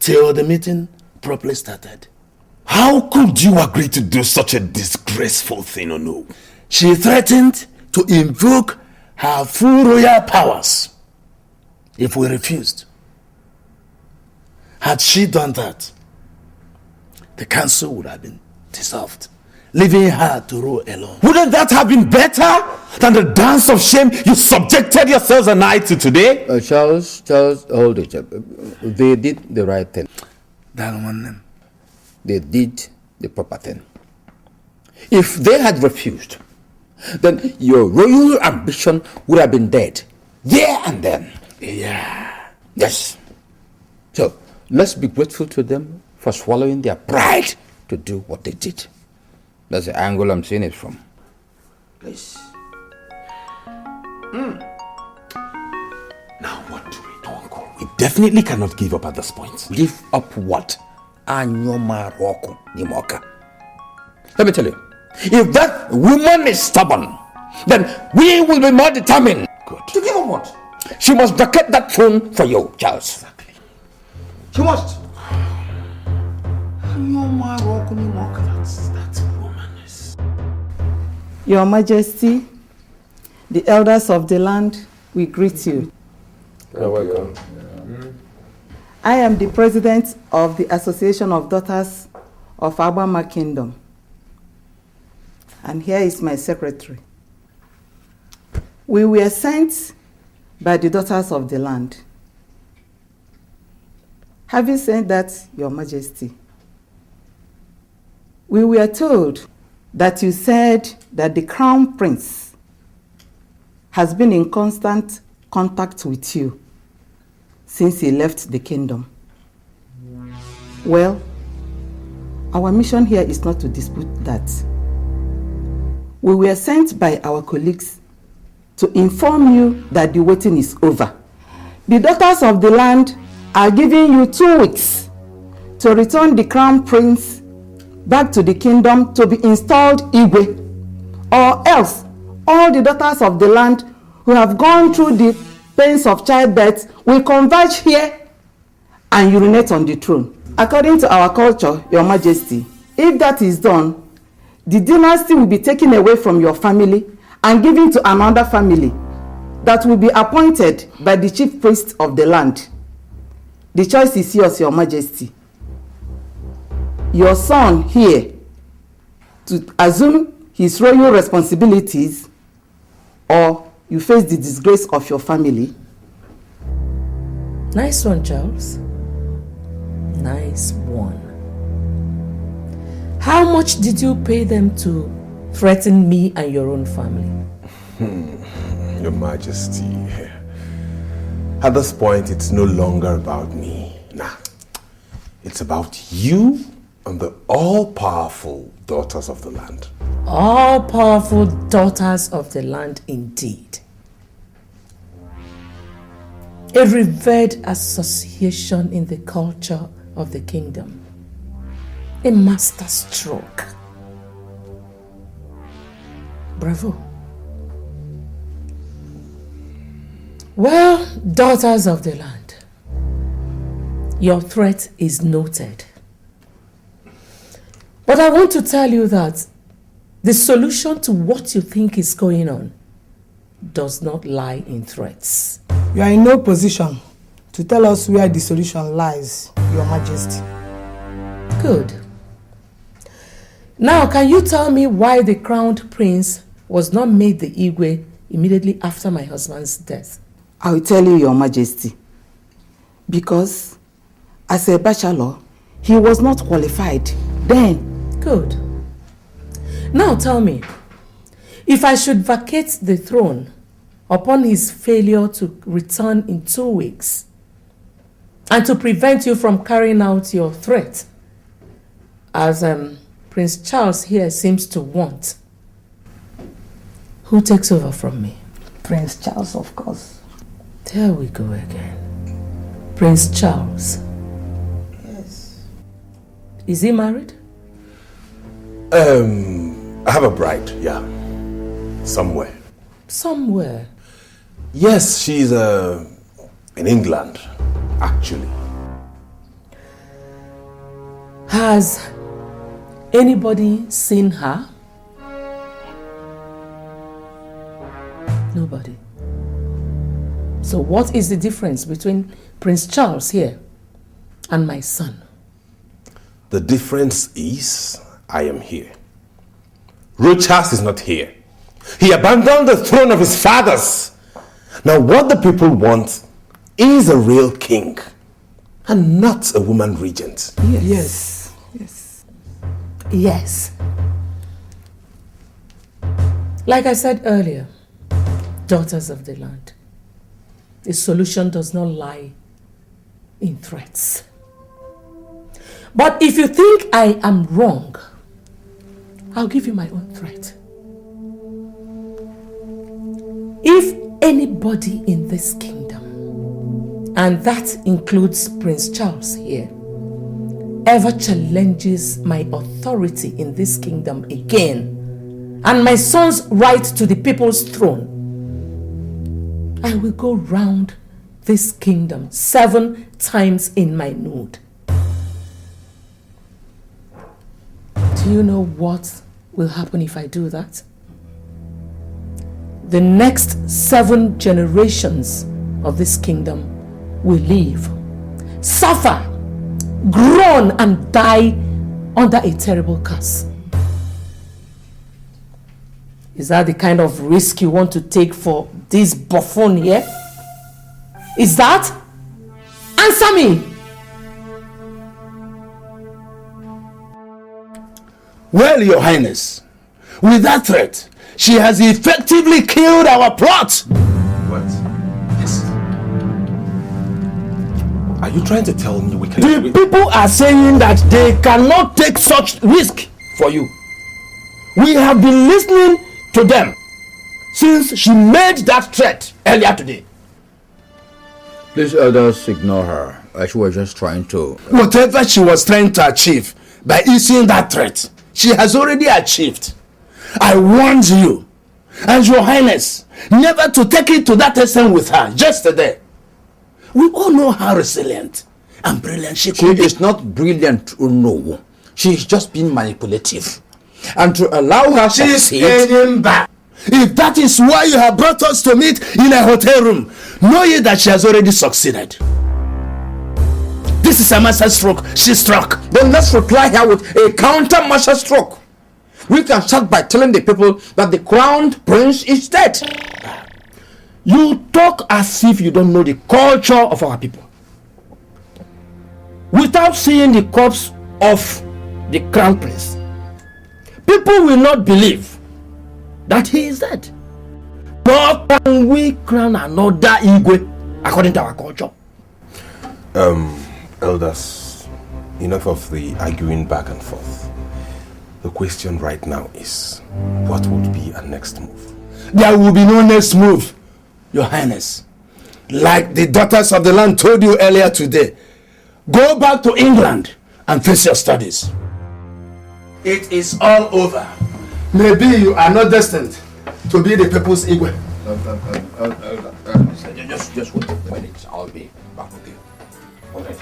till the meeting properly started. How could you agree to do such a disgraceful thing, Onowu? She threatened to invoke her full royal powers if we refused. Had she done that, the council would have been dissolved, leaving her to rule alone. Wouldn't that have been better than the dance of shame you subjected yourselves and I to today? Charles, hold it. They did the right thing. They did the proper thing. If they had refused, then your royal ambition would have been dead there and then. Yeah. Yes. So, let's be grateful to them for swallowing their pride to do what they did. That's the angle I'm seeing it from. Please. Now what do we do, Uncle? We definitely cannot give up at this point. Give up what? Anyoma Roko Nimoka. Let me tell you, if that woman is stubborn, then we will be more determined. Good. To give up what? She must vacate that throne for you, Charles. Exactly. She must. Anyoma Roko Nimoka. That woman is... Your Majesty, the elders of the land, we greet you. You're welcome. I am the president of the Association of Daughters of Abama Kingdom. And here is my secretary. We were sent by the daughters of the land. Having said that, Your Majesty, we were told that you said that the Crown Prince has been in constant contact with you since he left the kingdom. Well, our mission here is not to dispute that. We were sent by our colleagues to inform you that the waiting is over. The daughters of the land are giving you 2 weeks to return the Crown Prince back to the kingdom to be installed Igwe, or else all the daughters of the land who have gone through the pains of childbirth will converge here and urinate on the throne. According to our culture, Your Majesty, if that is done, the dynasty will be taken away from your family and given to another family that will be appointed by the chief priest of the land. The choice is yours, Your Majesty. Your son here to assume his royal responsibilities, or you face the disgrace of your family. Nice one, Charles. Nice one. How much did you pay them to threaten me and your own family? Your Majesty, at this point, it's no longer about me. Nah, it's about you and the all-powerful daughters of the land. All-powerful daughters of the land indeed. A revered association in the culture of the kingdom. A master stroke. Bravo. Well, daughters of the land, your threat is noted. But I want to tell you that the solution to what you think is going on does not lie in threats. You are in no position to tell us where the solution lies, Your Majesty. Good. Now, can you tell me why the crowned prince was not made the Igwe immediately after my husband's death? I will tell you, Your Majesty. Because as a bachelor, he was not qualified then. Good. Now tell me, if I should vacate the throne upon his failure to return in 2 weeks, and to prevent you from carrying out your threat, as Prince Charles here seems to want, who takes over from me? Prince Charles, of course. There we go again. Prince Charles. Yes. Is he married? I have a bride, yeah. Somewhere. Somewhere? Yes, she's in England, actually. Has anybody seen her? Nobody. So what is the difference between Prince Charles here and my son? The difference is I am here. Rochas is not here. He abandoned the throne of his fathers. Now what the people want is a real king and not a woman regent. Yes. Yes. Yes. Like I said earlier, daughters of the land, the solution does not lie in threats. But if you think I am wrong, I'll give you my own threat. If anybody in this kingdom, and that includes Prince Charles here, ever challenges my authority in this kingdom again, and my son's right to the people's throne, I will go round this kingdom 7 times in my nude. Do you know what will happen if I do that? The next 7 generations of this kingdom will live, suffer, groan, and die under a terrible curse. Is that the kind of risk you want to take for this buffoon here? Is that? Answer me! Well, Your Highness, with that threat, she has effectively killed our plot. What? Yes. Are you trying to tell me we can... The people are saying that they cannot take such risk for you. We have been listening to them since she made that threat earlier today. Please, elders, ignore her. She was just trying to... Whatever she was trying to achieve by issuing that threat, she has already achieved. I warned you and Your Highness never to take it to that extent with her yesterday. We all know how resilient and brilliant she She is not brilliant, no. She is just being manipulative. And to allow her to She's succeed... getting back. If that is why you have brought us to meet in a hotel room, know ye that she has already succeeded. This is a master stroke she struck. Then let's reply her with a counter master stroke. We can start by telling the people that the crowned prince is dead. You talk as if you don't know the culture of our people. Without seeing the corpse of the crown prince, people will not believe that he is dead. Nor can we crown another Igwe according to our culture. Elders, enough of the arguing back and forth. The question right now is, what would be our next move? There will be no next move, Your Highness. Like the daughters of the land told you earlier today, go back to England and face your studies. It is all over. Maybe you are not destined to be the people's Igwe. Just wait a minute. I'll be back with you. Okay.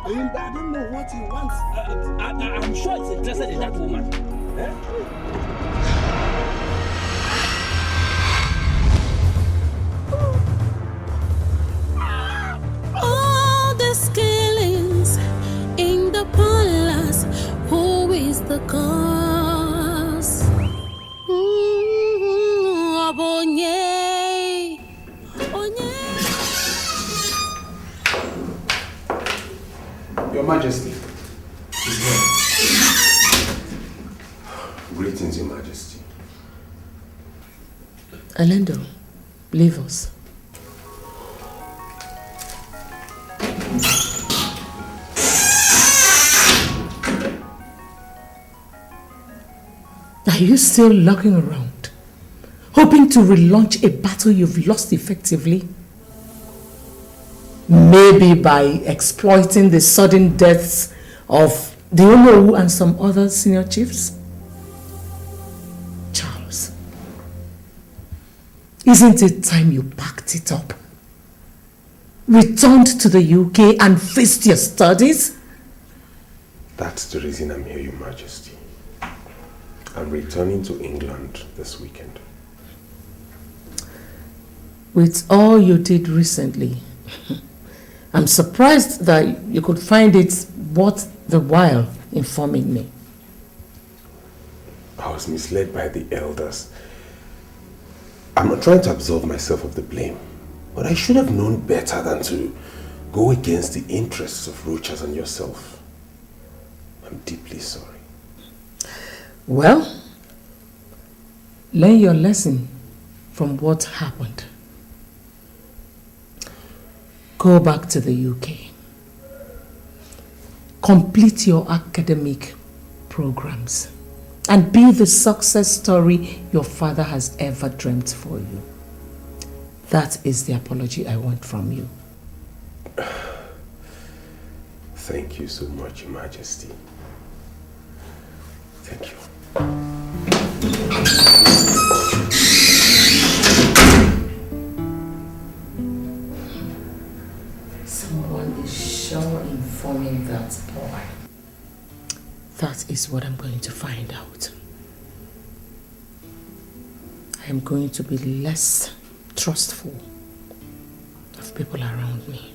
I don't know what he wants. I'm sure he's interested in that woman. All the skillings in the palace, who is the cause? Abonye. Your Majesty is here. Greetings, Your Majesty. Alendo, leave us. Are you still lurking around, hoping to relaunch a battle you've lost effectively? Maybe by exploiting the sudden deaths of the Onowu and some other senior chiefs? Charles, isn't it time you packed it up? Returned to the UK and faced your studies? That's the reason I'm here, Your Majesty. I'm returning to England this weekend. With all you did recently, I'm surprised that you could find it worth the while informing me. I was misled by the elders. I'm not trying to absolve myself of the blame, but I should have known better than to go against the interests of Rochas and yourself. I'm deeply sorry. Well, learn your lesson from what happened. Go back to the UK. Complete your academic programs and be the success story your father has ever dreamt for you. That is the apology I want from you. Thank you so much, Your Majesty. Thank you. Someone is sure informing that boy. That is what I'm going to find out. I am going to be less trustful of people around me.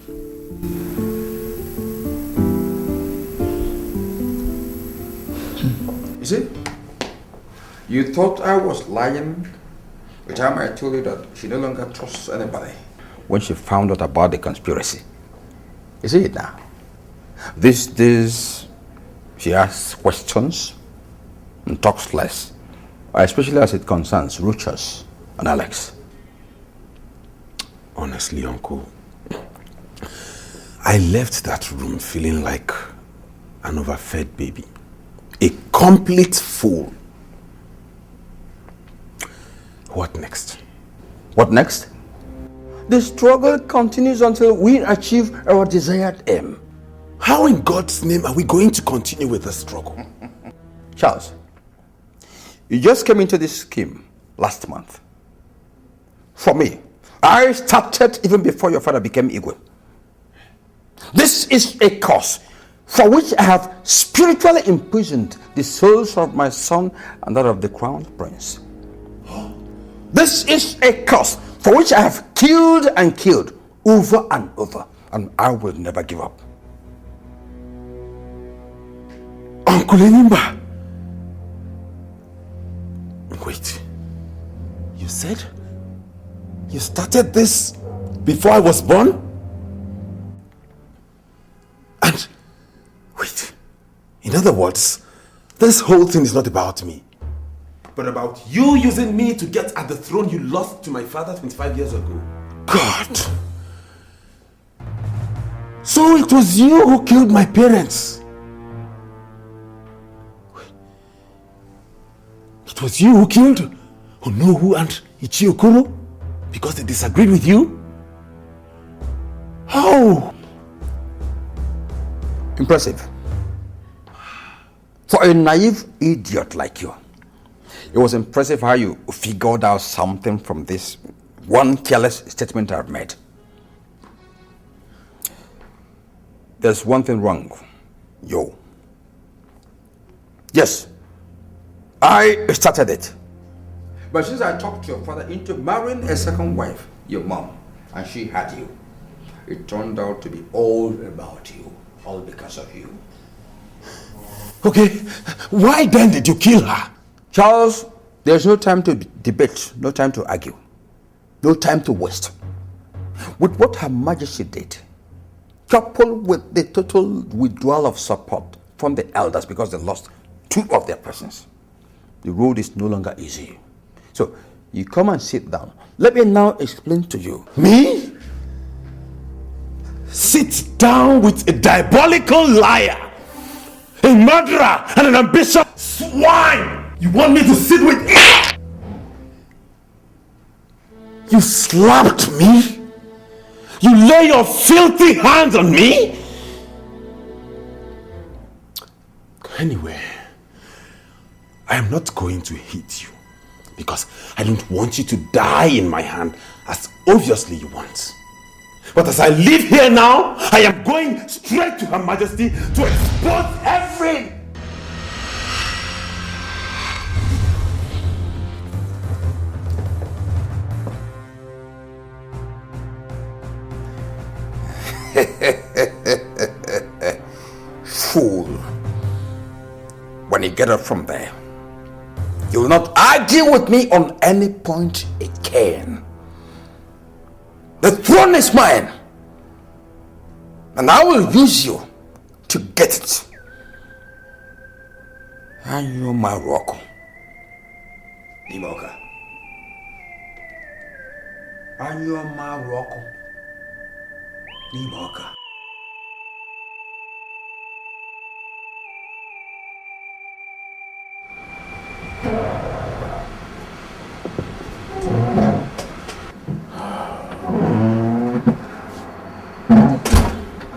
You see, you thought I was lying the time I told you that she no longer trusts anybody when she found out about the conspiracy. You see it now. These days, she asks questions and talks less, especially as it concerns Rochas and Alex. Honestly, Uncle, I left that room feeling like an overfed baby. A complete fool. What next? What next? The struggle continues until we achieve our desired aim. How in God's name are we going to continue with the struggle? Charles, you just came into this scheme last month. For me, I started even before your father became Igwe. This is a cause for which I have spiritually imprisoned the souls of my son and that of the crown prince. This is a cause for which I have killed and killed over and over, and I will never give up. Uncle Enimba! Wait, you said you started this before I was born? And wait, in other words, this whole thing is not about me, but about you using me to get at the throne you lost to my father 25 years ago. God! So it was you who killed my parents. It was you who killed Onowu and Ichiokuro because they disagreed with you? How? Impressive. For a naive idiot like you, it was impressive how you figured out something from this one careless statement I've made. There's one thing wrong, yo. Yes, I started it. But since I talked your father into marrying a second wife, your mom, and she had you, it turned out to be all about you, all because of you. Okay, why then did you kill her? Charles, there's no time to debate, no time to argue, no time to waste. With what Her Majesty did, coupled with the total withdrawal of support from the elders because they lost two of their persons, the road is no longer easy. So, you come and sit down. Let me now explain to you. Me? Sit down with a diabolical liar, a murderer, and an ambitious swine! You want me to sit with you? You slapped me? You lay your filthy hands on me? Anyway, I am not going to hit you because I don't want you to die in my hand as obviously you want. But as I live here now, I am going straight to Her Majesty to expose every... Fool. When you get up from there, you will not argue with me on any point again. The throne is mine, and I will use you to get it. Anyo Maroko. Imoka. Anyo Maroko. Imoka.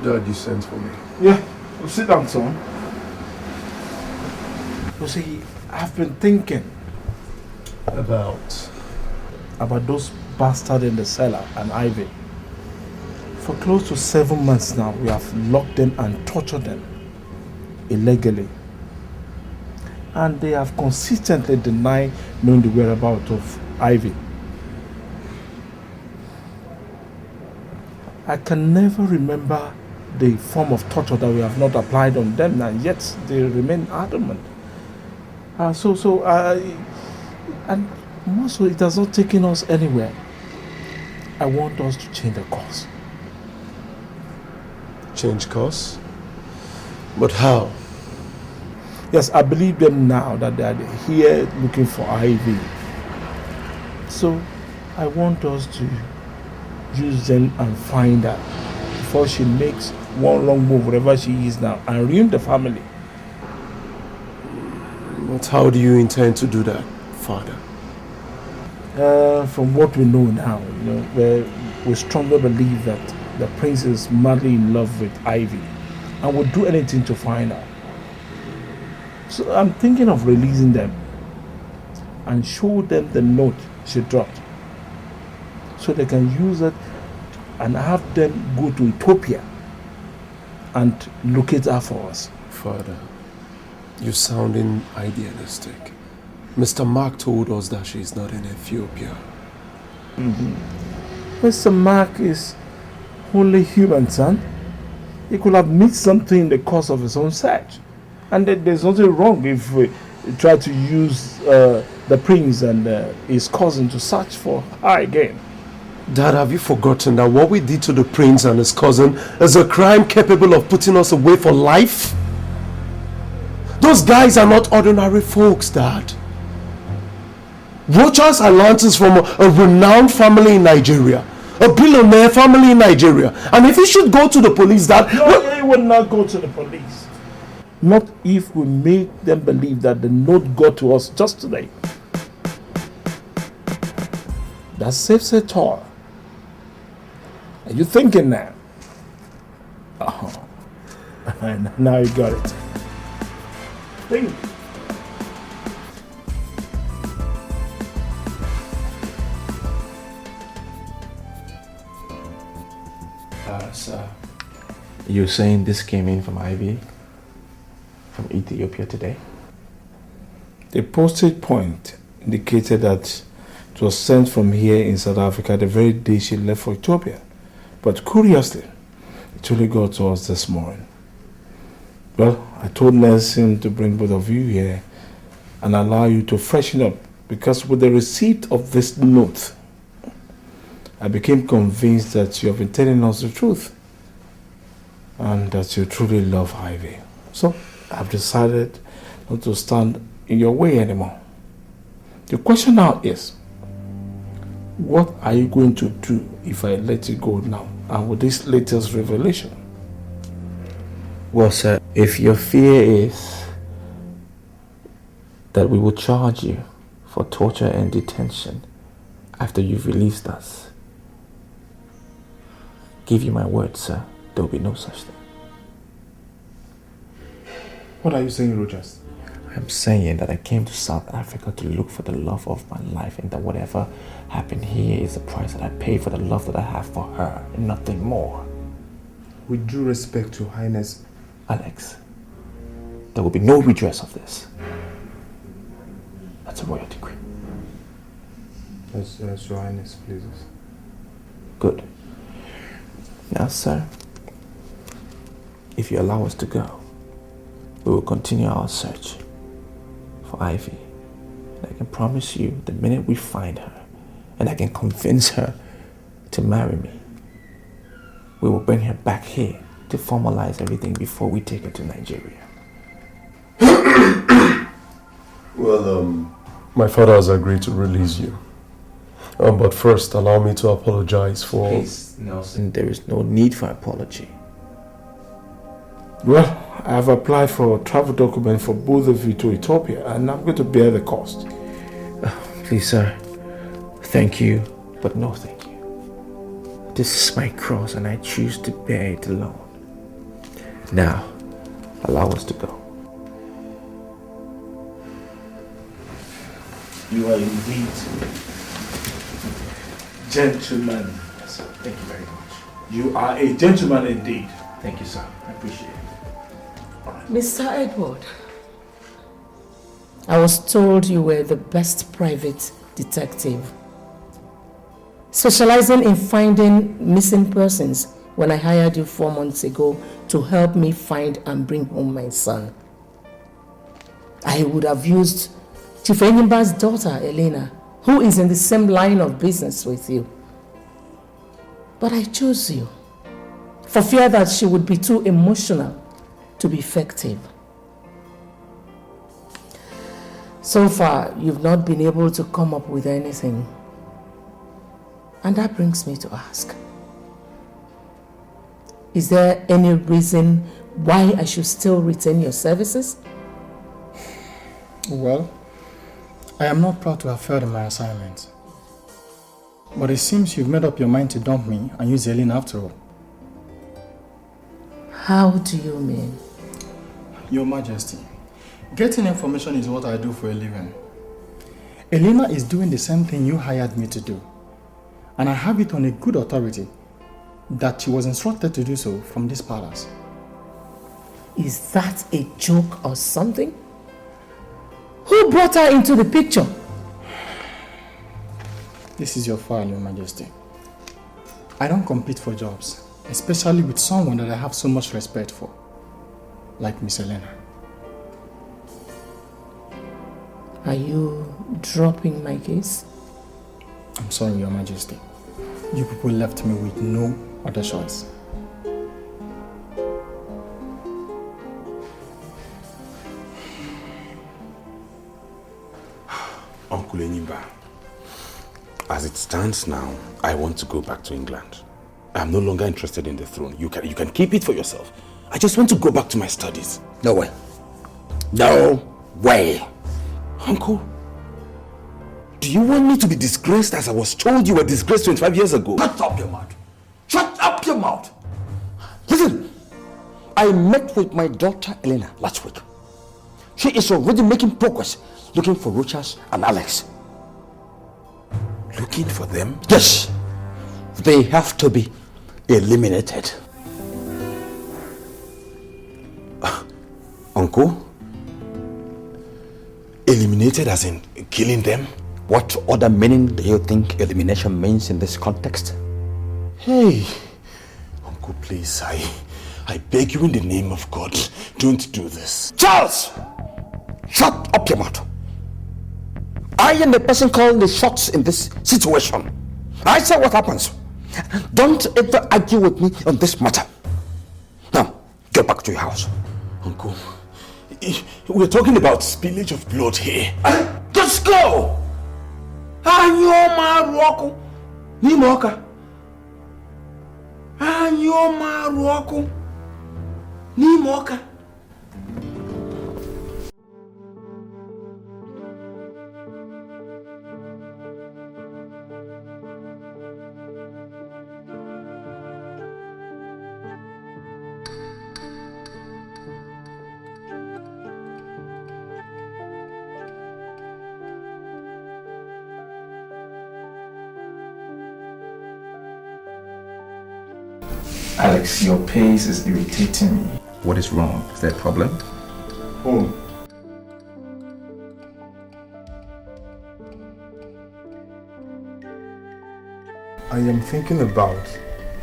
Dad, you sent for me. Yeah, well, sit down, son. You see, I've been thinking about those bastards in the cellar and Ivy. For close to 7 months now, we have locked them and tortured them illegally. and they have consistently denied knowing the whereabouts of Ivy. I can never remember the form of torture that we have not applied on them, and yet they remain adamant. And more so, it has not taken us anywhere. I want us to change the course. Change course? But how? Yes, I believe them now that they are here looking for Ivy. So I want us to use them and find her before she makes one wrong move wherever she is now and ruin the family. But how do you intend to do that, Father? From what we know now, we strongly believe that the prince is madly in love with Ivy and would do anything to find her. So I'm thinking of releasing them and show them the note she dropped so they can use it and have them go to Ethiopia and locate her for us. Father, you're sounding idealistic. Mr. Mark told us that she's not in Ethiopia. Mr. Mark is only human, son. He could have missed something in the course of his own search. And there's nothing wrong if we try to use the prince and his cousin to search for her again. Dad, have you forgotten that what we did to the prince and his cousin is a crime capable of putting us away for life? Those guys are not ordinary folks, Dad. Rochas and Lantis from a renowned family in Nigeria. A billionaire family in Nigeria. And if he should go to the police, Dad... No, he will not go to the police. Not if we make them believe that the note got to us just today. That saves it all. Are you thinking now? Oh, now you got it. Think. Sir, you're saying this came in from Ivy? From Ethiopia today? The postage point indicated that it was sent from here in South Africa the very day she left for Ethiopia. But curiously, it only got to us this morning. Well, I told Nelson to bring both of you here and allow you to freshen up, because with the receipt of this note, I became convinced that you have been telling us the truth and that you truly love Ivy. So I've decided not to stand in your way anymore. The question now is, what are you going to do if I let you go now and with this latest revelation? Well, sir, if your fear is that we will charge you for torture and detention after you've released us, give you my word, sir, there will be no such thing. What are you saying, Rogers? I'm saying that I came to South Africa to look for the love of my life, and that whatever happened here is the price that I pay for the love that I have for her, and nothing more. With due respect to Highness... Alex, there will be no redress of this. That's a royal decree. As Your Highness pleases. Good. Now, sir, if you allow us to go, we will continue our search for Ivy. And I can promise you, the minute we find her, and I can convince her to marry me, we will bring her back here to formalize everything before we take her to Nigeria. Well, my father has agreed to release you. But first, allow me to apologize for... Please, Nelson, there is no need for apology. Well, I have applied for a travel document for both of you to Ethiopia, and I'm going to bear the cost. Please, sir, thank you, but no thank you. This is my cross, and I choose to bear it alone. Now, allow us to go. You are indeed gentleman. Yes, sir. Thank you very much. You are a gentleman indeed. Thank you, sir. I appreciate it. Mr. Edward, I was told you were the best private detective, specializing in finding missing persons when I hired you 4 months ago to help me find and bring home my son. I would have used Chief Enyimba's daughter, Elena, who is in the same line of business with you. But I chose you for fear that she would be too emotional to be effective. So far, you've not been able to come up with anything. And that brings me to ask, is there any reason why I should still retain your services? Well, I am not proud to have failed in my assignment. But it seems you've made up your mind to dump me and use Elena after all. How do you mean? Your Majesty, getting information is what I do for a living. Elena is doing the same thing you hired me to do. And I have it on a good authority that she was instructed to do so from this palace. Is that a joke or something? Who brought her into the picture? This is your file, Your Majesty. I don't compete for jobs, especially with someone that I have so much respect for, like Miss Elena. Are you dropping my case? I'm sorry, Your Majesty. You people left me with no other choice. Uncle Enyimba, as it stands now, I want to go back to England. I'm no longer interested in the throne. You can keep it for yourself. I just want to go back to my studies. No way. No way. Uncle, do you want me to be disgraced as I was told you were disgraced 25 years ago? Shut up your mouth. Shut up your mouth. Listen, I met with my daughter Elena last week. She is already making progress looking for Rochas and Alex. Looking for them? Yes. They have to be eliminated. Uncle? Eliminated as in killing them? What other meaning do you think elimination means in this context? Hey, Uncle, please, I beg you in the name of God, don't do this. Charles! Shut up your mouth. I am the person calling the shots in this situation. I say what happens. Don't ever argue with me on this matter. Now, get back to your house. Uncle, we're talking about spillage of blood here. Just go! Anyoma ruoku n'ime ọka. Anyoma ruoku n'ime ọka. Alex, your pace is irritating me. What is wrong? Is there a problem? Home. I am thinking about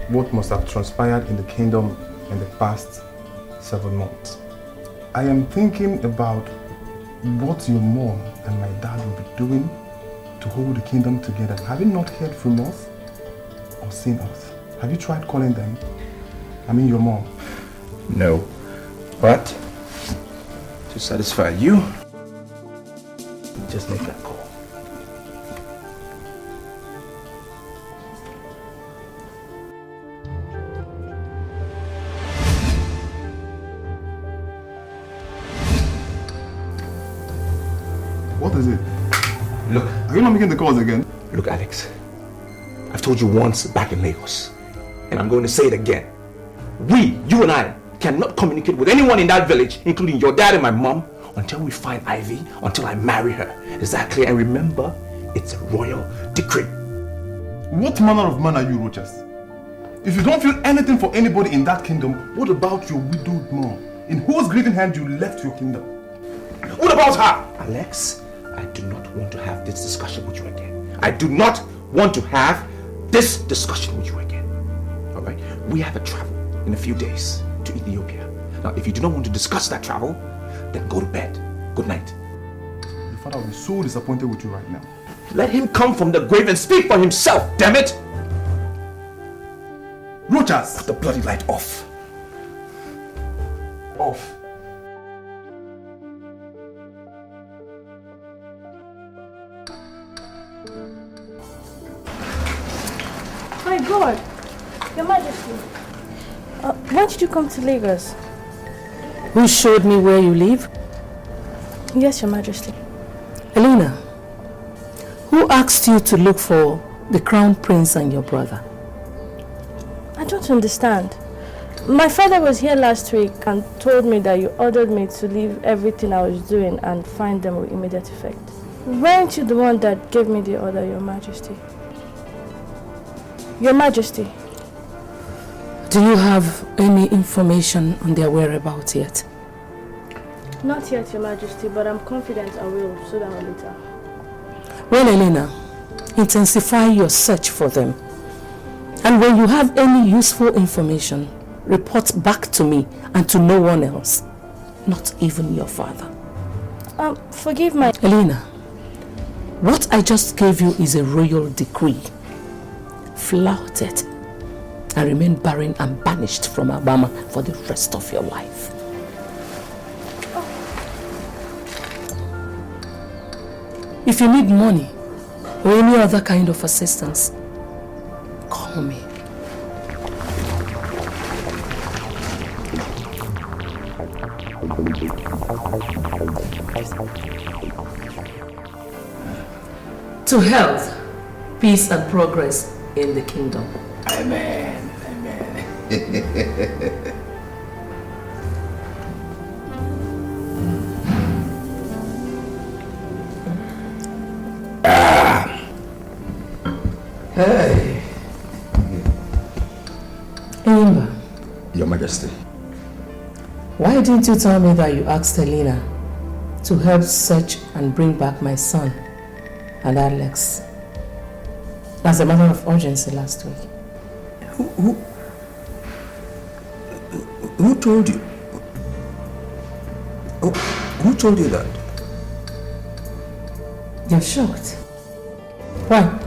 what must have transpired in the kingdom in the past 7 months. I am thinking about what your mom and my dad will be doing to hold the kingdom together. Have you not heard from us or seen us? Have you tried calling them? I mean your mom. No. But to satisfy you, just make that call. What is it? Look. Are you not making the calls again? Look, Alex. I've told you once back in Lagos, and I'm going to say it again. You and I, cannot communicate with anyone in that village, including your dad and my mom, until we find Ivy, until I marry her. Is that clear? And remember, it's a royal decree. What manner of man are you, Rochas? If you don't feel anything for anybody in that kingdom, what about your widowed mom, in whose grieving hand you left your kingdom? What about her? Alex, I do not want to have this discussion with you again. I do not want to have this discussion with you again. All right? We have a travel in a few days to Ethiopia. Now, if you do not want to discuss that travel, then go to bed. Good night. Your father will be so disappointed with you right now. Let him come from the grave and speak for himself, damn it! Rochas! Put the bloody light off. Off. My God! Your Majesty. Why did you come to Lagos? Who showed me where you live? Yes, Your Majesty. Elena, who asked you to look for the Crown Prince and your brother? I don't understand. My father was here last week and told me that you ordered me to leave everything I was doing and find them with immediate effect. Weren't you the one that gave me the order, Your Majesty? Your Majesty. Do you have any information on their whereabouts yet? Not yet, Your Majesty, but I'm confident I will sooner or later. Well, Elena, intensify your search for them. And when you have any useful information, report back to me and to no one else, not even your father. Forgive my... Elena, what I just gave you is a royal decree. Flout it and remain barren and banished from Alabama for the rest of your life. If you need money or any other kind of assistance, call me. To health, peace and progress in the kingdom. Amen. Amen. Hey. Imba, Your Majesty. why didn't you tell me that you asked Elena to help search and bring back my son and Alex as a matter of urgency last week? Who told you? Who told you that? You're shocked. Why?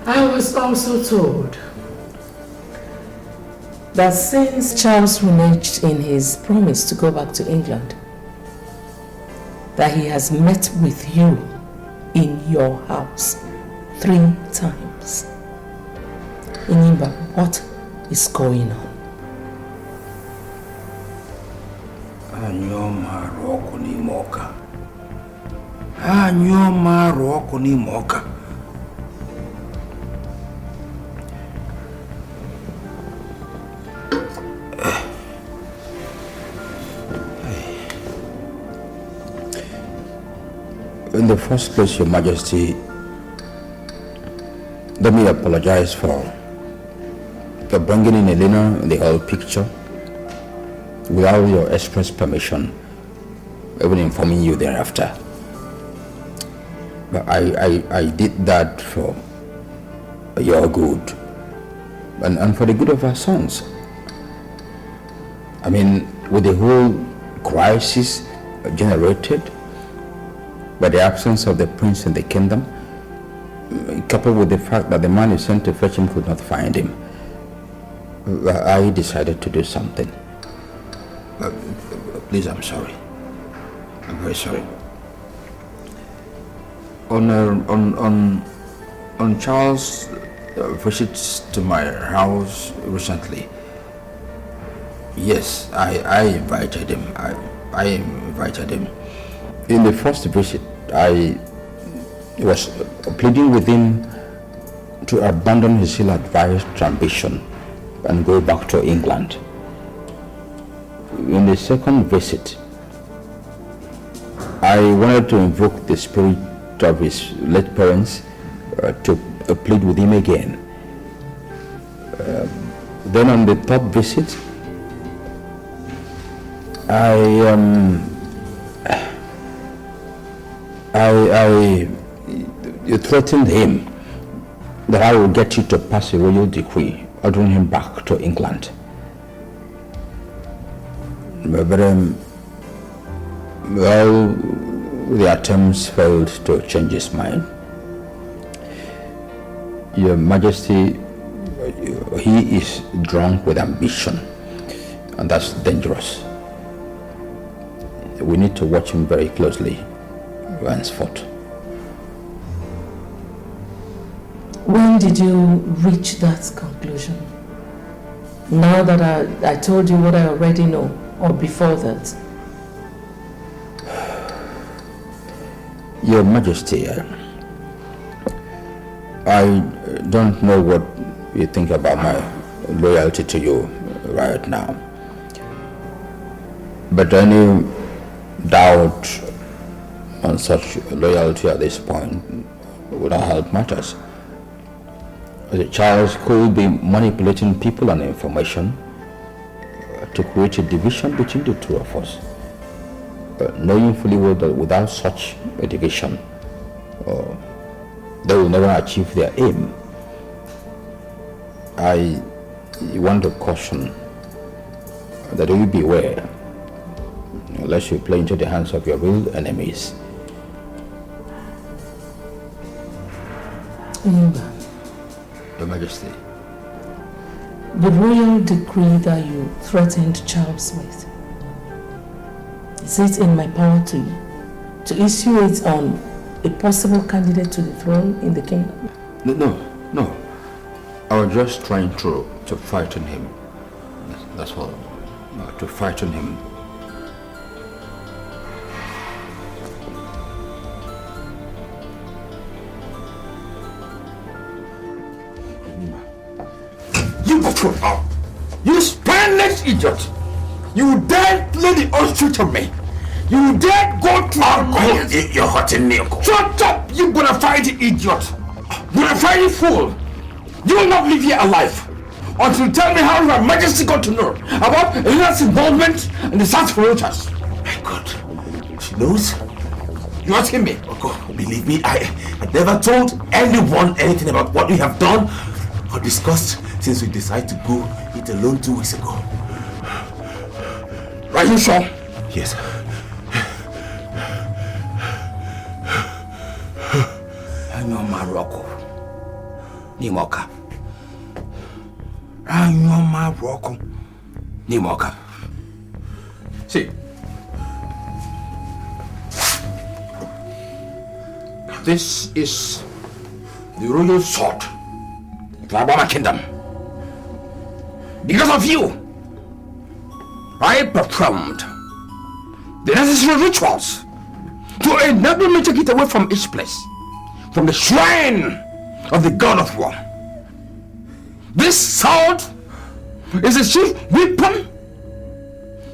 I was also told that since Charles reneged in his promise to go back to England, that he has met with you in your house 3 times. Inimba, what is going on? Anyoma roko ni moka. Anyoma roko ni moka. In the first place, Your Majesty, let me apologize for bringing in Elena in the whole picture without your express permission, even informing you thereafter. But I did that for your good and for the good of our sons. I mean, with the whole crisis generated by the absence of the prince in the kingdom, coupled with the fact that the man you sent to fetch him could not find him, I decided to do something. Please, I'm sorry. I'm very sorry. On Charles' visits to my house recently, yes, I invited him. I invited him. In the first visit, I was pleading with him to abandon his ill-advised ambition and go back to England. In the second visit, I wanted to invoke the spirit of his late parents to plead with him again. Then on the third visit, You threatened him that I will get you to pass a royal decree ordering him back to England. But well, the attempts failed to change his mind. Your Majesty, he is drunk with ambition, and that's dangerous. We need to watch him very closely henceforth. When did you reach that conclusion? Now that I told you what I already know, or before that? Your Majesty, I don't know what you think about my loyalty to you right now. But any doubt on such loyalty at this point would not help matters. Charles could be manipulating people and information to create a division between the two of us. Knowing fully well that without such a division, they will never achieve their aim. I want to caution that you beware, lest you play into the hands of your real enemies. Your Majesty. The royal decree that you threatened Charles with, is it in my power to issue it on a possible candidate to the throne in the kingdom? No. I was just trying to frighten him. That's all. To frighten him. You buffoon! You spineless idiot! You dared lay the ostrich on me! You dared go to you're hurting me, Uncle. Shut up, you bona fide idiot! Bona fide fool! You will not live here alive until you tell me how Her Majesty got to know about Elena's involvement in the search for Rochas. My God, she knows? You asking me? Uncle, believe me, I never told anyone anything about what we have done or discussed since we decided to go it alone 2 weeks ago. Are you sure? Yes. Anyo Maroko. Nimoka. Anyo Maroko. Nimoka. See. This is the royal sword of the Alabama Kingdom. Because of you, I performed the necessary rituals to enable me to get away from each place, from the shrine of the god of war. This sword is the chief weapon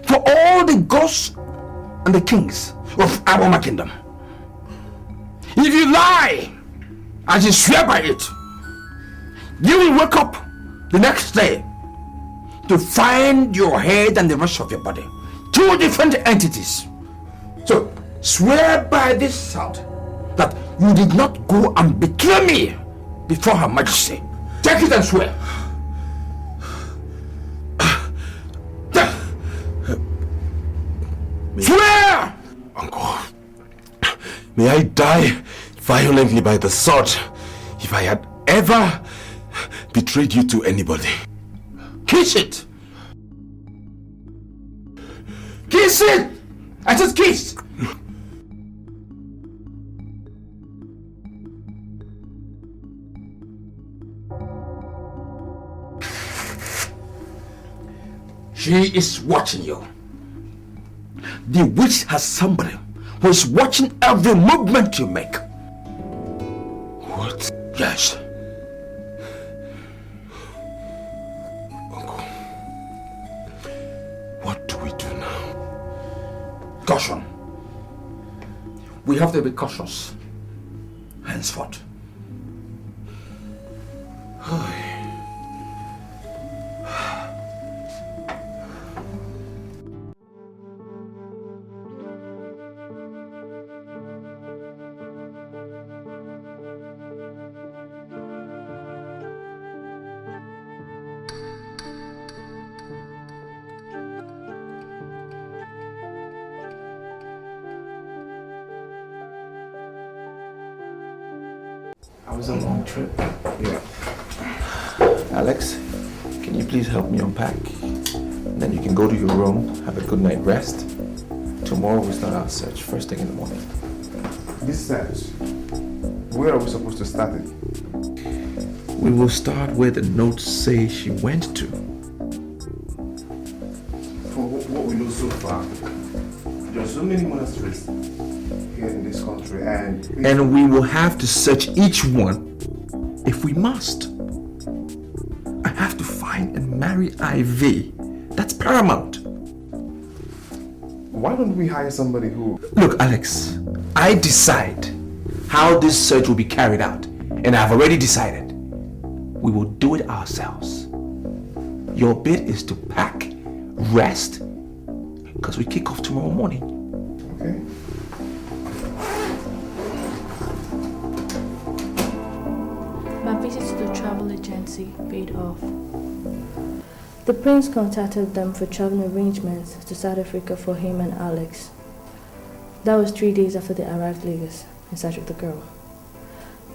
for all the gods and the kings of Alabama Kingdom. If you lie and you swear by it, you will wake up the next day to find your head and the rest of your body. Two different entities. So, swear by this sword that you did not go and betray me before Her Majesty. Take it and swear. Swear! Uncle, may I die violently by the sword if I had ever betrayed you to anybody. Kiss it! Kiss it! I said kiss! She is watching you. The witch has somebody who is watching every movement you make. What? Yes. Uncle, what do we do now? Caution. We have to be cautious henceforth. I was on a long trip. Yeah. Alex, can you please help me unpack? Then you can go to your room, have a good night rest. Tomorrow we start our search first thing in the morning. This search, where are we supposed to start it? We will start where the notes say she went to. From what we know so far, there are so many monasteries here in this country, and we will have to search each one if we must. I have to find and marry Ivy. That's paramount. Why don't we hire somebody who... Look, Alex, I decide how this search will be carried out, and I've already decided. We will do it ourselves. Your bit is to pack, rest, because we kick off tomorrow morning. Okay. My visit to the travel agency paid off. The prince contacted them for traveling arrangements to South Africa for him and Alex. That was 3 days after they arrived in Lagos in search of the girl.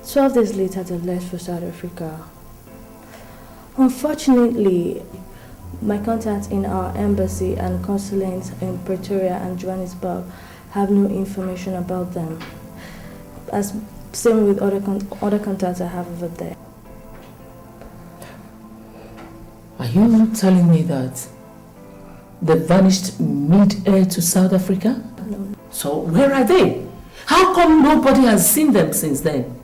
12 days later, they left for South Africa. Unfortunately, my contacts in our embassy and consulates in Pretoria and Johannesburg have no information about them. As same with other contacts I have over there. Are you telling me that they vanished mid-air to South Africa? No. So where are they? How come nobody has seen them since then?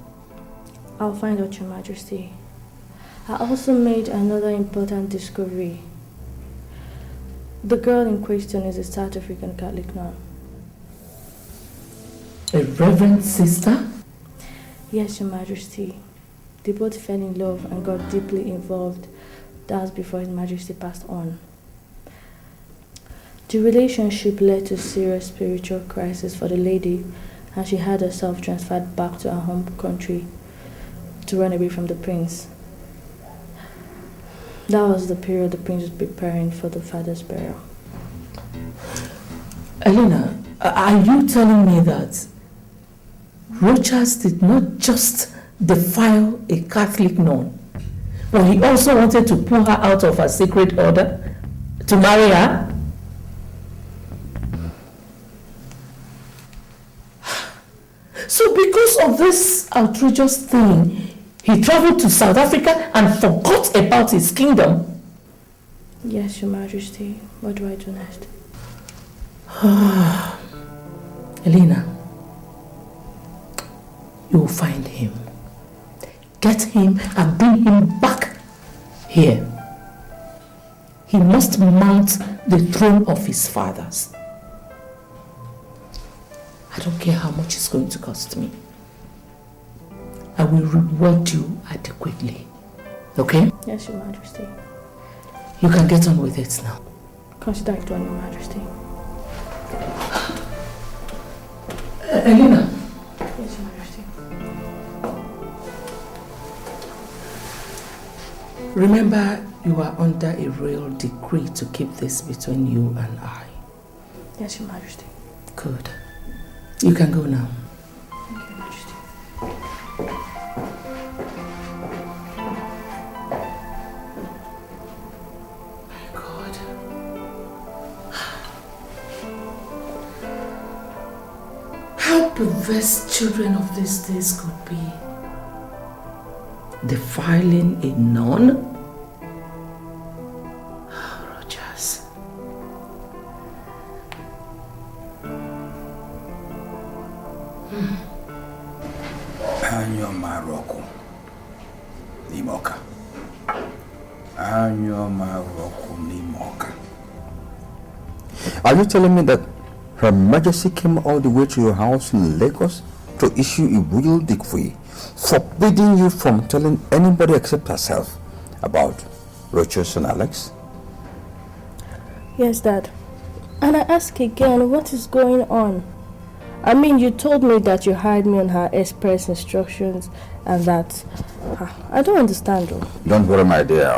I'll find out, Your Majesty. I also made another important discovery. The girl in question is a South African Catholic nun. A reverend sister? Yes, Your Majesty. They both fell in love and got deeply involved. That was before His Majesty passed on. The relationship led to serious spiritual crisis for the lady, and she had herself transferred back to her home country to run away from the prince. That was the period the prince was preparing for the father's burial. Elena, are you telling me that Rochas did not just defile a Catholic nun, but he also wanted to pull her out of her sacred order to marry her? So because of this outrageous thing, he traveled to South Africa and forgot about his kingdom? Yes, Your Majesty. What do I do next? Elena, you will find him. Get him and bring him back here. He must mount the throne of his fathers. I don't care how much it's going to cost me. I will reward you adequately. Okay? Yes, Your Majesty. You can get on with it now. Consider it done, Your Majesty. Elena. Yes, Your Majesty. Remember, you are under a royal decree to keep this between you and I. Yes, Your Majesty. Good. You can go now. Thank you, Your Majesty. My God. How perverse children of these days could be. Defiling a nun? Rogers. Anyo Maroko. Nimoka. Anyo Maroko Nimoka. Are you telling me that Her Majesty came all the way to your house in Lagos to issue a royal decree forbidding you from telling anybody except herself about Rochas and Alex? Yes, Dad. And I ask again, what is going on? I mean, you told me that you hired me on her express instructions and that... I don't understand though. Don't worry, my dear.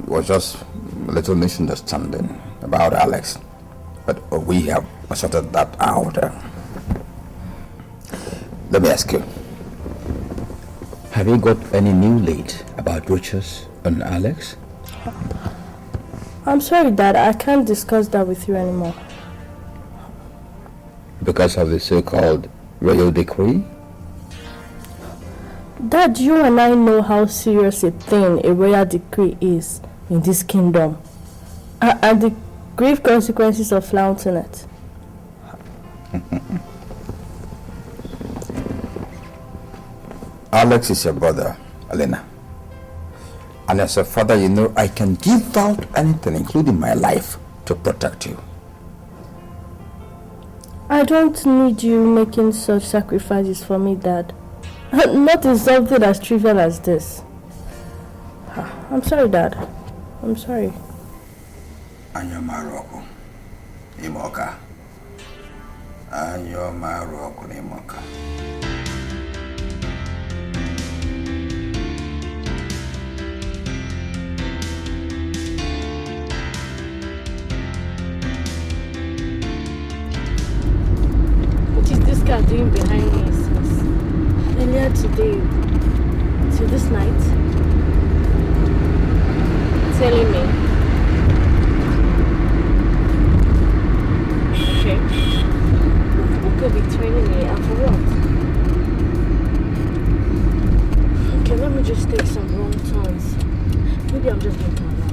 It was just a little misunderstanding about Alex. But we have sorted that out. Let me ask you. Have you got any new lead about Rochas and Alex? I'm sorry, Dad. I can't discuss that with you anymore. Because of the so-called royal decree? Dad, you and I know how serious a thing a royal decree is in this kingdom. And the grave consequences of flouting it. Alex is your brother, Elena. And as a father, you know I can give out anything, including my life, to protect you. I don't need you making such sacrifices for me, Dad. Not in something as trivial as this. I'm sorry, Dad. I'm sorry. Anyo Maroko, Imoka. Anyo Maroko, Imoka. What is this guy doing behind me since earlier today till this night? Telling me. Okay. Who could be training me and for what? Okay, let me just take some wrong turns. Maybe I'm just being turned around.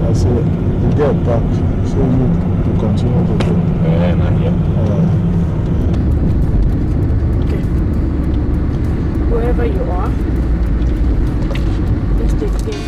I said, you get back, so you to continue to do. Not yet. Okay. Wherever you are, let's take the game.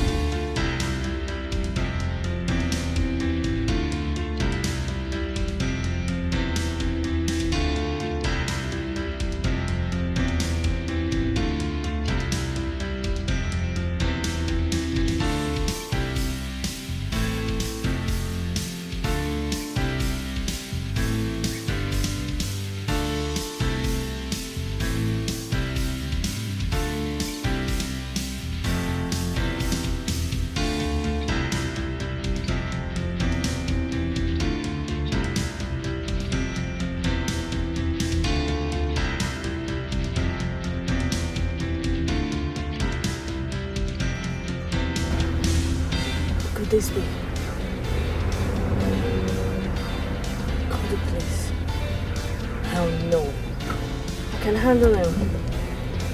This way. Call the police. Hell no. I can handle him.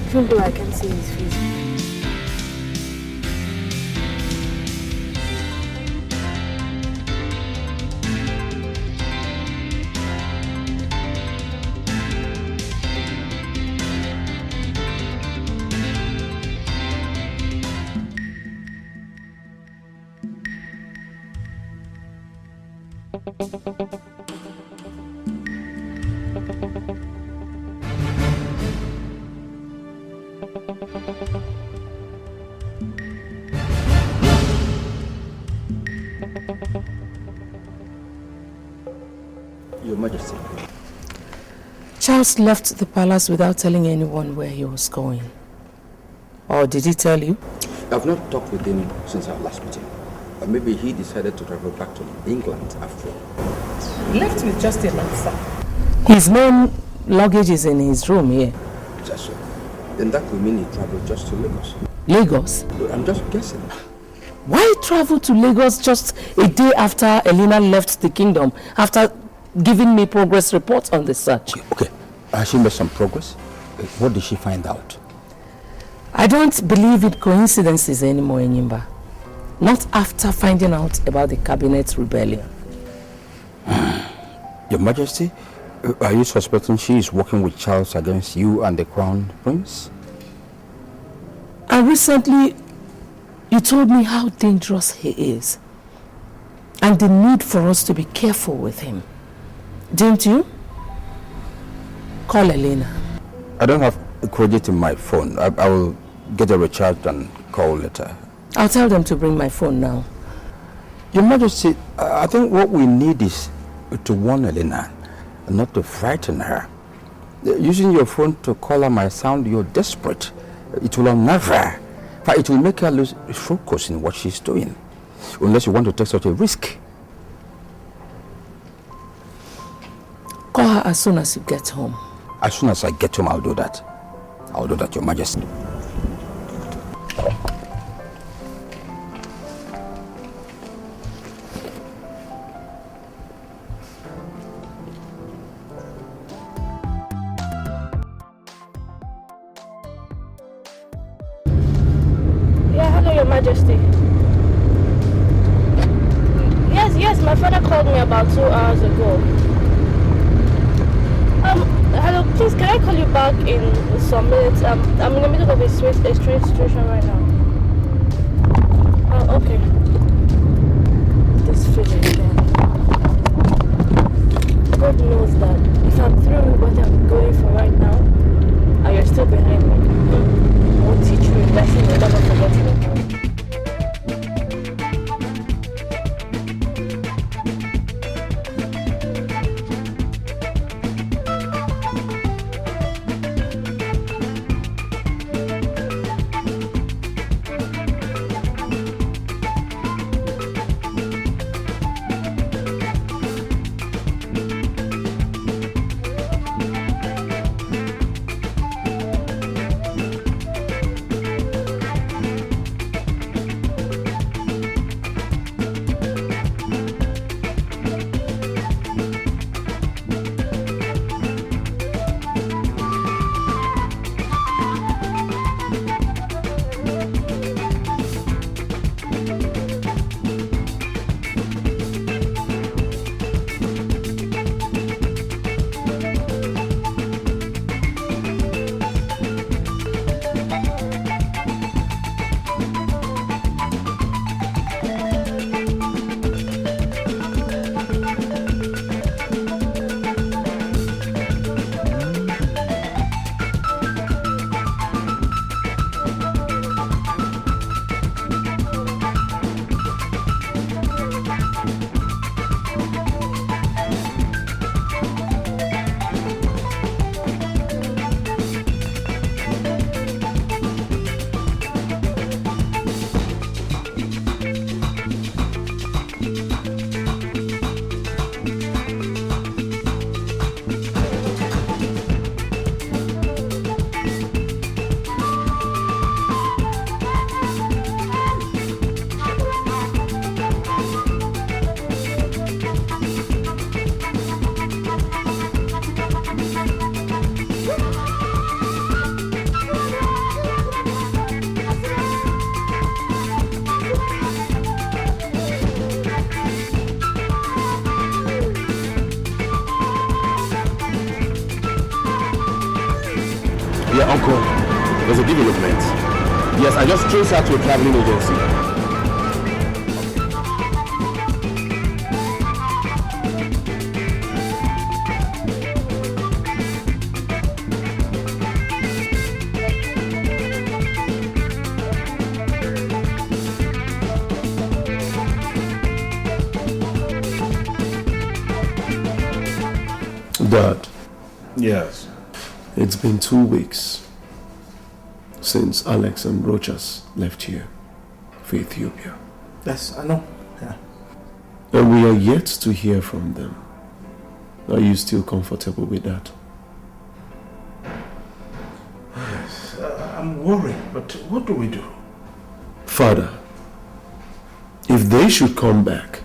Even though I can't see his face. Your Majesty. Charles left the palace without telling anyone where he was going. Or did he tell you? I've not talked with him since our last meeting. But maybe he decided to travel back to England after all. He left with just a letter. His main luggage is in his room here. Just so. Then that would mean he traveled just to Lagos. Lagos? I'm just guessing. Why travel to Lagos just a day after Elena left the kingdom, after giving me progress reports on the search? Okay. Has she made some progress? What did she find out? I don't believe in coincidences anymore, Enyimba. Not after finding out about the cabinet rebellion. Your Majesty, are you suspecting she is working with Charles against you and the Crown Prince? And recently, you told me how dangerous he is. And the need for us to be careful with him. Didn't you? Call Elena. I don't have credit in my phone. I will get a recharge and call later. I'll tell them to bring my phone now. Your Majesty, I think what we need is to warn Elena, not to frighten her. Using your phone to call her might sound you're desperate. It will unnerve her. It will make her lose focus in what she's doing. Unless you want to take such a risk. Call her as soon as you get home. As soon as I get home, I'll do that. I'll do that, Your Majesty. Yeah, hello, Your Majesty. Yes, my father called me about 2 hours ago. Hello, please, can I call you back in some minutes? I'm in the middle of a strange situation right now. Oh, okay. This feeling, man. God knows that if I'm through with what I'm going for right now, and you're still behind me, I will teach you a lesson you'll never forget in your life. Yeah, Uncle, there's a development. Yes, I just traced her to a traveling agency. Dad. Yes. It's been 2 weeks since Alex and Rochas left here for Ethiopia. Yes, I know. Yeah. And we are yet to hear from them. Are you still comfortable with that? Yes, I'm worried, but what do we do? Father, if they should come back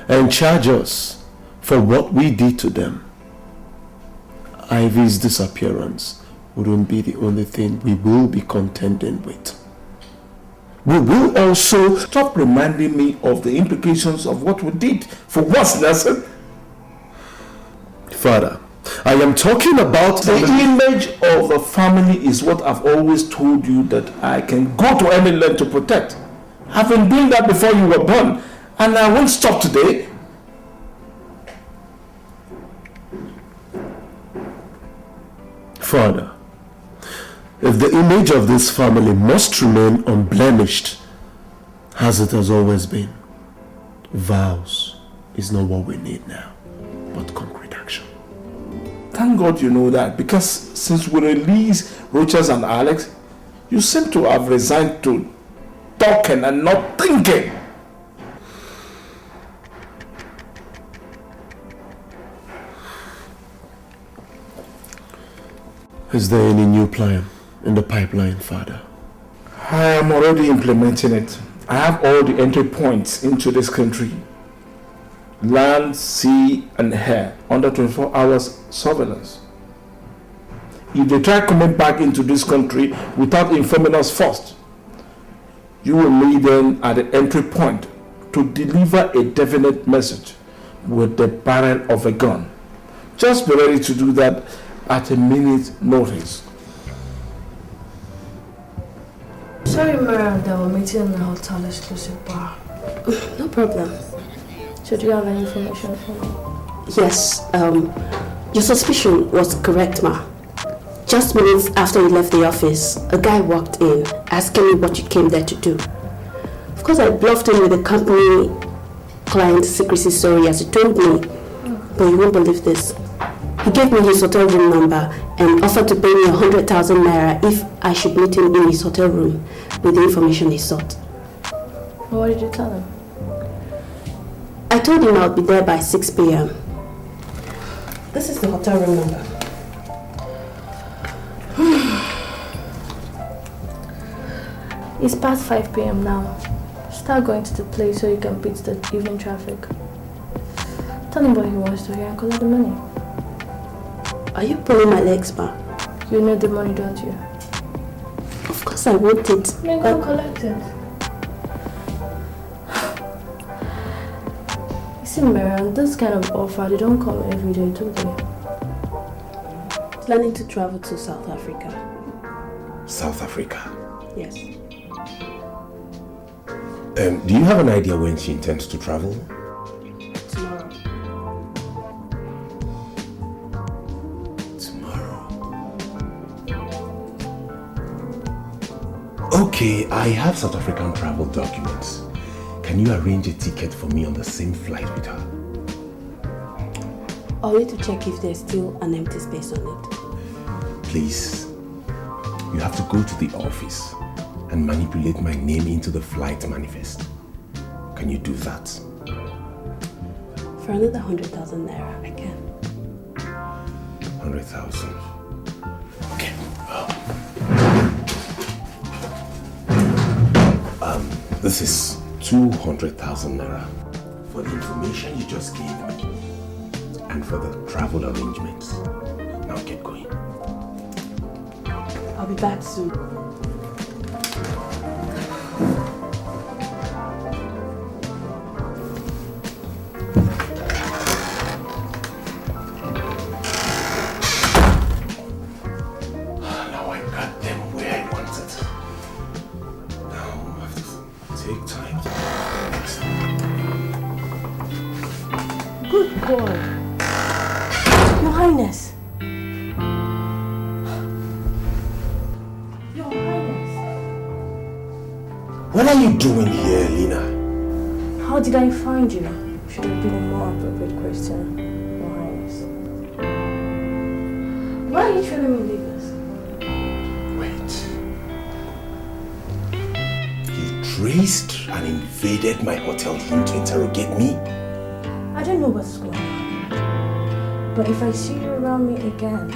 and charge us for what we did to them, Ivy's disappearance wouldn't be the only thing we will be contending with. We will also stop reminding me of the implications of what we did. For what's Nelson? Father, I am talking about the image of the family is what I've always told you that I can go to any length to protect. I've been doing that before you were born, and I won't stop today. Father, if the image of this family must remain unblemished, as it has always been, vows is not what we need now, but concrete action. Thank God you know that, because since we released Rochas and Alex, you seem to have resigned to talking and not thinking. Is there any new plan in the pipeline, Father? I am already implementing it. I have all the entry points into this country. Land, sea, and air under 24 hours surveillance. If they try coming back into this country without informing us first, you will meet them at the entry point to deliver a definite message with the barrel of a gun. Just be ready to do that at a minute's notice. Sorry, Miranda, we're meeting in the hotel exclusive bar. No problem. So do you have any information for me? Yes, your suspicion was correct, ma. Just minutes after you left the office, a guy walked in asking me what you came there to do. Of course, I bluffed him with the company client secrecy story as he told me, but you won't believe this. He gave me his hotel room number and offered to pay me 100,000 naira if I should meet him in his hotel room with the information he sought. What did you tell him? I told him I'll be there by 6 p.m. This is the hotel room number. It's past 5 p.m. now. Start going to the place so you can beat the evening traffic. Tell him what he wants to hear and collect the money. Are you pulling my legs, ma? You need the money, don't you? Of course I want it. Then go collect it. You see, Marian, this kind of offer, they don't come every day, do they? Planning to travel to South Africa. South Africa? Yes. Do you have an idea when she intends to travel? Tomorrow. Okay, I have South African travel documents. Can you arrange a ticket for me on the same flight with her? I'll need to check if there's still an empty space on it. Please, you have to go to the office and manipulate my name into the flight manifest. Can you do that? For another 100,000 naira, I can. 100,000. Okay. This is 200,000 naira for the information you just gave me and for the travel arrangements. Now get going. I'll be back soon. Good God. Your Highness. Your Highness. What are you doing here, Lina? How did I find you? Should have been a more appropriate question, Your Highness. Why are you telling me this? Traced and invaded my hotel room to interrogate me? I don't know what's going on. But if I see you around me again,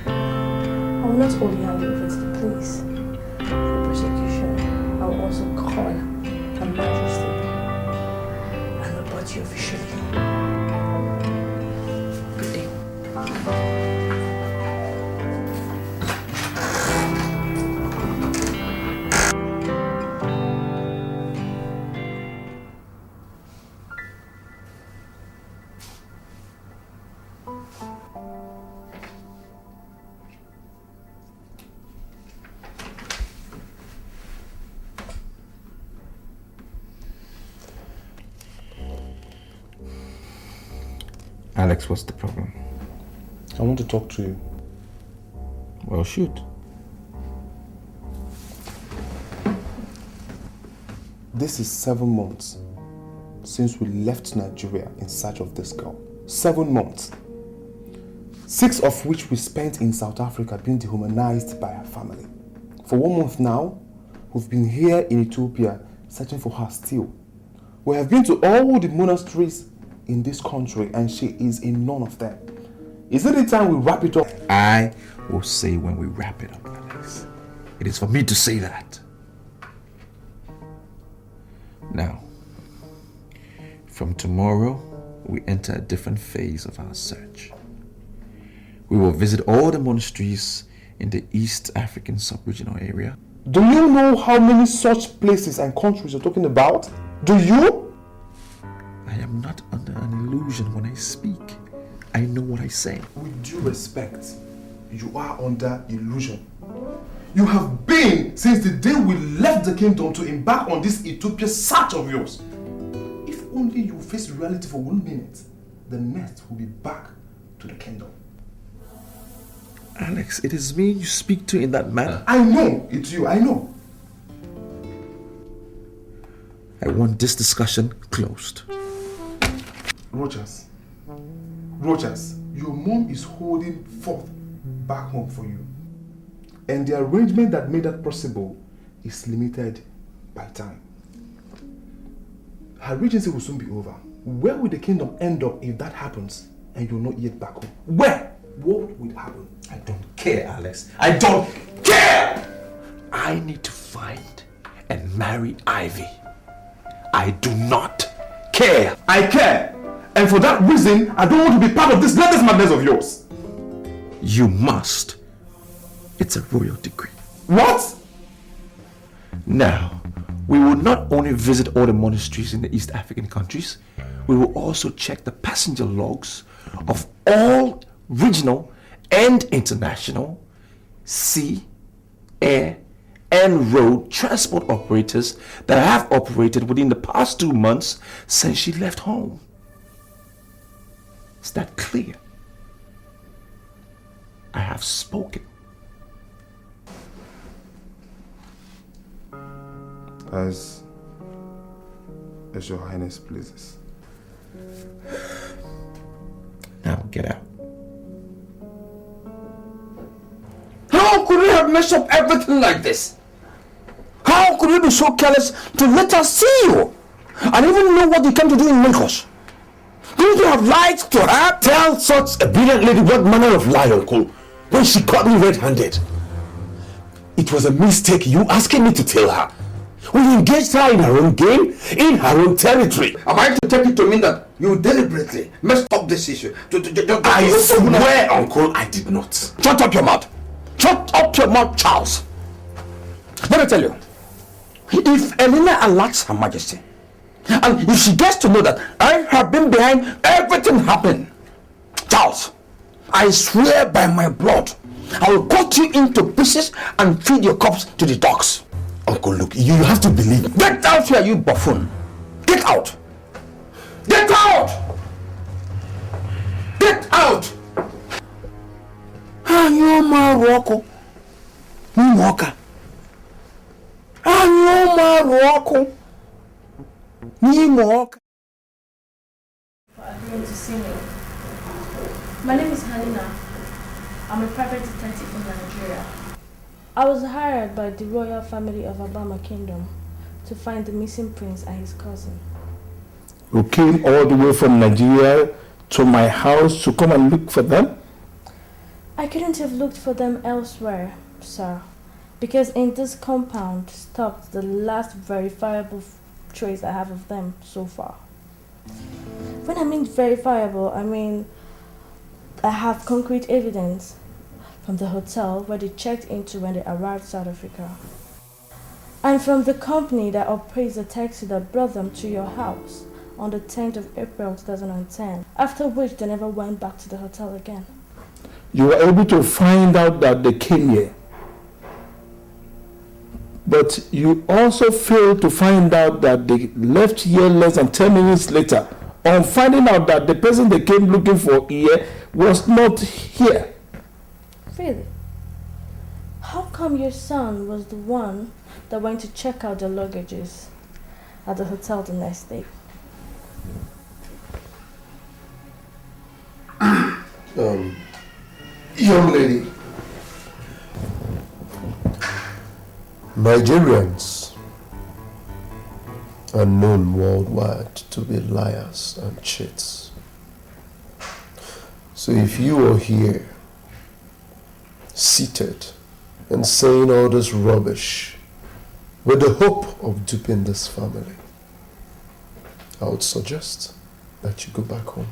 I will not only hand you over to the police. For prosecution, I will also call Her Majesty and report you officially. Good day. Alex, what's the problem? I want to talk to you. Well, shoot. This is 7 months since we left Nigeria in search of this girl. 7 months. 6 of which we spent in South Africa being dehumanized by her family. For 1 month now, we've been here in Ethiopia searching for her still. We have been to all the monasteries in this country and she is in none of them. Is it the time we wrap it up? I will say when we wrap it up, Alex. It is for me to say that. Now, from tomorrow, we enter a different phase of our search. We will visit all the monasteries in the East African sub-regional area. Do you know how many such places and countries you're talking about? Do you? I am not under an illusion when I speak. I know what I say. With due respect, you are under illusion. You have been since the day we left the kingdom to embark on this Ethiopia search of yours. If only you face reality for 1 minute, the next will be back to the kingdom. Alex, it is me you speak to in that manner. I know it's you, I know. I want this discussion closed. Rogers, your mom is holding forth back home for you. And the arrangement that made that possible is limited by time. Her regency will soon be over. Where will the kingdom end up if that happens and you're not yet back home? Where? What would happen? I don't care, Alex. I don't care! I need to find and marry Ivy. I do not care. I care! And for that reason, I don't want to be part of this latest madness of yours. You must. It's a royal decree. What? Now, we will not only visit all the monasteries in the East African countries, we will also check the passenger logs of all regional and international sea, air, and road transport operators that have operated within the past 2 months since she left home. Is that clear? I have spoken. As your highness pleases. Now get out. How could we have messed up everything like this? How could we be so careless to let us see you? And even know what you came to do in Lagos? Didn't you have lied to her? Tell such a brilliant lady what manner of lie, uncle, when she caught me red-handed. It was a mistake you asking me to tell her. We engaged her in her own game, in her own territory. Am I to take it to mean that you deliberately messed up this issue? I swear, uncle, I did not. Shut up your mouth. Shut up your mouth, Charles. Let me tell you. If Elena alerts Her Majesty, and if she gets to know that I have been behind everything happening, Charles, I swear by my blood, I will cut you into pieces and feed your corpse to the dogs. Uncle, look, you have to believe. Get out here, you buffoon. Get out. Get out. Get out. Anyoma roko. Nimoka. Anyoma roko. Nimoka. For agreeing to see me. My name is Halina. I'm a private detective from Nigeria. I was hired by the royal family of Obama Kingdom to find the missing prince and his cousin. You came all the way from Nigeria to my house to come and look for them? I couldn't have looked for them elsewhere, sir, because in this compound stopped the last verifiable trace I have of them so far. When I mean verifiable, I mean I have concrete evidence from the hotel where they checked into when they arrived South Africa, and from the company that operates the taxi that brought them to your house on the 10th of April 2010, after which they never went back to the hotel again. You were able to find out that they came here, but you also failed to find out that they left here less than 10 minutes later on finding out that the person they came looking for here was not here. Really? How come your son was the one that went to check out their luggages at the hotel the next day? Young lady, Nigerians are known worldwide to be liars and cheats. So if you are here, seated and saying all this rubbish with the hope of duping this family, I would suggest that you go back home,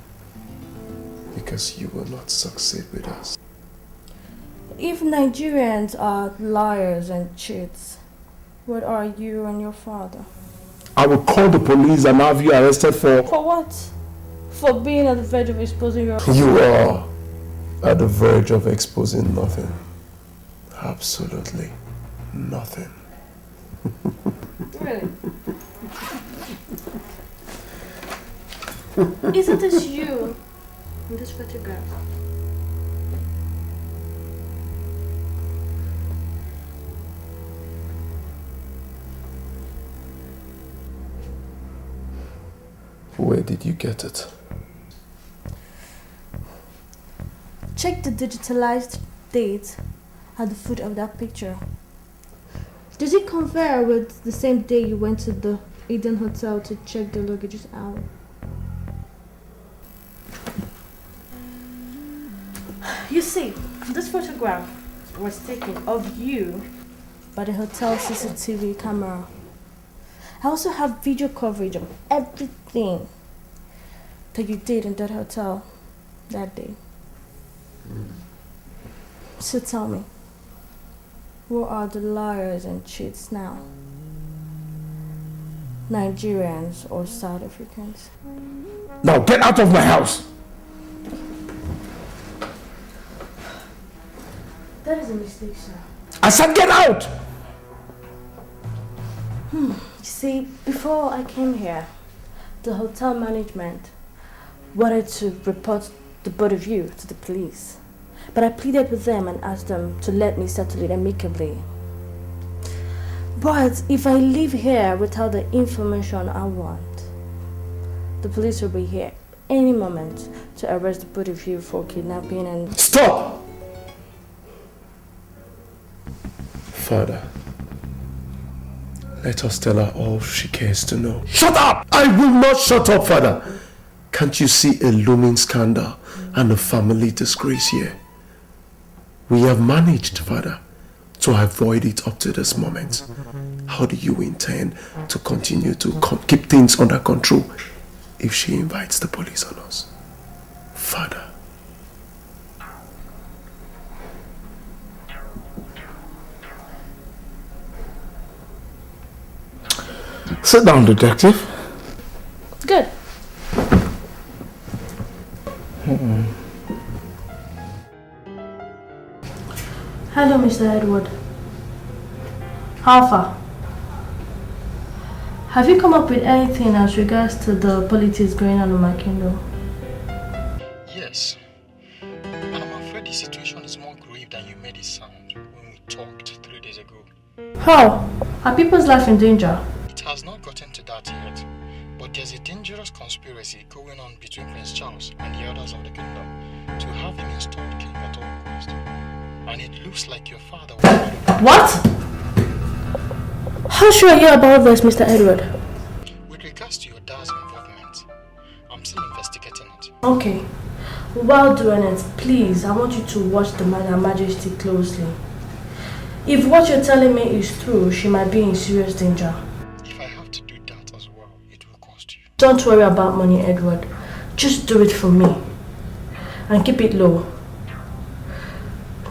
because you will not succeed with us. If Nigerians are liars and cheats, what are you and your father? I will call the police and have you arrested for... For what? For being at the verge of exposing your... You are at the verge of exposing nothing. Absolutely nothing. Really? Isn't this you in this photograph? Where did you get it? Check the digitalized date at the foot of that picture. Does it compare with the same day you went to the Eden Hotel to check the luggages out? You see, this photograph was taken of you by the hotel CCTV camera. I also have video coverage of everything that you did in that hotel that day. So tell me, who are the liars and cheats now? Nigerians or South Africans? Now get out of my house! That is a mistake, sir. I said get out! You see, before I came here, the hotel management wanted to report the both of you to the police. But I pleaded with them and asked them to let me settle it amicably. But if I leave here without the information I want, the police will be here any moment to arrest the both of you for kidnapping and... Stop! Father, let us tell her all she cares to know. Shut up! I will not shut up, Father. Can't you see a looming scandal and a family disgrace here? We have managed, Father, to avoid it up to this moment. How do you intend to continue to keep things under control if she invites the police on us? Father. Sit down, detective. Good. Hello, Mr. Edward. How far? Have you come up with anything as regards to the politics going on in my kingdom? Yes. And I'm afraid the situation is more grave than you made it sound when we talked 3 days ago. How? Are people's life in danger? It has not gotten to that yet, but there's a dangerous conspiracy going on between Prince Charles and the others of the kingdom to have him installed king at all cost. And it looks like your father will... What? How sure are you about this, Mr. Edward? With regards to your dad's involvement, I'm still investigating it. Okay. While doing it, please, I want you to watch the Her Majesty closely. If what you're telling me is true, she might be in serious danger. If I have to do that as well, it will cost you. Don't worry about money, Edward. Just do it for me. And keep it low.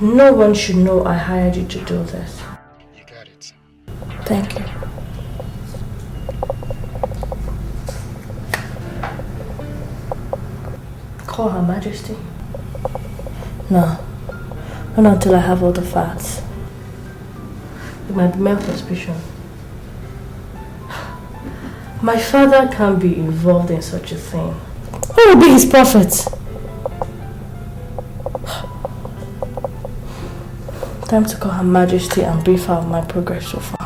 No one should know I hired you to do this. You got it. Thank you. Call Her Majesty. No. Not until I have all the facts. It might be mere suspicion. My father can't be involved in such a thing. Who will be his prophet? Time to call Her Majesty and brief her of my progress so far.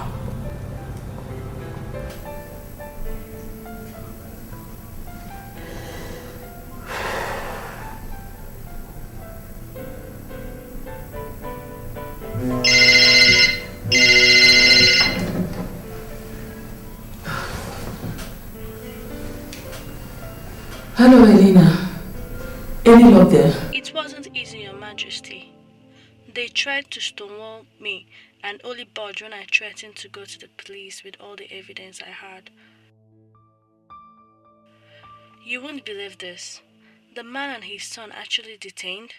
Hello, Elena. Any luck there? It's They tried to stonewall me and only budged when I threatened to go to the police with all the evidence I had. You won't believe this. The man and his son actually detained,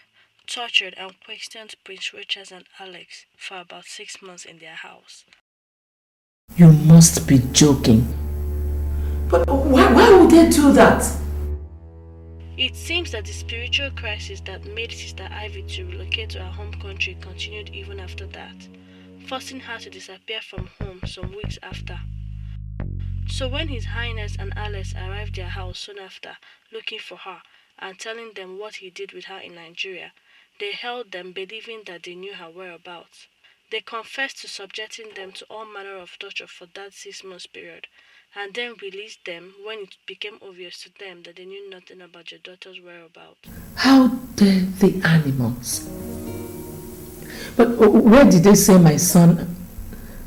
tortured and questioned Prince Richard and Alex for about 6 months in their house. You must be joking. But why would they do that? It seems that the spiritual crisis that made Sister Ivy to relocate to her home country continued even after that, forcing her to disappear from home some weeks after. So when His Highness and Alex arrived their house soon after, looking for her and telling them what he did with her in Nigeria, they held them believing that they knew her whereabouts. They confessed to subjecting them to all manner of torture for that 6-month period, and then released them when it became obvious to them that they knew nothing about your daughter's whereabouts. How dare the animals? But where did they say my son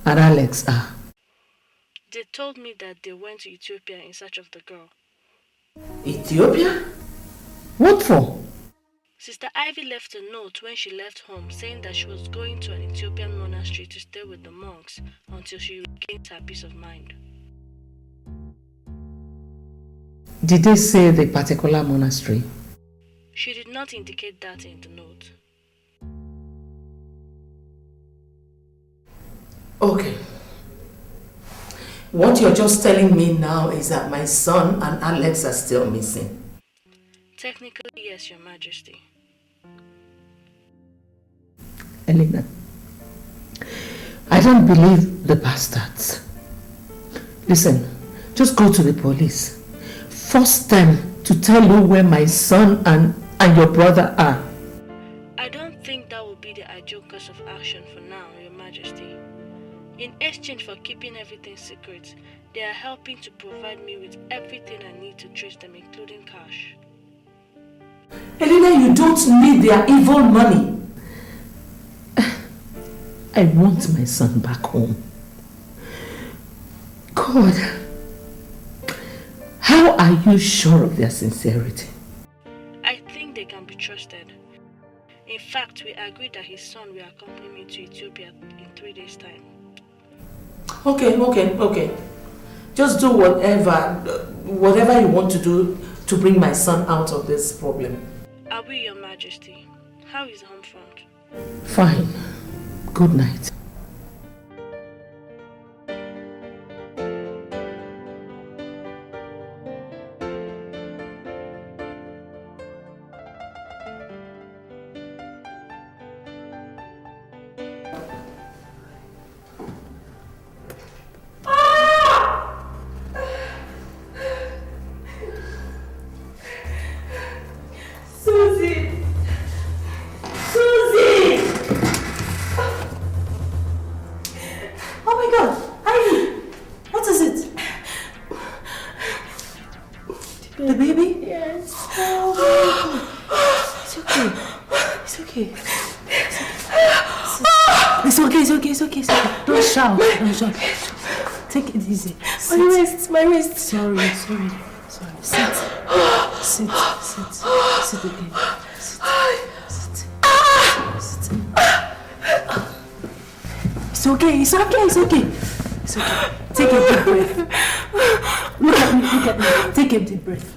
and Alex are? They told me that they went to Ethiopia in search of the girl. Ethiopia? What for? Sister Ivy left a note when she left home saying that she was going to an Ethiopian monastery to stay with the monks until she regains her peace of mind. Did they say the particular monastery? She did not indicate that in the note. Okay. What you're just telling me now is that my son and Alex are still missing. Technically, yes, Your Majesty. Elena, I don't believe the bastards. Listen, just go to the police. Force them to tell you where my son and your brother are. I don't think that would be the ideal course of action for now, Your Majesty. In exchange for keeping everything secret, they are helping to provide me with everything I need to trace them, including cash. Elena, you don't need their evil money. I want my son back home. God, how are you sure of their sincerity? I think they can be trusted. In fact, we agreed that his son will accompany me to Ethiopia in 3 days' time. Okay. Just do whatever you want to do to bring my son out of this problem. I will, Your Majesty. How is the home front? Fine. Good night. Take it easy. My wrist. Sorry. Sit again. Sit. It's okay. Take a deep breath. Look at me. Take a deep breath.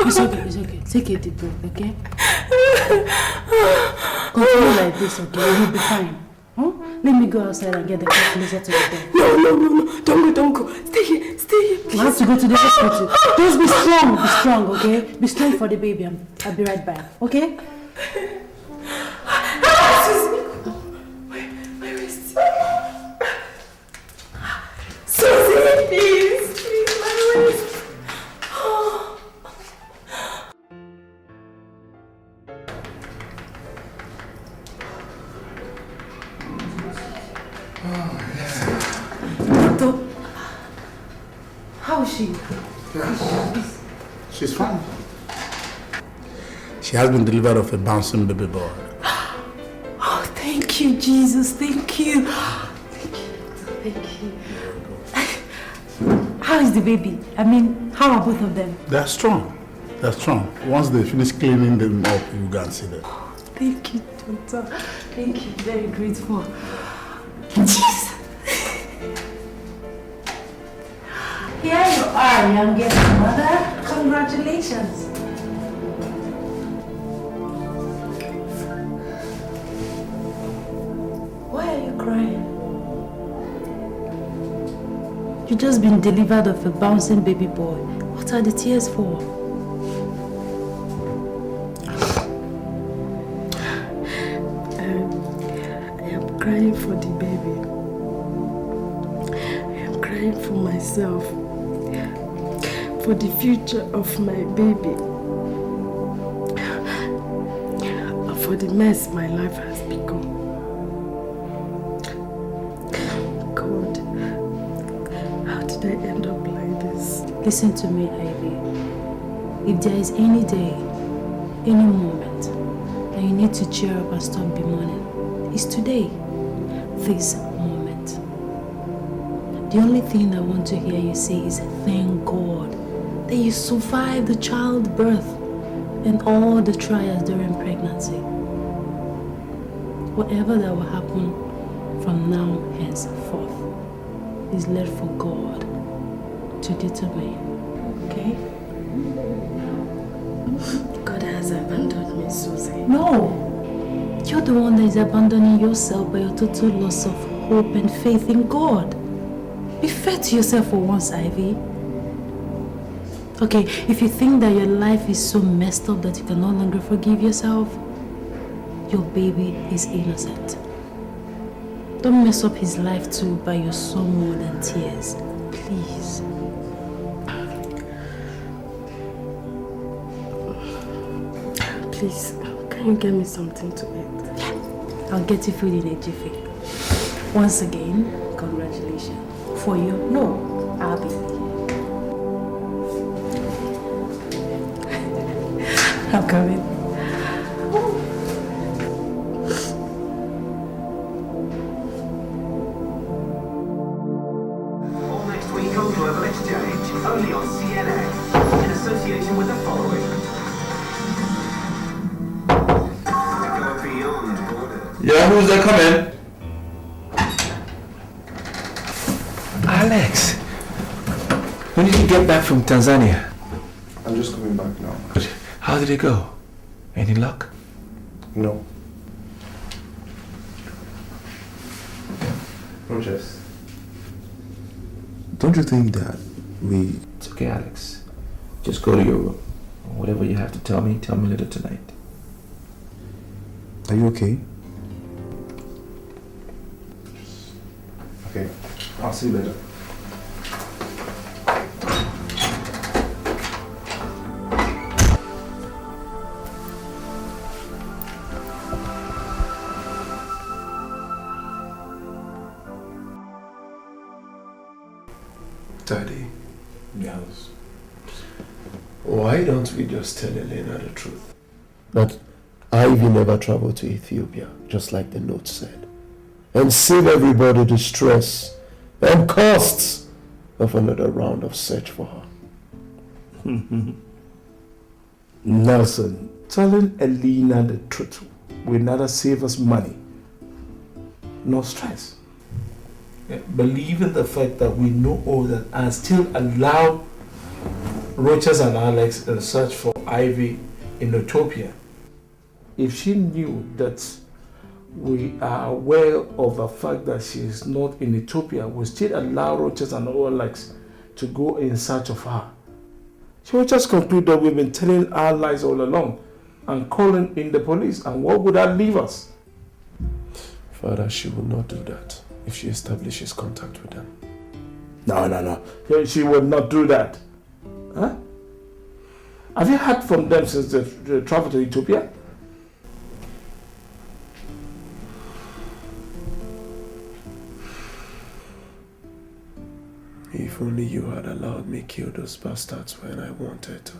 It's okay. Take a deep breath, okay? Continue like this, okay? You'll be fine. Huh? Let me go outside and get the car closer to the bed. No. Don't go. Stay here. We have to go to the hospital. Just be strong, okay? Be strong for the baby. I'll be right back, okay? My wrist. Susie, please, my wrist. How is she? She's fine. She has been delivered of a bouncing baby boy. Oh, thank you, Jesus. Thank you. How is the baby? I mean, how are both of them? They're strong. That's strong. Once they finish cleaning them up, you go and see them. Thank you, Doctor. Thank you. Very grateful. Jeez. Here you are, youngest mother. Congratulations. Why are you crying? You've just been delivered of a bouncing baby boy. What are the tears for? I am crying for the baby. I am crying for myself. For the future of my baby. And for the mess my life has become. God, how did I end up like this? Listen to me, Ivy. If there is any day, any moment that you need to cheer up and stop bemoaning, it's today, this moment. The only thing I want to hear you say is thank God that you survived the childbirth and all the trials during pregnancy. Whatever that will happen from now henceforth is left for God to determine. Okay? God has abandoned me, Susie. No! You're the one that is abandoning yourself by your total loss of hope and faith in God. Be fair to yourself for once, Ivy. Okay, if you think that your life is so messed up that you can no longer forgive yourself, your baby is innocent. Don't mess up his life too by your sorrow more than tears. Please. Please, can you get me something to eat? I'll get you food in a jiffy. Once again, congratulations. For you? No, I'll be. I'm coming. All next week on Global Exchange, only on CNN, in association with the following. To go beyond borders. Yeah, who's that coming? Alex, when did you get back from Tanzania? I'm just coming back now. How did it go? Any luck? No. Rogers, don't you think that we... It's okay, Alex. Just go to your room. Whatever you have to tell me later tonight. Are you okay? Okay, I'll see you later. Daddy. Yes. Why don't we just tell Elena the truth? That Ivy never traveled to Ethiopia, just like the note said, and save everybody the stress and costs of another round of search for her. Nelson, telling Elena the truth will neither save us money nor stress. Believing the fact that we know all that and still allow Rochas and Alex in search for Ivy in Ethiopia. If she knew that we are aware of the fact that she is not in Ethiopia, we still allow Rochas and Alex to go in search of her. She would just conclude that we've been telling our lies all along and calling in the police. And what would that leave us? Father, she will not do that if she establishes contact with them. No. She would not do that. Huh? Have you heard from them since they traveled to Ethiopia? If only you had allowed me kill those bastards when I wanted to.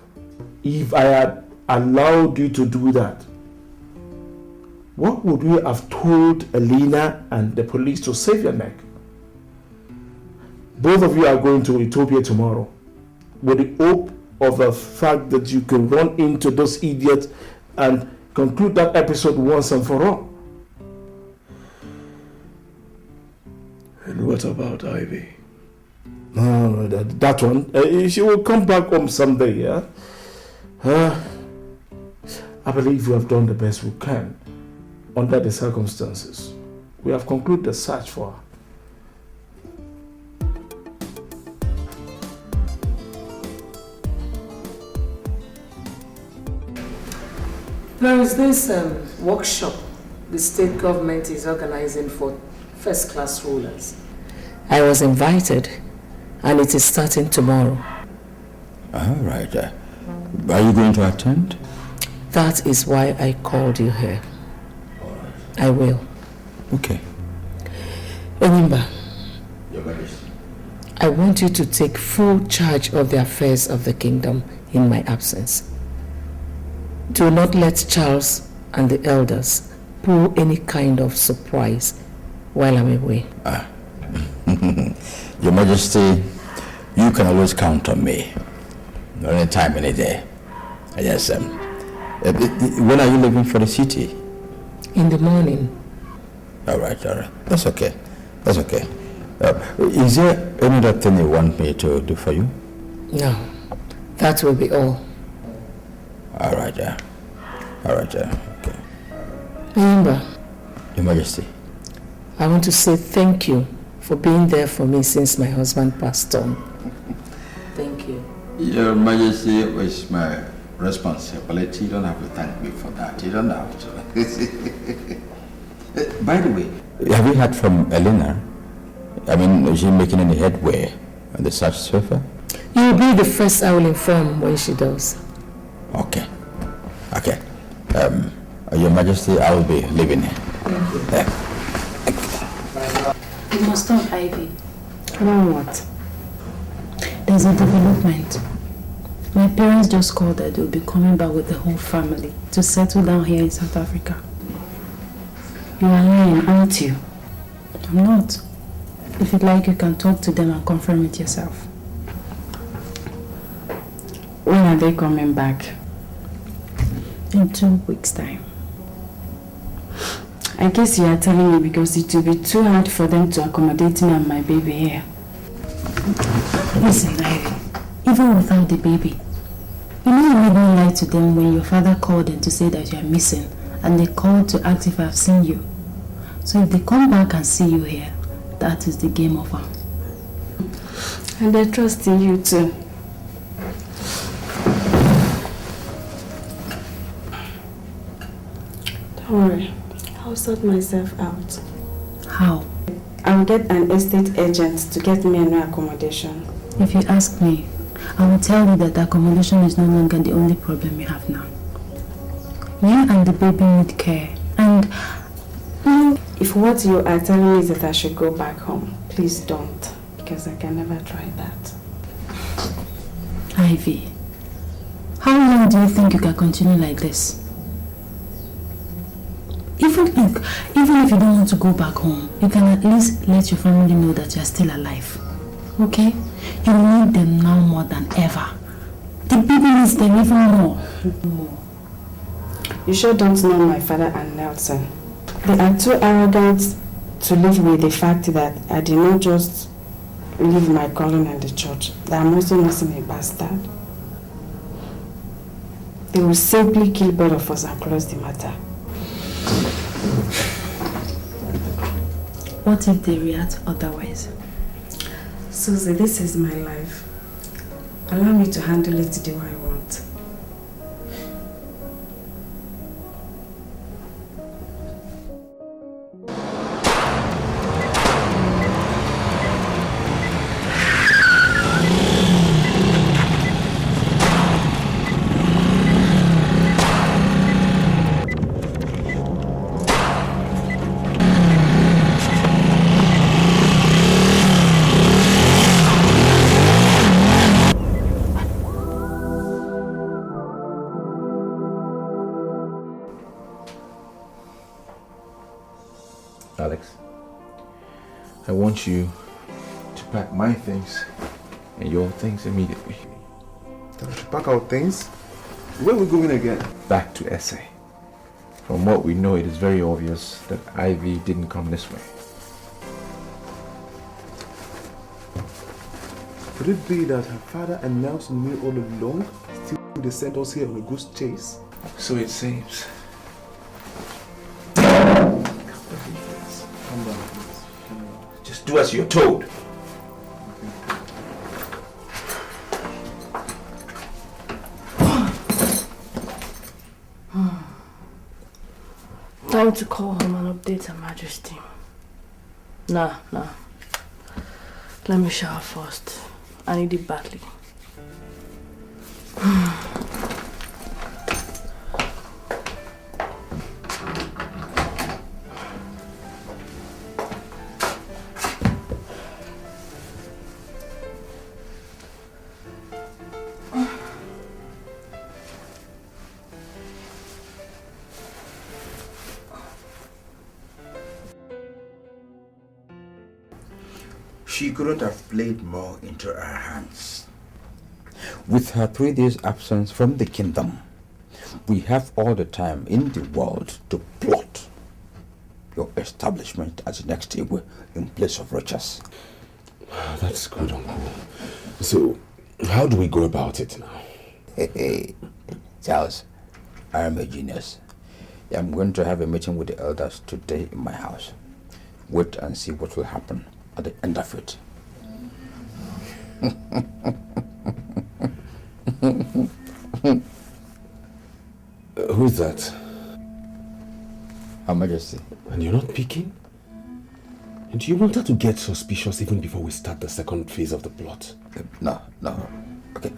If I had allowed you to do that, what would we have told Elena and the police to save your neck? Both of you are going to Ethiopia tomorrow with the hope of the fact that you can run into those idiots and conclude that episode once and for all. And what about Ivy? No, that one. She will come back home someday, yeah? I believe we have done the best we can under the circumstances. We have concluded the search for her. There is this workshop the state government is organizing for first-class rulers. I was invited, and it is starting tomorrow. All right. Are you going to attend? That is why I called you here. I will. Okay. Remember, Your Majesty. I want you to take full charge of the affairs of the kingdom in my absence. Do not let Charles and the elders pull any kind of surprise while I'm away. Your Majesty, you can always count on me. Any time, any day. Yes, when are you leaving for the city? In the morning. All right. That's okay. Is there any other thing you want me to do for you? No, that will be all. All right. Okay. Remember, Your Majesty, I want to say thank you for being there for me since my husband passed on. Thank you. Your Majesty, it's my responsibility. You don't have to thank me for that. You don't have to. By the way, have you heard from Elena? I mean, is she making any headway on the search so far? You'll be the first I will inform when she does. Okay. Your Majesty, I will be leaving here. Thank you. You must talk, Ivy. About what? There's a development. My parents just called that they'll be coming back with the whole family to settle down here in South Africa. You are lying, aren't you? I'm not. If you'd like, you can talk to them and confirm it yourself. When are they coming back? In 2 weeks' time. I guess you are telling me because it will be too hard for them to accommodate me and my baby here. Listen, Ivy, even without the baby, you know you made me lie to them when your father called them to say that you are missing, and they called to ask if I have seen you. So if they come back and see you here, that is the game over. And I trust in you too. Don't worry, I'll sort myself out. How? I'll get an estate agent to get me a new accommodation. If you ask me, I will tell you that the accommodation is no longer the only problem you have now. You and the baby need care, and if what you are telling me is that I should go back home, please don't, because I can never try that. Ivy, how long do you think you can continue like this? Even if you don't want to go back home, you can at least let your family know that you are still alive. Okay? You need them now more than ever. The baby needs them even more. You sure don't know my father and Nelson. They are too arrogant to live with the fact that I did not just leave my calling at the church, that I'm also nursing a bastard. They will simply kill both of us and close the matter. What if they react otherwise? Susie, this is my life. Allow me to handle it the way I want. Alex, I want you to pack my things and your things immediately. pack our things. Where are we going again? Back to SA. From what we know, it is very obvious that Ivy didn't come this way. Could it be that her father and Nelson knew all along? Still, they sent us here on a goose chase? So it seems. Calm down, please. Just do as you're told. Time to call home and update Her Majesty. Nah. Let me shower first. I need it badly. She couldn't have played more into our hands. With her 3 days absence from the kingdom, we have all the time in the world to plot your establishment as the next Igwe in place of Rochas. That's good, Uncle. So, how do we go about it now? Hey, Charles, I am a genius. I'm going to have a meeting with the elders today in my house. Wait and see what will happen at the end of it. Who's that? Her Majesty. And you're not picking? And do you want her to get suspicious even before we start the second phase of the plot? No. Okay,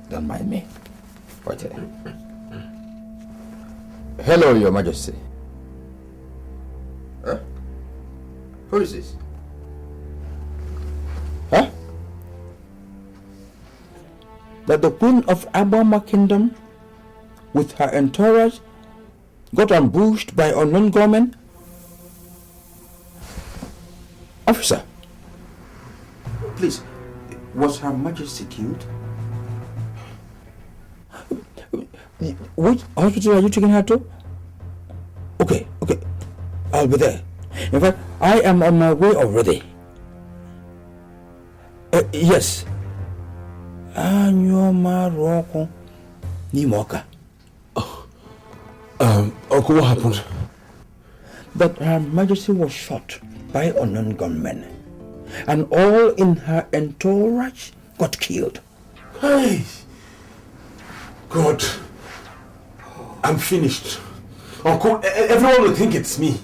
don't mind me. Wait here. Hello, Your Majesty. Huh? Who is this? Huh? That the Queen of Abama Kingdom, with her entourage, got ambushed by unknown gunmen? Officer, please, was Her Majesty killed? Which hospital are you taking her to? Okay, I'll be there. In fact, I am on my way already. Yes. Uncle, what happened? That Her Majesty was shot by unknown gunmen, and all in her entourage got killed. Hey! God, I'm finished. Uncle, everyone will think it's me.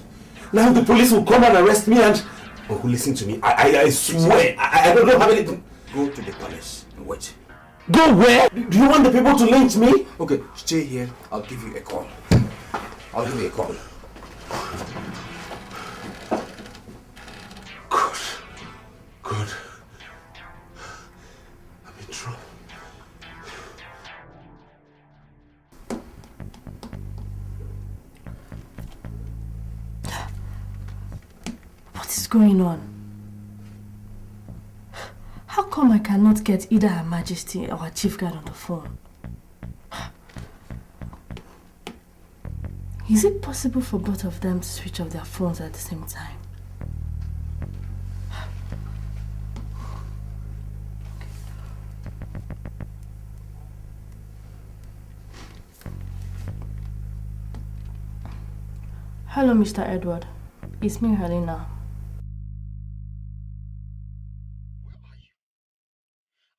Now the police will come and arrest me and... Uncle, listen to me. I swear, I don't have anything. Go to the palace and wait. Go where? Do you want the people to lynch me? Okay, stay here. I'll give you a call. Good. I'm in trouble. What is going on? How come I cannot get either Her Majesty or our chief guard on the phone? Is it possible for both of them to switch off their phones at the same time? Hello, Mr. Edward. It's me, Helena. Where are you?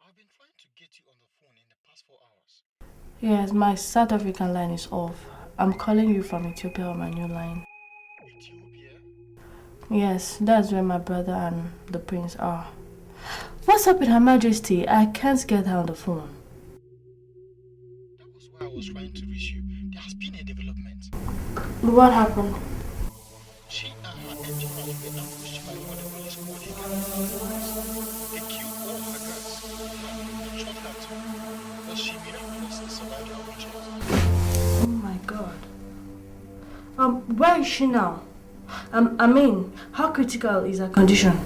I've been trying to get you on the phone in the past 4 hours. Yes, my South African line is off. I'm calling you from Ethiopia on my new line. Ethiopia? Yes, that's where my brother and the prince are. What's up with Her Majesty? I can't get her on the phone. That was why I was trying to reach you. There has been a development. What happened? She and her entourage were ambushed by what the police called a gang. They killed all her guards and shot her too, but she miraculously survived the ambush. Oh my God. Where is she now? I mean, how critical is her condition?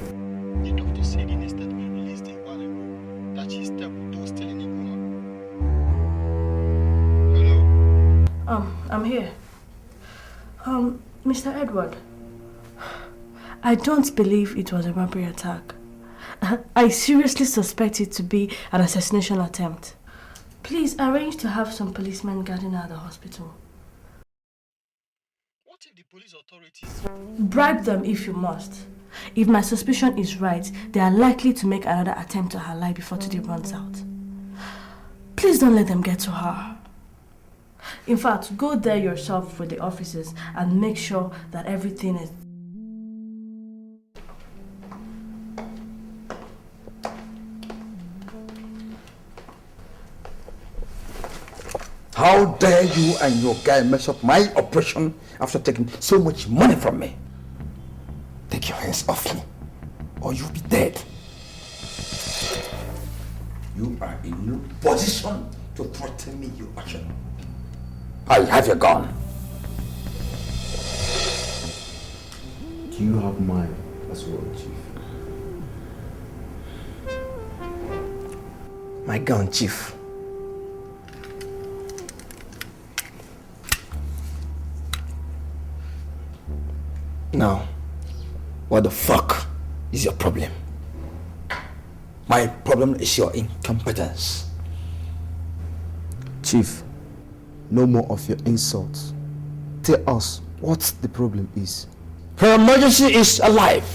The doctor said in a statement released a while ago that she's stable, though still in a coma. I'm here. Mr. Edward, I don't believe it was a robbery attack. I seriously suspect it to be an assassination attempt. Please arrange to have some policemen guarding her at the hospital. What if the police authorities... Bribe them if you must. If my suspicion is right, they are likely to make another attempt to her life before today runs out. Please don't let them get to her. In fact, go there yourself with the officers and make sure that everything is... How dare you and your guy mess up my operation after taking so much money from me? Take your hands off me, or you'll be dead. You are in no position to threaten me, you action. I have your gun. Do you have mine as well, Chief? My gun, Chief. Now, what the fuck is your problem? My problem is your incompetence. Chief, no more of your insults. Tell us what the problem is. Her emergency is alive.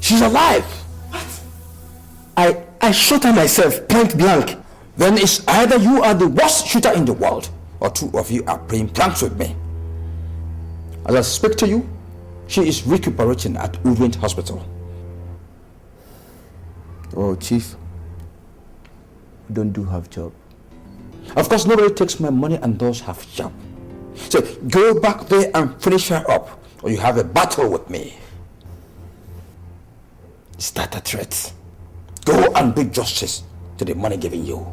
She's alive. What? I shot her myself, point blank. Then it's either you are the worst shooter in the world, or two of you are playing pranks with me. As I speak to you, she is recuperating at Udwint Hospital. Oh, Chief, we don't do half job. Of course, nobody takes my money and does half job. So go back there and finish her up, or you have a battle with me. Is that a threat? Go and do justice to the money given you.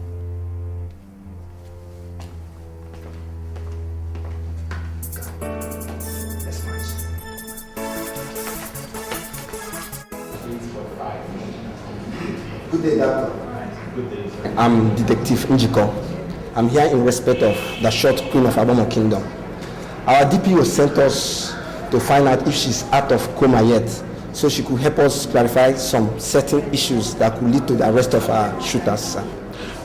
Good day, Doctor. Good day, sir. I'm Detective Njiko. I'm here in respect of the short Queen of Abomo Kingdom. Our DPO sent us to find out if she's out of coma yet, so she could help us clarify some certain issues that could lead to the arrest of our shooters, sir.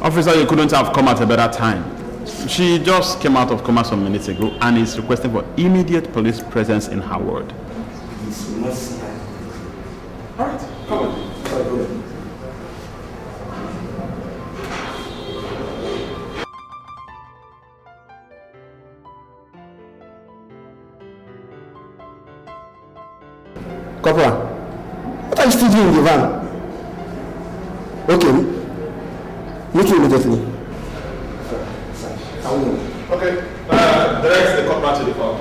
Officer, you couldn't have come at a better time. She just came out of coma some minutes ago and is requesting for immediate police presence in her ward. Alright, come on. Sorry, go ahead. Corporal, what are you still doing in the van? Okay, meet you immediately. Okay, direct the corporal to the car.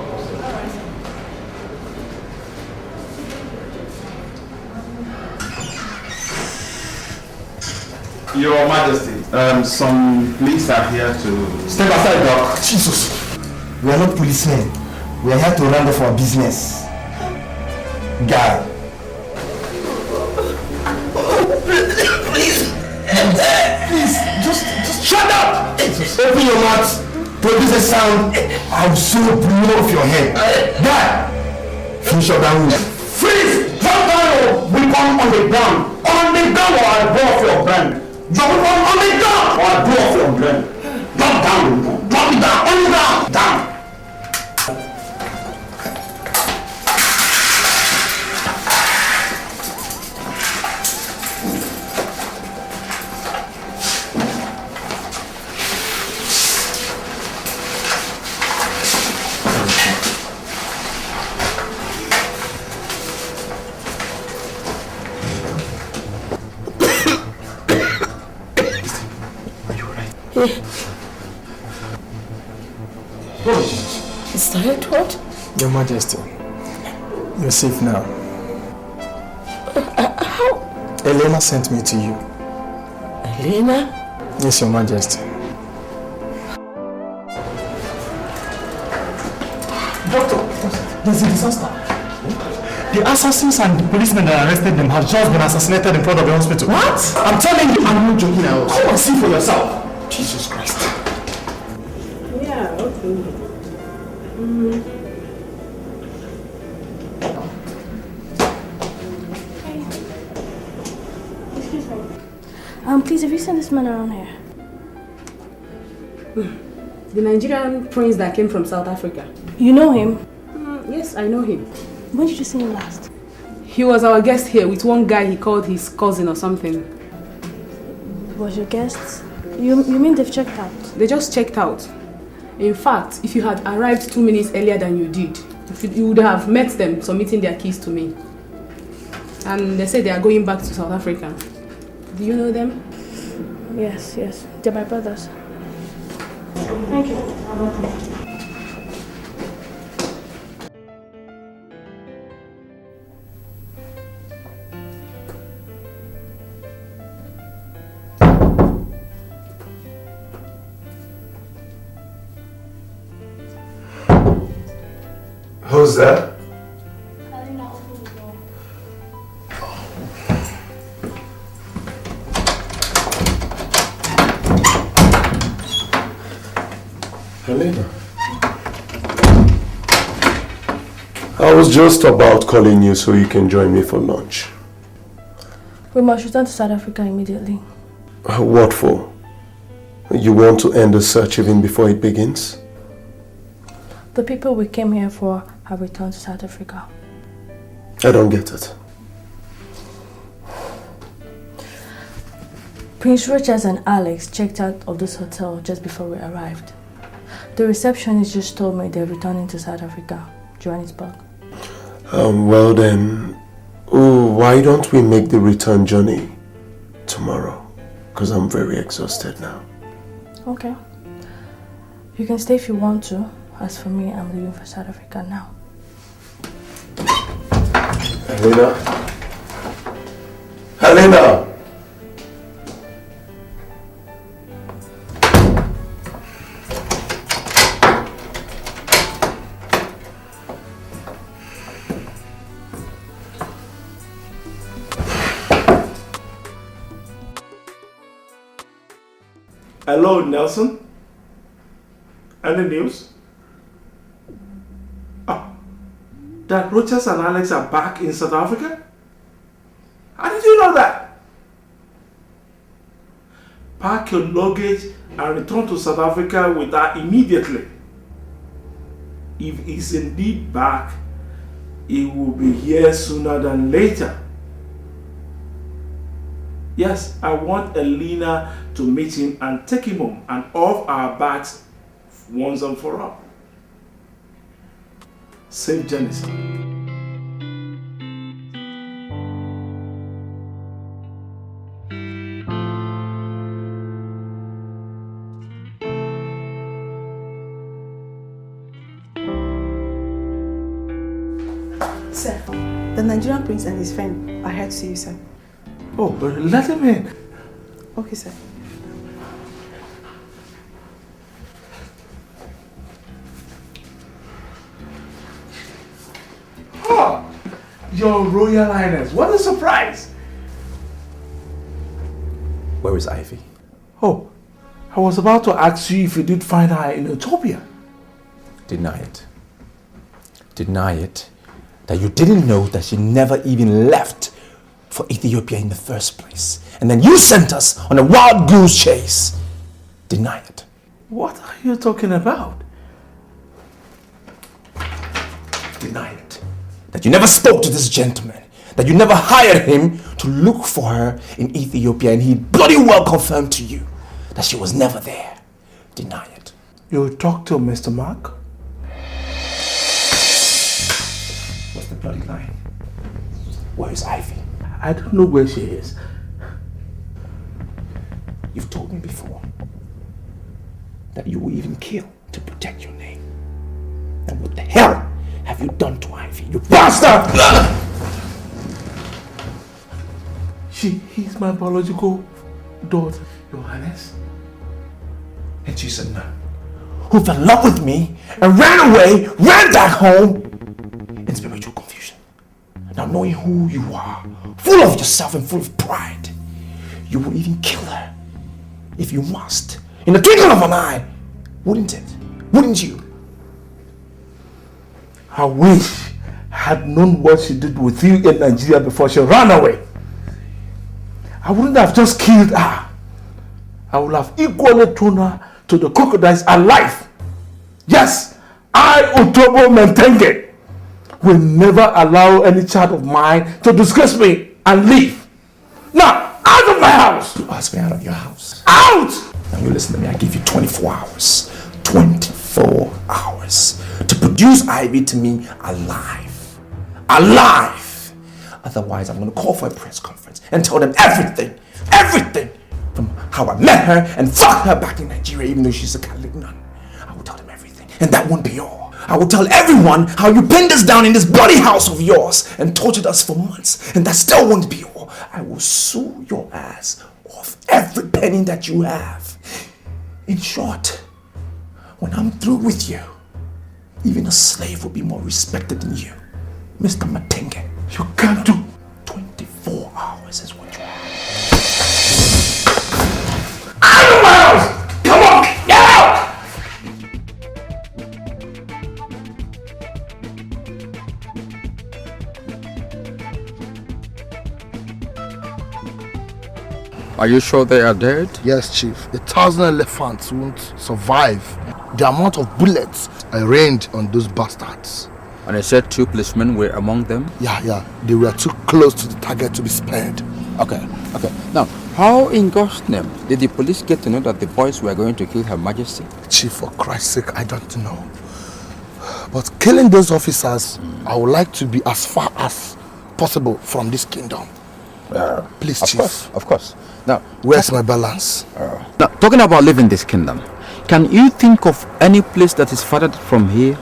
Your Majesty, some police are here to... Step aside, Doc. Jesus. We are not policemen. We are here to round off our business. Guy. Please, just shut up! Open your mouth, produce a sound, I'll so blow off your head. Guy! Finish up that wound. Freeze! Drop down your weapon on the ground. On the ground or I'll blow off your brain. Drop it on the ground or I'll blow off your brain. Drop down, drop it down, on the ground, down. Mr. Edward? Your Majesty, you're safe now. How? Elena sent me to you. Elena? Yes, Your Majesty. Doctor, there's a disaster. The assassins and the policemen that arrested them have just been assassinated in front of the hospital. What? I'm telling you, I'm not joking now. Come and see for yourself. Jesus Christ. Yeah, okay. came here. Hey. Excuse me. Please, have you seen this man around here? The Nigerian prince that came from South Africa. You know him? Yes, I know him. When did you see him last? He was our guest here with one guy he called his cousin or something. Was your guest? You mean they've checked out? They just checked out. In fact, if you had arrived 2 minutes earlier than you did, you would have met them submitting their keys to me. And they say they are going back to South Africa. Do you know them? Yes. They're my brothers. Thank you. Who's that? Helena. I was just about calling you so you can join me for lunch. We must return to South Africa immediately. What for? You want to end the search even before it begins? The people we came here for have returned to South Africa. I don't get it. Prince Richard and Alex checked out of this hotel just before we arrived. The receptionist just told me they're returning to South Africa, Johannesburg. Well then, why don't we make the return journey tomorrow? Because I'm very exhausted now. Okay. You can stay if you want to. As for me, I'm leaving for South Africa now. Helena! Hello, Nelson. Any news? That Rochas and Alex are back in South Africa? How did you know that? Pack your luggage and return to South Africa with her immediately. If he's indeed back, he will be here sooner than later. Yes, I want Elena to meet him and take him home and off our backs once and for all. Safe journey, sir. Sir, the Nigerian prince and his friend are here to see you, sir. Oh, let him in. Okay, sir. Oh, Your Royal Highness, what a surprise! Where is Ivy? Oh, I was about to ask you if you did find her in Utopia. Deny it. Deny it. That you didn't know that she never even left for Ethiopia in the first place. And then you sent us on a wild goose chase. Deny it. What are you talking about? Deny it. That you never spoke to this gentleman. That you never hired him to look for her in Ethiopia, and he bloody well confirmed to you that she was never there. Deny it. You talked to Mr. Mark? What's the bloody line? Where is Ivy? I don't know where she is. You've told me before that you will even kill to protect your name. And what the hell have you done to Ivy, you bastard? He's my biological daughter, Your Highness. And she's a nun who fell in love with me and ran away, ran back home in spiritual confusion. Now knowing who you are, full of yourself and full of pride, you will even kill her if you must. In the twinkling of an eye, wouldn't it? Wouldn't you? I wish I had known what she did with you in Nigeria before she ran away. I wouldn't have just killed her. I would have equally thrown her to the crocodiles alive. Yes, I, Otobo Mentenge, will never allow any child of mine to disgrace me and leave. Now, out of my house! You asked me out of your house. Out! Now you listen to me, I give you 24 hours. 24 hours to produce Ivy to me alive. Alive! Otherwise, I'm going to call for a press conference and tell them everything. Everything! From how I met her and fucked her back in Nigeria, even though she's a Catholic nun. I will tell them everything. And that won't be all. I will tell everyone how you pinned us down in this bloody house of yours and tortured us for months. And that still won't be all. I will sue your ass off every penny that you have. In short, when I'm through with you, even a slave will be more respected than you. Mr. Matenge, you can't do 24 hours is what you have. Out of my house! Come on, get out! Are you sure they are dead? Yes, Chief. 1,000 elephants won't survive the amount of bullets I rained on those bastards. And I said 2 policemen were among them? Yeah. They were too close to the target to be spared. Okay. Now, how in God's name did the police get to know that the boys were going to kill Her Majesty? Chief, for Christ's sake, I don't know. But killing those officers, I would like to be as far as possible from this kingdom. Please, Chief. Of course. Now, where's my balance? Now, talking about leaving this kingdom, can you think of any place that is farther from here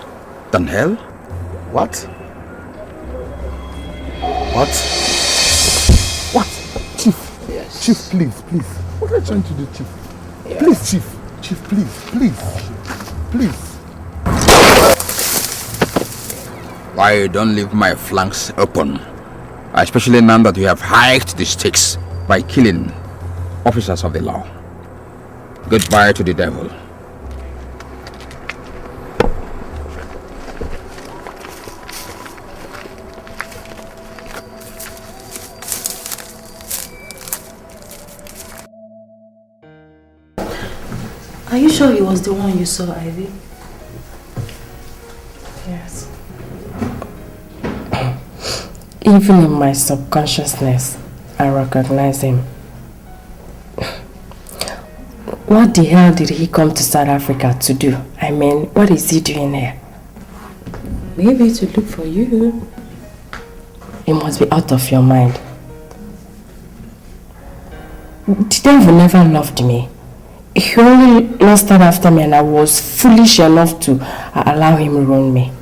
than hell? What? Chief? Yes. Chief, please. What are you trying to do, Chief? Yeah. Please, Chief. Chief, please. Why don't leave my flanks open? Especially now that you have hiked the stakes by killing officers of the law. Goodbye to the devil. Are you sure he was the one you saw, Ivy? Yes. Even in my subconsciousness, I recognize him. What the hell did he come to South Africa to do? I mean, what is he doing here? Maybe to look for you. You must be out of your mind. The devil never loved me. He only lusted after me and I was foolish enough to allow him ruin me.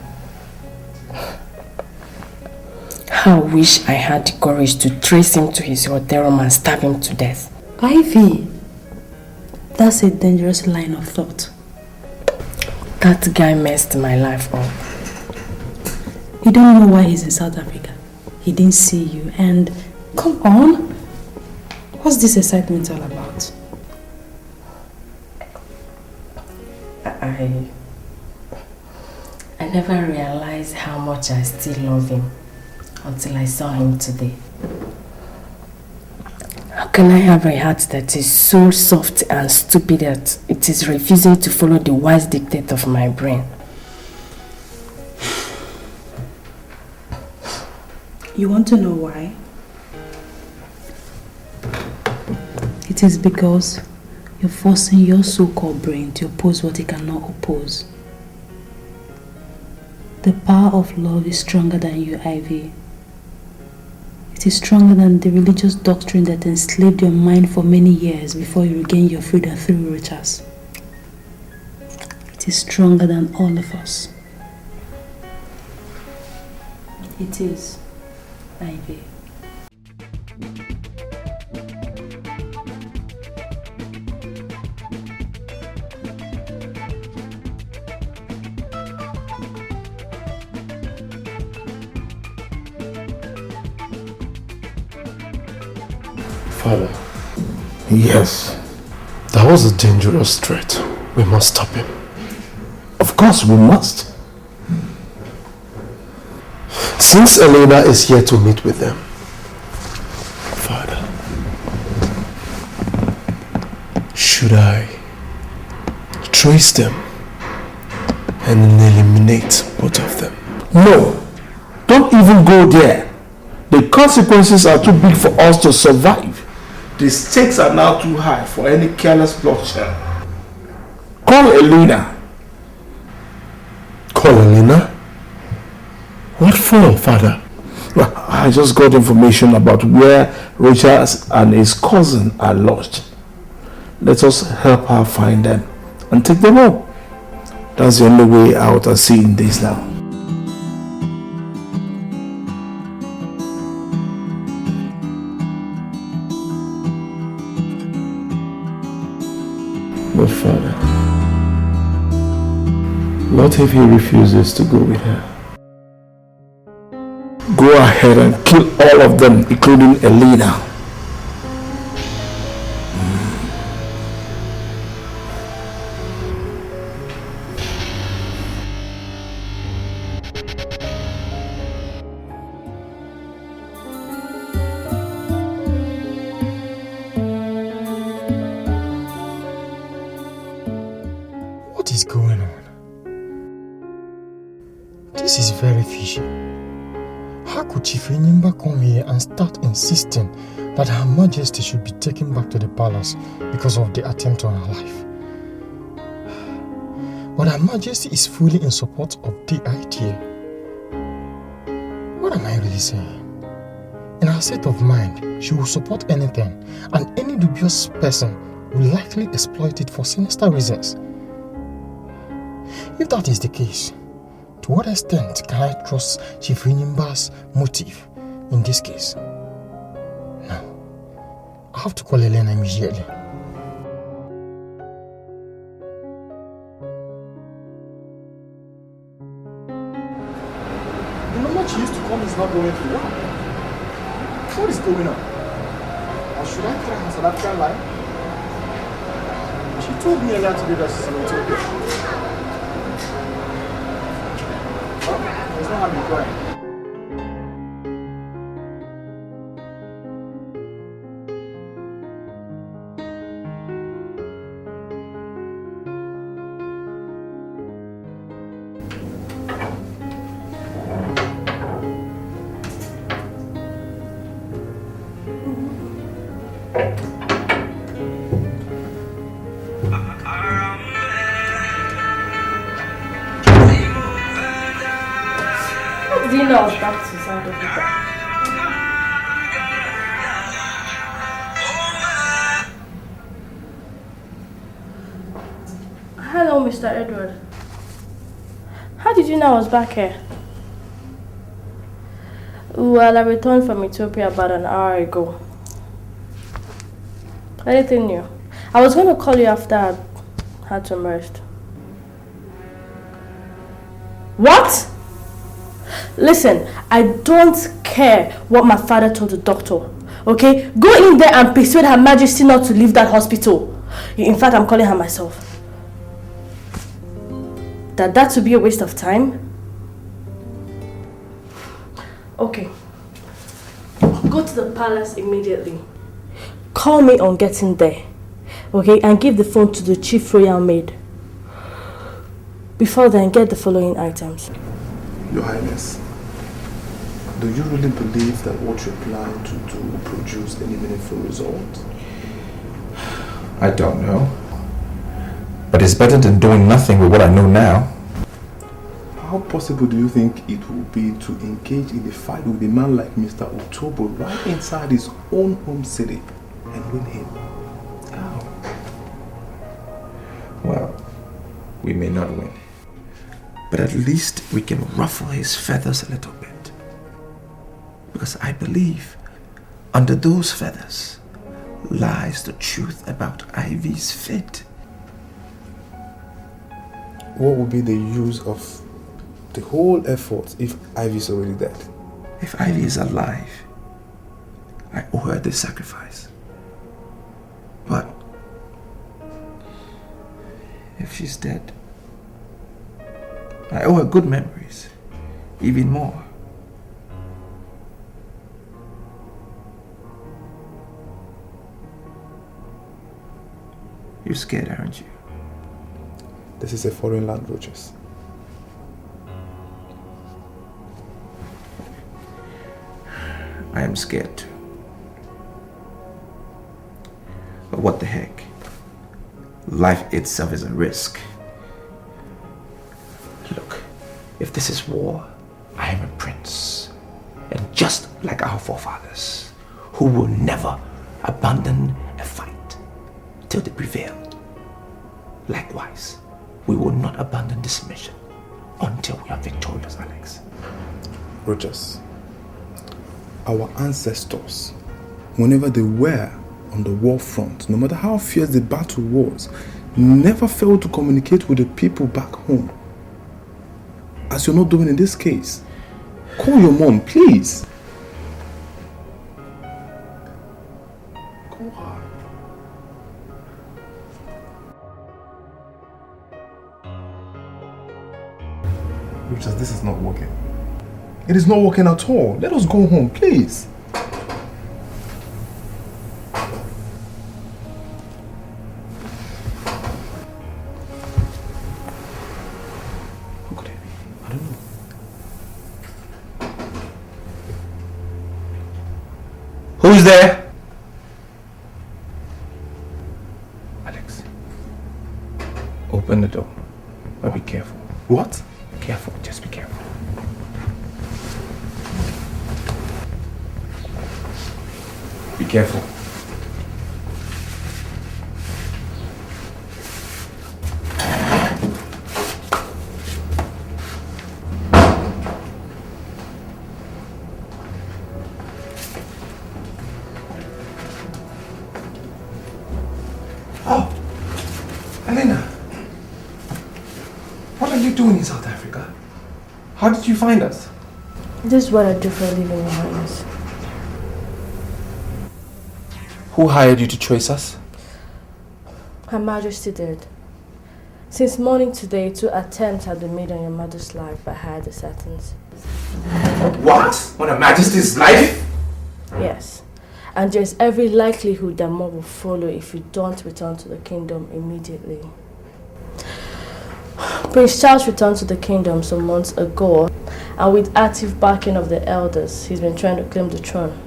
I wish I had the courage to trace him to his hotel room and stab him to death. Ivy, that's a dangerous line of thought. That guy messed my life up. You don't know why he's in South Africa. He didn't see you and... Come on! What's this excitement all about? I never realized how much I still love him until I saw him today. How can I have a heart that is so soft and stupid that it is refusing to follow the wise dictate of my brain? You want to know why? It is because you're forcing your so-called brain to oppose what it cannot oppose. The power of love is stronger than you, Ivy. It is stronger than the religious doctrine that enslaved your mind for many years before you regained your freedom through rituals. It is stronger than all of us. It is, Ivy. Father. Yes. That was a dangerous threat. We must stop him. Of course we must. Since Elena is yet to meet with them, Father, should I trace them and eliminate both of them? No, don't even go there. The consequences are too big for us to survive. The stakes are now too high for any careless bloodshed. Call Elena. Call Elena? What for, Father? Well, I just got information about where Richard and his cousin are lodged. Let us help her find them and take them home. That's the only way out of seeing this now. But Father, what if he refuses to go with her? Go ahead and kill all of them, including Elena. What is going on? This is very fishy. How could Chief Enyimba come here and start insisting that Her Majesty should be taken back to the palace because of the attempt on her life? But Her Majesty is fully in support of the idea. What am I really saying? In her state of mind, she will support anything, and any dubious person will likely exploit it for sinister reasons. If that is the case, to what extent can I trust Chief Enyimba's motive in this case? No. I have to call Elena immediately. The number she used to call is not going through. What is going on? Or should I try her South African line? She told me earlier today that she's in Ethiopia. Well, there's no harm in trying. Do you know I was back to South Africa? Hello, Mr. Edward. How did you know I was back here? Well, I returned from Ethiopia about an hour ago. Anything new? I was going to call you after I had some rest. What? Listen, I don't care what my father told the doctor, okay? Go in there and persuade Her Majesty not to leave that hospital. In fact, I'm calling her myself. That would be a waste of time? Okay. Go to the palace immediately. Call me on getting there, okay? And give the phone to the Chief Royal Maid. Before then, get the following items. Your Highness, do you really believe that what you plan to do will produce any meaningful result? I don't know. But it's better than doing nothing with what I know now. How possible do you think it will be to engage in a fight with a man like Mr. Otobo right inside his own home city and win him? How? Well, we may not win. But at least we can ruffle his feathers a little bit. Because I believe under those feathers lies the truth about Ivy's fate. What would be the use of the whole effort if Ivy is already dead? If Ivy is alive, I owe her this sacrifice. But if she's dead, I owe her good memories, even more. You're scared, aren't you? This is a foreign land, Rochas. I am scared too. But what the heck? Life itself is a risk. Look, if this is war, I am a prince. And just like our forefathers, who will never abandon a fight till they prevail. Likewise, we will not abandon this mission until we are victorious, Alex. Rochas, our ancestors, whenever they were on the war front, no matter how fierce the battle was, never failed to communicate with the people back home. As you're not doing in this case. Call your mom, please. Call her. Richard, this is not working. It is not working at all. Let us go home, please. Who's there? Alex. Open the door. But be careful. What? Careful, just be careful. Be careful. Doing in South Africa? How did you find us? This is what I do for a living, Your Highness. Who hired you to trace us? Her Majesty did. Since morning today, 2 attempts have been made on your mother's life by hired assassins. What? On Her Majesty's life? Yes. And there's every likelihood that more will follow if you don't return to the kingdom immediately. Prince Charles returned to the kingdom some months ago, and with active backing of the elders, he's been trying to claim the throne.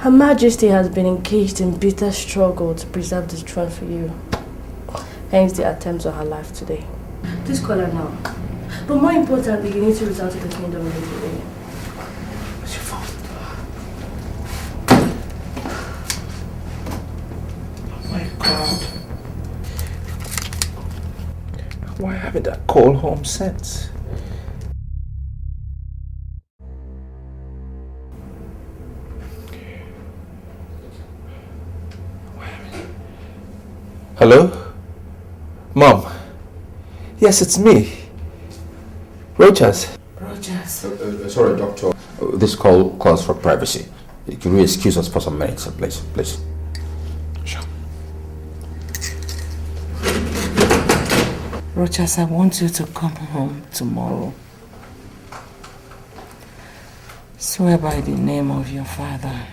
Her Majesty has been engaged in bitter struggle to preserve the throne for you. Hence the attempts on her life today. Please call her now. But more importantly, you need to return to the kingdom immediately. What's your phone? Oh my God. Why haven't I called home since? Hello? Mom? Yes, it's me. Rochas. Rochas. Sorry, doctor. This call calls for privacy. Can you excuse us for some minutes, please? Please. Sure. Rochas, I want you to come home tomorrow. Swear by the name of your father.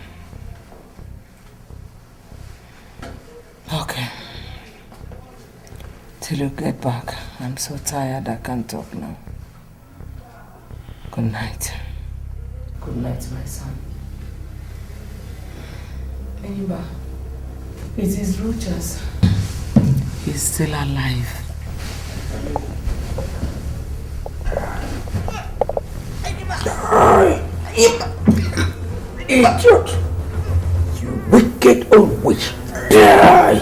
Okay. Till you get back. I'm so tired I can't talk now. Good night. Good night, my son. Eniba, it is Rochas. He's still alive. Idiot! You wicked old witch! Die!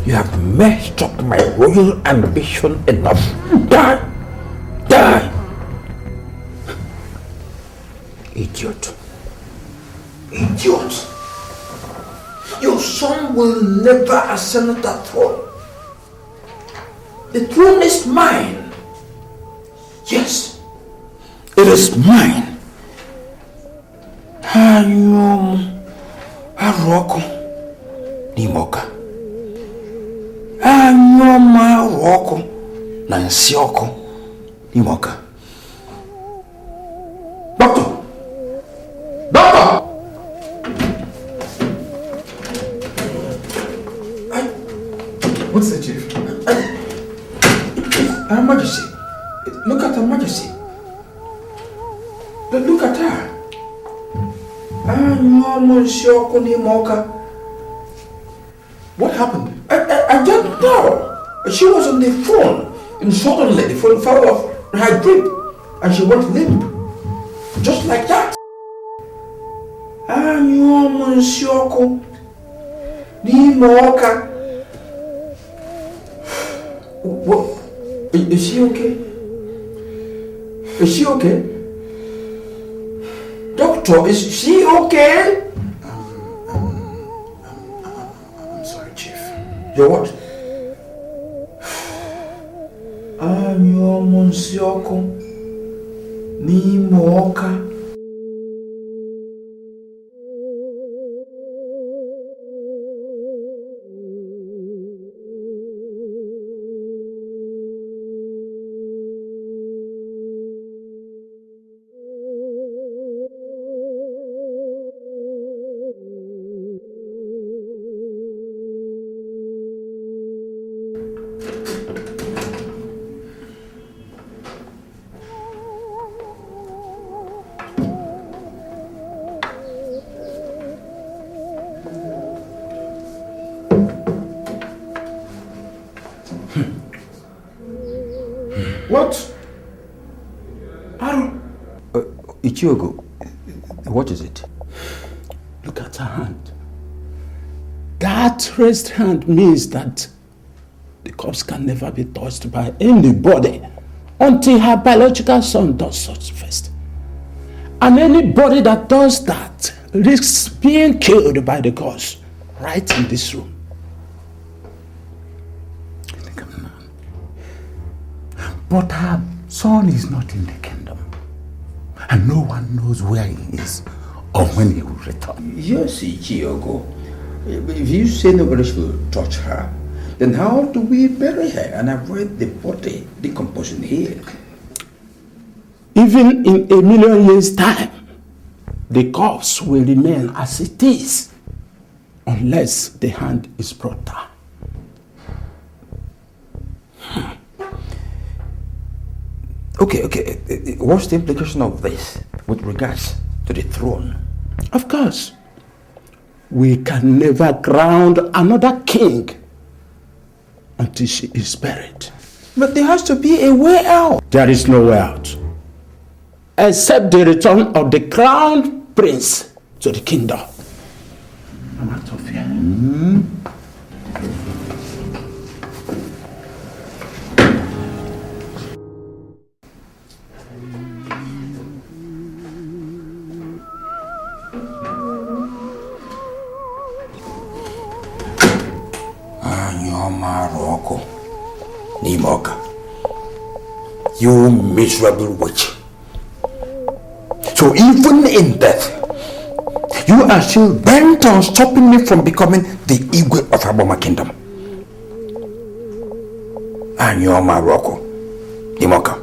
You have messed up my royal ambition enough. Die! Die! Idiot! Idiot! Your son will never ascend that throne. The throne is mine. Yes, it is mine. Aroko Nimoka. Anyoma Roko Nansioko Nimoka. Doctor! Doctor! Look at Her Majesty. Look at her. What happened? I don't know. She was on the phone and suddenly the phone fell off her grip and she went limp. Just like that. What? Is she okay? Is she okay? Doctor, is she okay? I'm sorry, Chief. You're what? Anyo Monsioko ni moka. What? Ichiogo, what is it? Look at her hand. That raised hand means that the corpse can never be touched by anybody until her biological son does such first. And anybody that does that risks being killed by the gods right in this room. But her son is not in the kingdom. And no one knows where he is or when he will return. Yes, Ichiogo. If you say nobody should touch her, then how do we bury her and avoid the body decomposing here? Even in 1,000,000 years' time, the corpse will remain as it is unless the hand is brought down. Okay. What's the implication of this with regards to the throne? Of course, we can never crown another king until she is buried. But there has to be a way out. There is no way out, except the return of the crowned prince to the kingdom. I'm out of here. Maroko, Nimoka, you miserable witch. So even in death, you are still bent on stopping me from becoming the Igwe of Aboma Kingdom. And you're Maroko, Nimoka.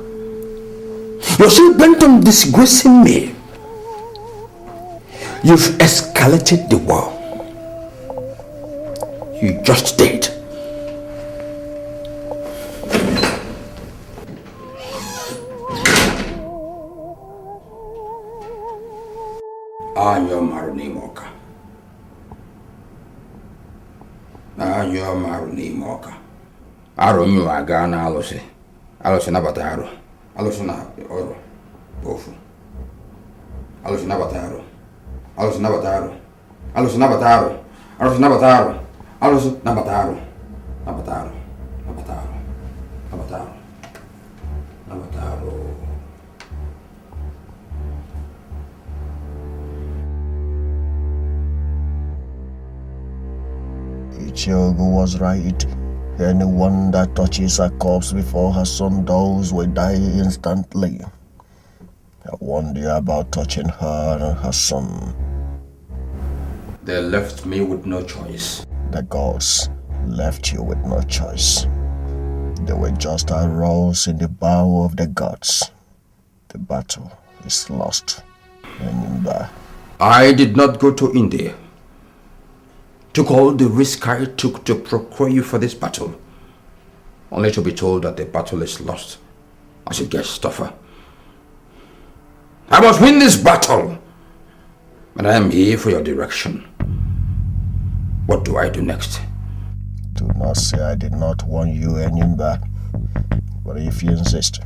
You're still bent on disgracing me. You've escalated the war. You just did. Anyo Marunimoka. Anyo Marunimoka. Aronyo agana alose. Alose na bataro. Alose na oro. Bofu. Alose na bataro. Alose na bataro. Alose na bataro. Alose na bataro. Alose na bataro. Na bataro. Na bataro. Na bataro. Na bataro. Ichiogo was right. Anyone that touches a corpse before her son dies will die instantly. I warned you about touching her and her son. They left me with no choice. The gods left you with no choice. They were just a rose in the bow of the gods. The battle is lost. I did not go to India. Took all the risk I took to procure you for this battle, only to be told that the battle is lost as it gets tougher. I must win this battle, and I am here for your direction. What do I do next? Do not say I did not warn you, Enyimba. But if you insist,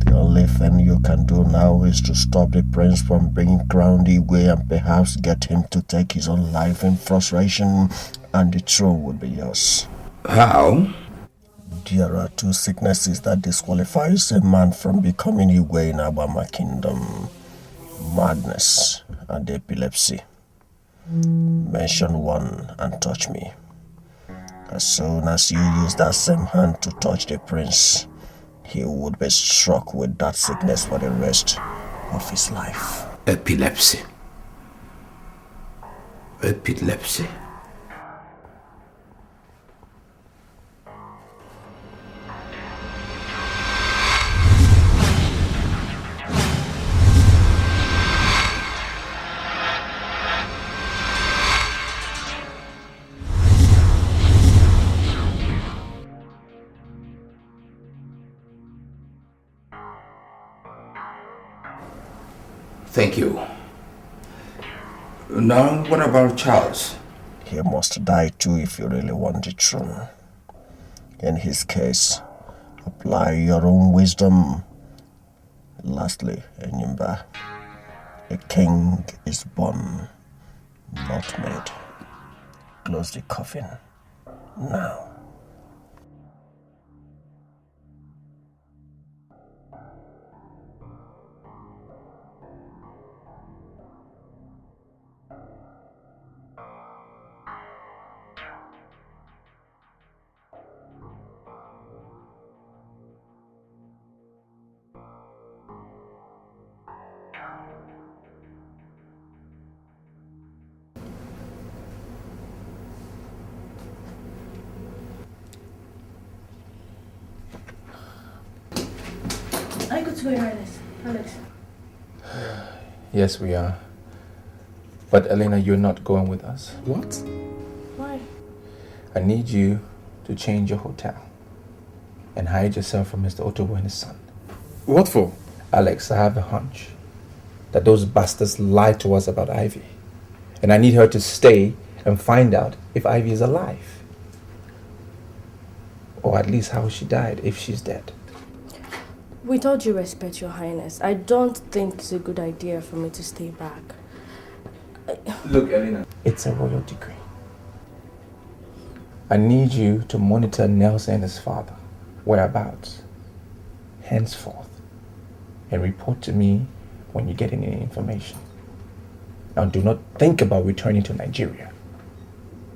the only thing you can do now is to stop the prince from bringing crown Igwe and perhaps get him to take his own life in frustration, and the throne would be yours. How? There are 2 sicknesses that disqualifies a man from becoming Igwe in Abama Kingdom: madness and epilepsy. Mention one and touch me. As soon as you use that same hand to touch the prince, he would be struck with that sickness for the rest of his life. Epilepsy. Epilepsy. Thank you. Now, what about Charles? He must die too if you really want the throne. In his case, apply your own wisdom. Lastly, Enyimba, a king is born, not made. Close the coffin now. I go to your Highness, Alex. Yes, we are. But Elena, you're not going with us. What? Why? I need you to change your hotel and hide yourself from Mr. Otobo and his son. What for? Alex, I have a hunch that those bastards lied to us about Ivy. And I need her to stay and find out if Ivy is alive. Or at least how she died, if she's dead. With all due respect, Your Highness, I don't think it's a good idea for me to stay back. Look, Elena, it's a royal decree. I need you to monitor Nelson and his father, whereabouts, henceforth, and report to me when you get any information. Now, do not think about returning to Nigeria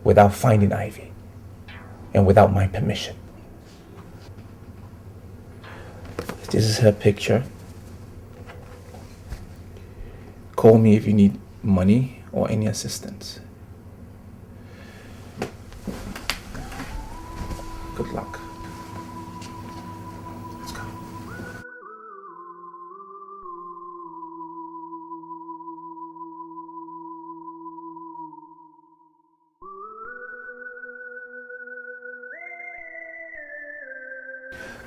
without finding Ivy and without my permission. This is her picture. Call me if you need money or any assistance. Good luck. Let's go.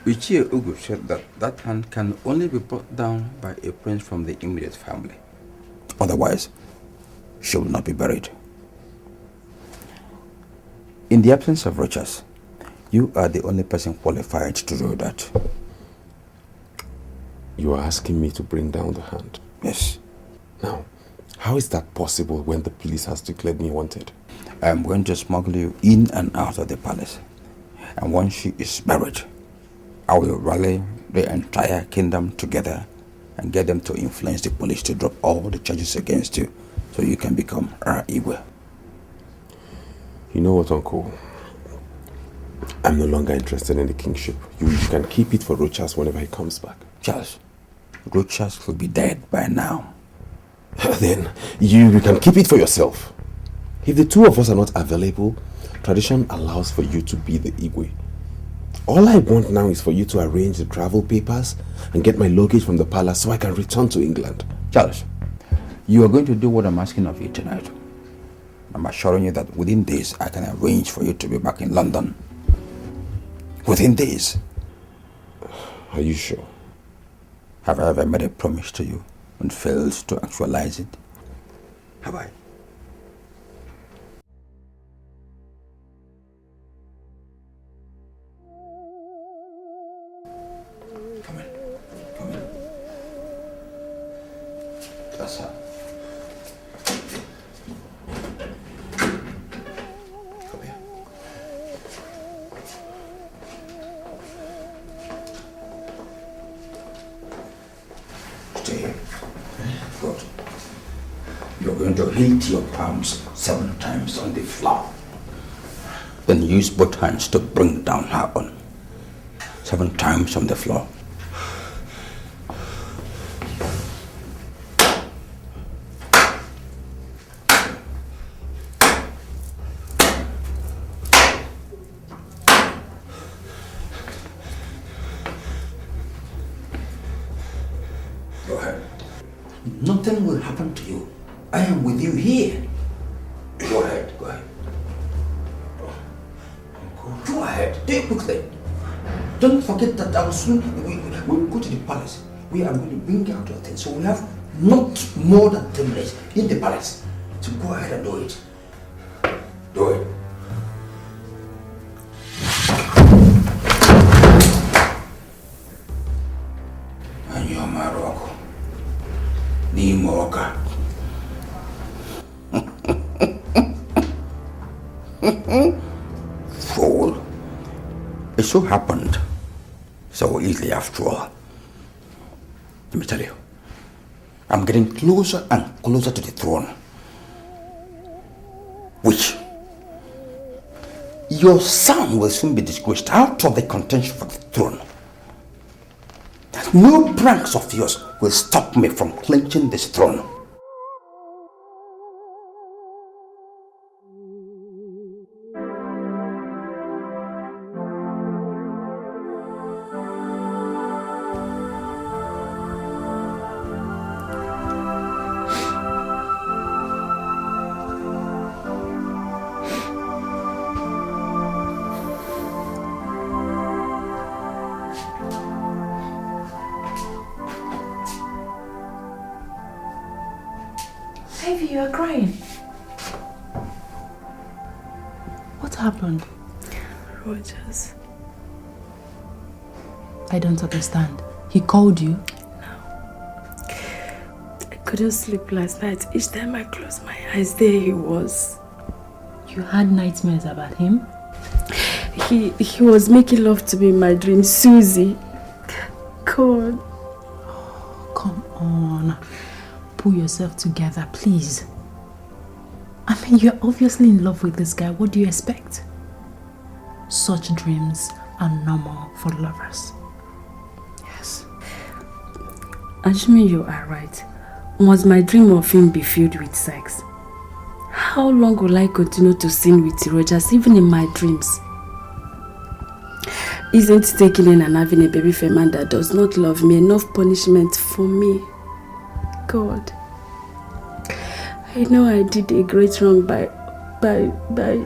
Ichie Ugu said that that hand can only be brought down by a prince from the immediate family. Otherwise, she will not be buried. In the absence of Rochas, you are the only person qualified to do that. You are asking me to bring down the hand? Yes. Now, how is that possible when the police has declared me wanted? I am going to smuggle you in and out of the palace. And once she is buried, I will rally the entire kingdom together and get them to influence the police to drop all the charges against you so you can become our Igwe. You know what, Uncle? I'm no longer interested in the kingship. You can keep it for Rochas whenever he comes back. Charles, Rochas will be dead by now. Then you can keep it for yourself. If the two of us are not available, tradition allows for you to be the Igwe. All I want now is for you to arrange the travel papers and get my luggage from the palace so I can return to England. Charles, you are going to do what I'm asking of you tonight. I'm assuring you that within days I can arrange for you to be back in London. Within days. Are you sure? Have I ever made a promise to you and failed to actualize it? Have I? Come in. Come in. That's her. Come here. Stay here. Good. You're going to hit your palms 7 times on the floor. Then use both hands to bring down her on. 7 times on the floor. Go ahead. Nothing will happen to you. I am with you here. Go ahead, go ahead. Go ahead, do it quickly. Don't forget that I will soon, we'll go to the palace. We are going to bring out your things. So we have not more than 10 minutes in the palace. So go ahead and do it. Do it. And you're my rock. Nimoka. Fool. It so happened so easily after all. Let me tell you, I'm getting closer and closer to the throne. Which your son will soon be disgraced out of the contention for the throne. No pranks of yours will stop me from clinching this throne. Ivy, you are crying. What happened? Rogers. I don't understand. He called you? I couldn't sleep last night. Each time I closed my eyes, there he was. You had nightmares about him? He was making love to me in my dream. Susie. God. Come on. Pull yourself together, please. I mean, you're obviously in love with this guy. What do you expect? Such dreams are normal for lovers. Yes. Ajmi, you are right. Must my dream of him be filled with sex? How long will I continue to sin with Rogers, even in my dreams? Isn't taking in and having a baby for a man that does not love me enough punishment for me? God, I know I did a great wrong by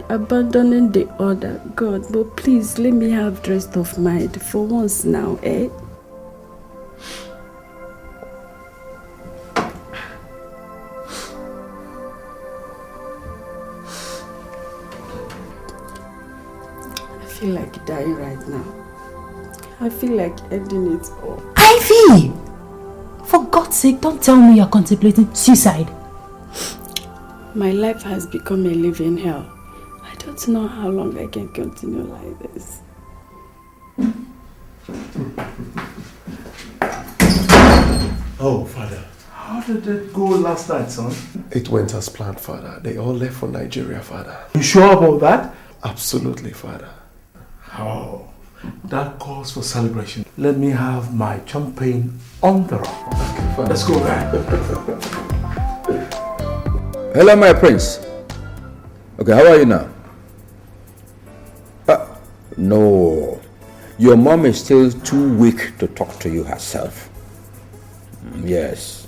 abandoning the other, God, but please let me have the rest of mind for once now, eh? I feel like dying right now. I feel like ending it all. Ivy! For God's sake, don't tell me you're contemplating suicide. My life has become a living hell. I don't know how long I can continue like this. Oh, Father. How did it go last night, son? It went as planned, Father. They all left for Nigeria, Father. You sure about that? Absolutely, Father. Oh, that calls for celebration. Let me have my champagne on the rock. Okay, Father. Let's go, guys. Hello, my prince. Okay, how are you now? No. Your mom is still too weak to talk to you herself. Yes.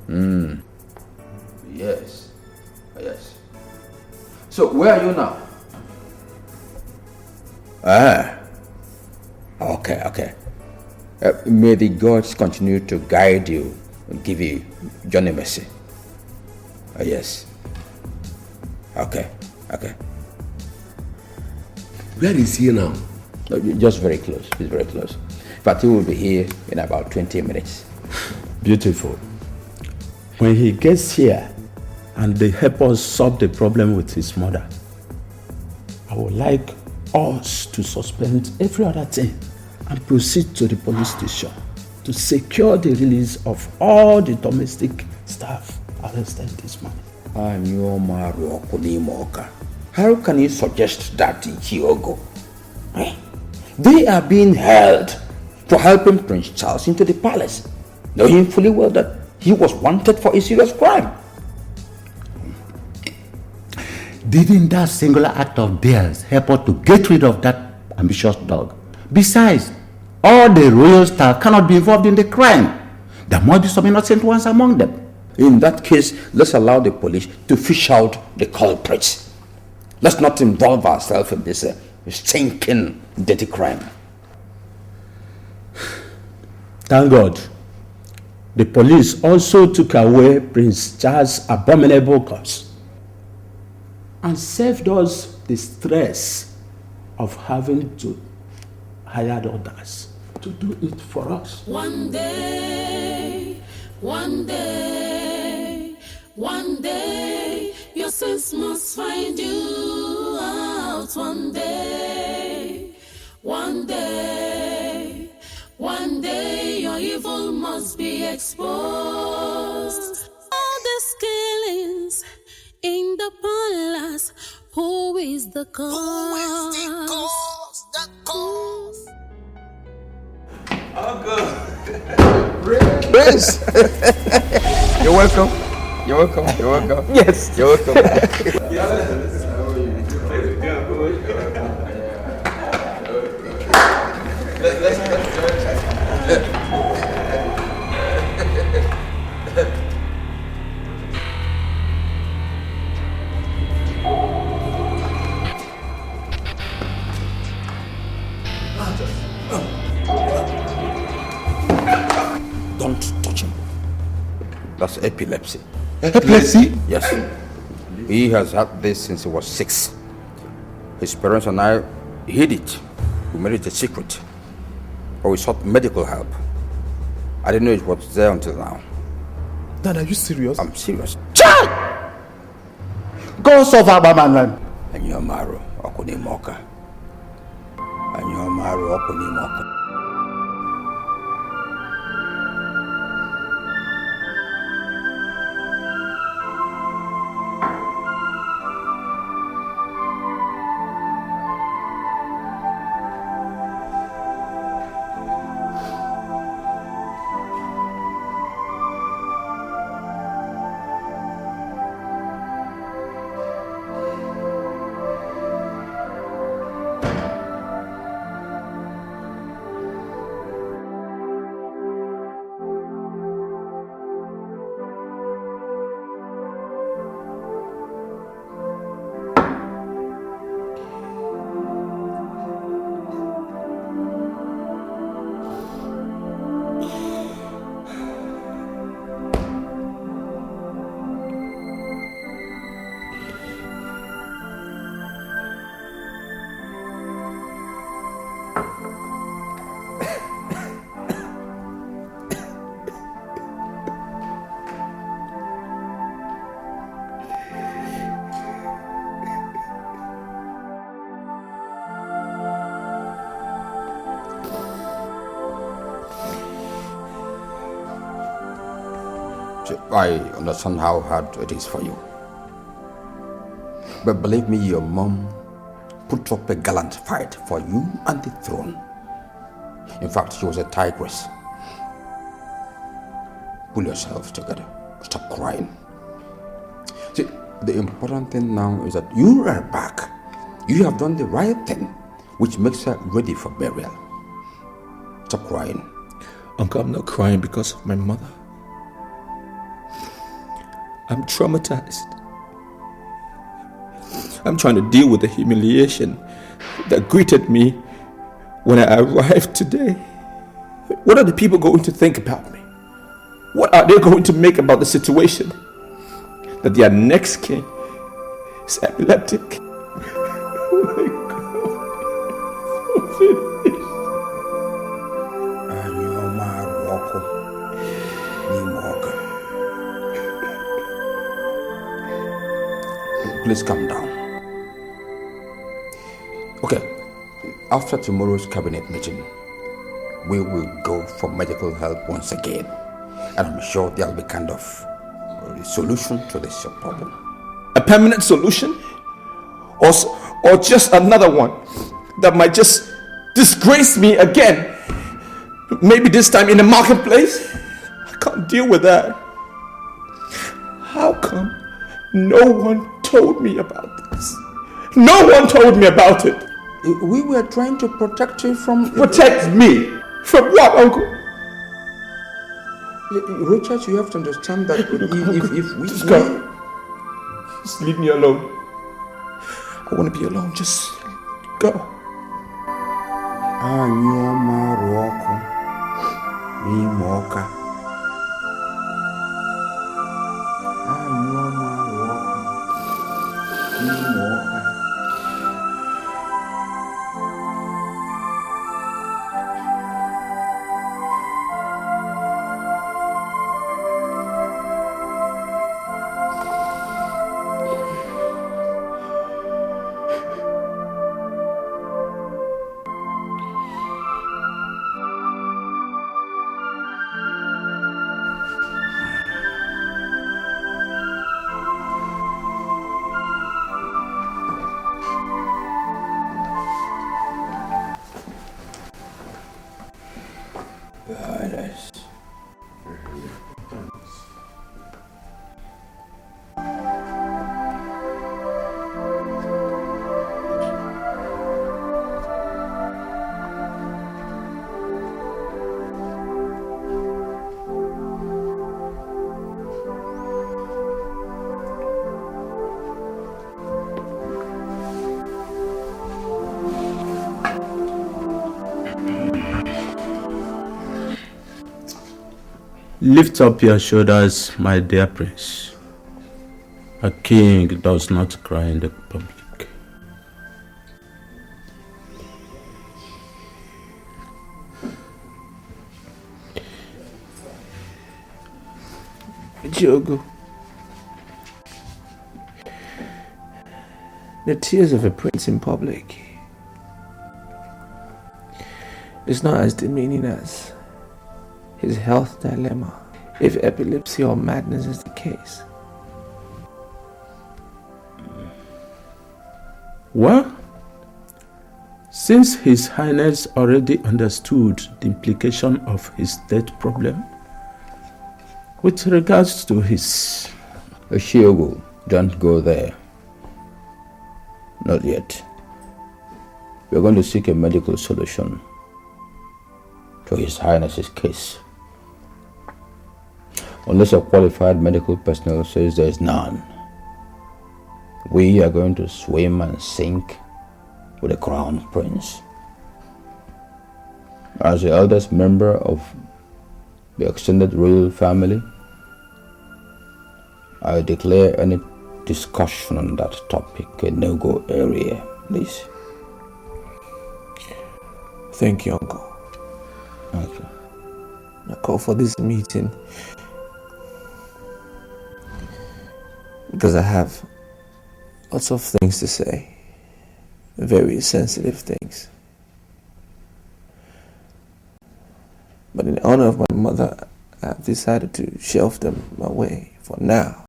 Yes. Yes. So, where are you now? Okay. May the gods continue to guide you and give you Johnny mercy. Yes. Okay. Where is he now? Just very close. He's very close. But he will be here in about 20 minutes. Beautiful. When he gets here and they help us solve the problem with his mother, I would like us to suspend every other thing and proceed to the police station to secure the release of all the domestic staff arrested this morning. How can you suggest that in Chiogo? They are being held for helping Prince Charles into the palace, knowing fully well that he was wanted for a serious crime. Didn't that singular act of theirs help us to get rid of that ambitious dog? Besides, all the royal staff cannot be involved in the crime. There must be some innocent ones among them. In that case, let's allow the police to fish out the culprits. Let's not involve ourselves in this stinking, dirty crime. Thank God. The police also took away Prince Charles' abominable corpse and saved us the stress of having to hire others to do it for us. One day, your sins must find you out. One day, your evil must be exposed. All the killings in the palace, who is the cause? Prince! You're welcome. Yes, you're welcome. Don't touch him. That's epilepsy. Epilepsy? Yes. He has had this since he was 6. His parents and I hid it. We made it a secret. But we sought medical help. I didn't know it was there until now. Dad, are you serious? I'm serious. Child! Go solve our man. Anyomaru Okunimoka. I understand how hard it is for you. But believe me, your mom put up a gallant fight for you and the throne. In fact, she was a tigress. Pull yourself together. Stop crying. See, the important thing now is that you are back. You have done the right thing, which makes her ready for burial. Stop crying. Uncle, I'm not crying because of my mother. I'm traumatized. I'm trying to deal with the humiliation that greeted me when I arrived today. What are the people going to think about me? What are they going to make about the situation? That their next king is epileptic. Oh my God. Please calm down. Okay, after tomorrow's cabinet meeting, we will go for medical help once again. And I'm sure there'll be kind of a solution to this problem. A permanent solution? Or just another one that might just disgrace me again? Maybe this time in the marketplace? I can't deal with that. How come no one told me about this? No one told me about it. We were trying to protect you from... Protect me? From what, Uncle? Richard, you have to understand that if we... Just go. Just leave me alone. I want to be alone. Just go. Lift up your shoulders, my dear prince. A king does not cry in the public. Diogo, the tears of a prince in public is not as demeaning as his health dilemma, if epilepsy or madness is the case. Well, since His Highness already understood the implication of his death problem, with regards to his... Oshiogo, don't go there. Not yet. We're going to seek a medical solution to His Highness's case. Unless a qualified medical personnel says there is none, we are going to swim and sink with the crown prince. As the eldest member of the extended royal family, I declare any discussion on that topic a no-go area, please. Thank you, Uncle. Okay. I call for this meeting because I have lots of things to say, very sensitive things. But in honor of my mother, I have decided to shelve them away for now.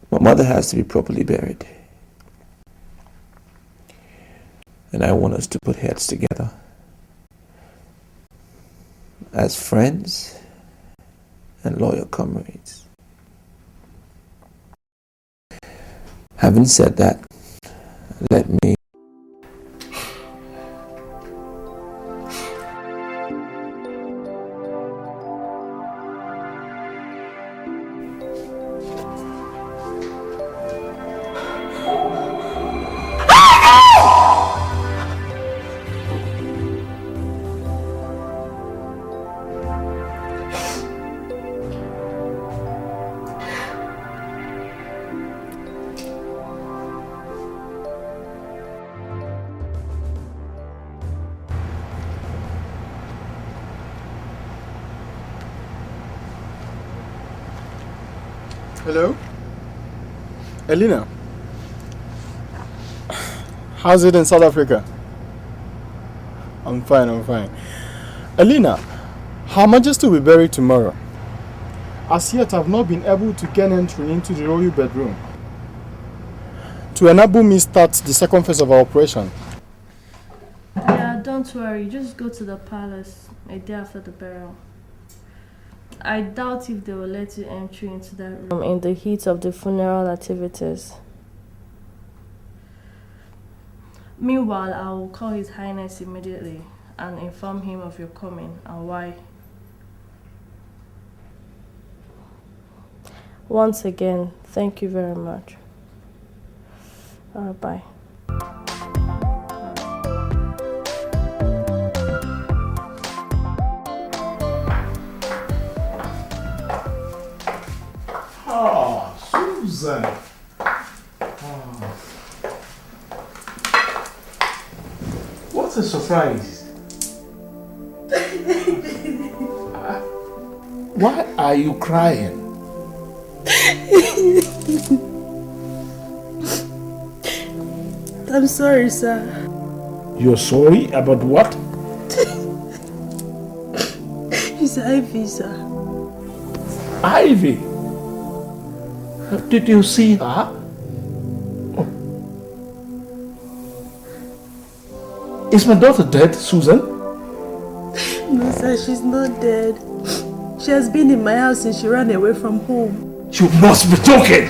My mother has to be properly buried. And I want us to put heads together as friends and loyal comrades. Having said that, let me Hello? Elena? How's it in South Africa? I'm fine. Elena, Her Majesty will be buried tomorrow. As yet, I've not been able to gain entry into the royal bedroom to enable me start the second phase of our operation. Yeah, don't worry. Just go to the palace a day after the burial. I doubt if they will let you entry into that room in the heat of the funeral activities. Meanwhile, I will call His Highness immediately and inform him of your coming and why. Once again, thank you very much. Bye. Oh, Susan. What a surprise. Why are you crying? I'm sorry, sir. You're sorry about what? It's Ivy, sir. Ivy? Did you see her? Is my daughter dead, Susan? No, sir, she's not dead. She has been in my house since she ran away from home. You must be joking!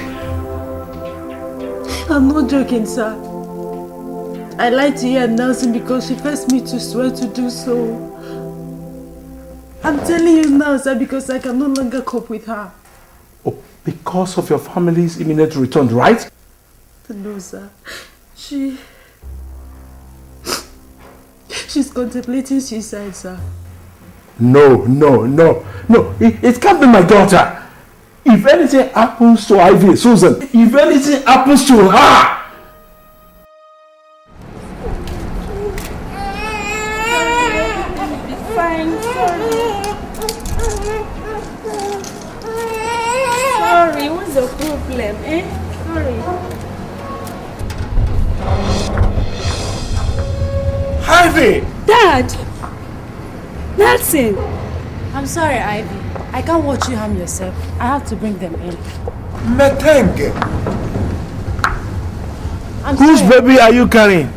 I'm not joking, sir. I lied to you and Nelson because she forced me to swear to do so. I'm telling you now, sir, because I can no longer cope with her. Oh, because of your family's imminent return, right? No, sir. She's contemplating suicide, sir. No. It can't be my daughter. If anything happens to Ivy, Susan, if anything happens to her, Fine, sorry, what's the problem, Sorry. Ivy! Dad! Nelson! I'm sorry, Ivy. I can't watch you harm yourself. I have to bring them in. Metenge! I'm Whose sorry. baby are you carrying?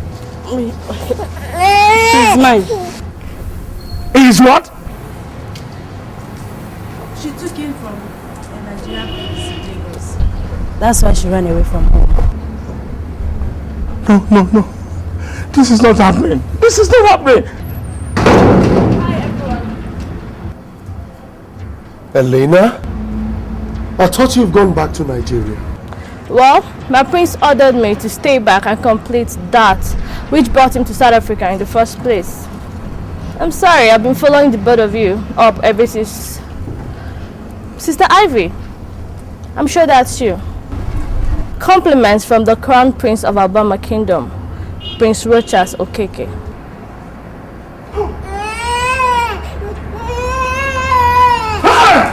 She's mine. Is what? She took him from a Nigerian place in Lagos. That's why she ran away from home. No. This is not happening. This is not happening. Hi, everyone. Elena? I thought you've gone back to Nigeria. Well, my prince ordered me to stay back and complete that which brought him to South Africa in the first place. I'm sorry, I've been following the both of you up ever since. Sister Ivy, I'm sure that's you. Compliments from the Crown Prince of Alabama Kingdom, Prince Rochas Okeke. Father!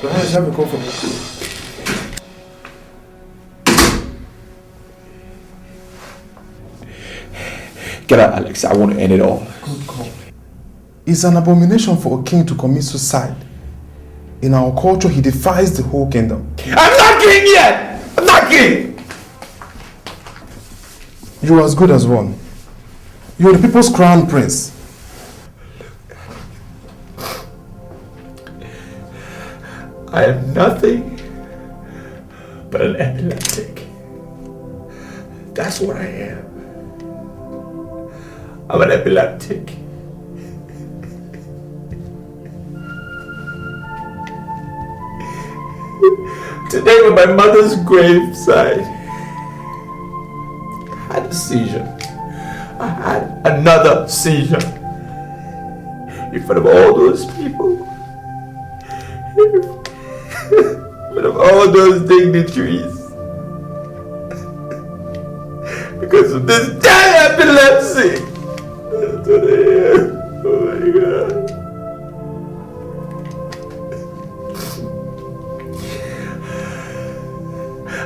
Your Highness, have a call for me. Get out, Alex. I want to end it all. Good call. It's an abomination for a king to commit suicide. In our culture, he defies the whole kingdom. I'm not king yet! I'm not king! You are as good as one. You are the people's crown prince. I am nothing but an epileptic. That's what I am. I'm an epileptic. Today on my mother's graveside, I had a seizure. I had another seizure. In front of all those people. In front of all those dignitaries. because of this damn epilepsy. Oh my God.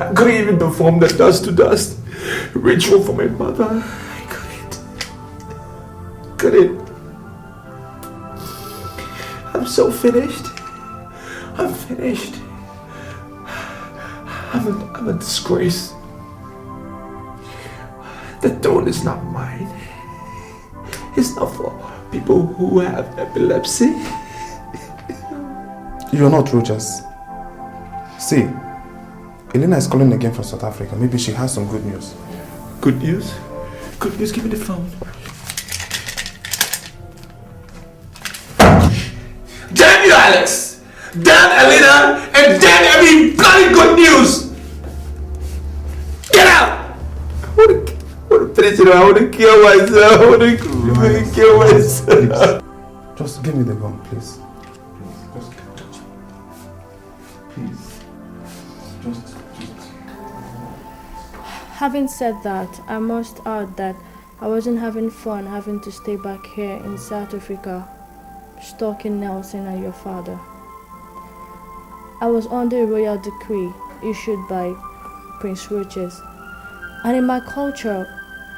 I couldn't even perform the dust to dust ritual for my mother. I couldn't. I'm so finished. I'm finished. I'm a disgrace. The throne is not mine. It's not for people who have epilepsy. You're not Rogers. See, Elena is calling again from South Africa. Maybe she has some good news. Good news? Good news, give me the phone. Damn you, Alex! Damn Elena! And damn every bloody good news! Get out! I want to finish it. I want to kill myself. I want to kill myself. Just give me the gun, please. Having said that, I must add that I wasn't having fun having to stay back here in South Africa, stalking Nelson and your father. I was under a royal decree issued by Prince Roches, and in my culture,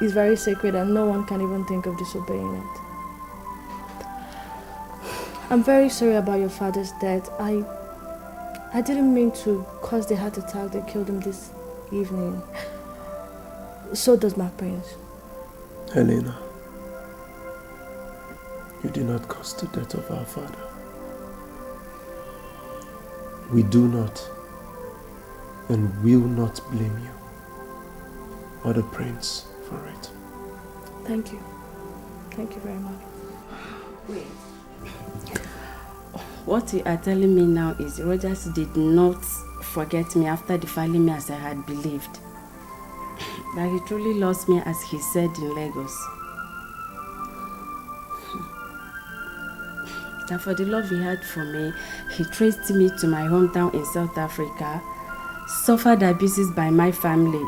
it's very sacred and no one can even think of disobeying it. I'm very sorry about your father's death. I didn't mean to cause the heart attack that killed him this evening. So does my prince. Helena, you did not cause the death of our father. We do not and will not blame you or the prince for it. Thank you. Thank you very much. Wait. What you are telling me now is Rogers did not forget me after defiling me as I had believed. That he truly lost me as he said in Lagos. That for the love he had for me, he traced me to my hometown in South Africa, suffered abuses by my family,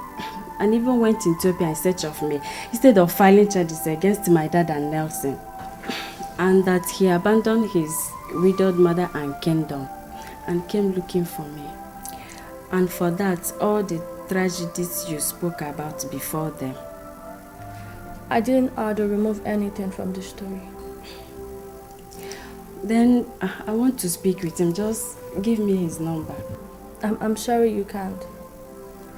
and even went to Ethiopia in search of me, instead of filing charges against my dad and Nelson. And that he abandoned his widowed mother and kingdom and came looking for me. And for that, all the tragedies you spoke about before them. I didn't add or remove anything from the story. Then I want to speak with him. Just give me his number. I'm sorry you can't.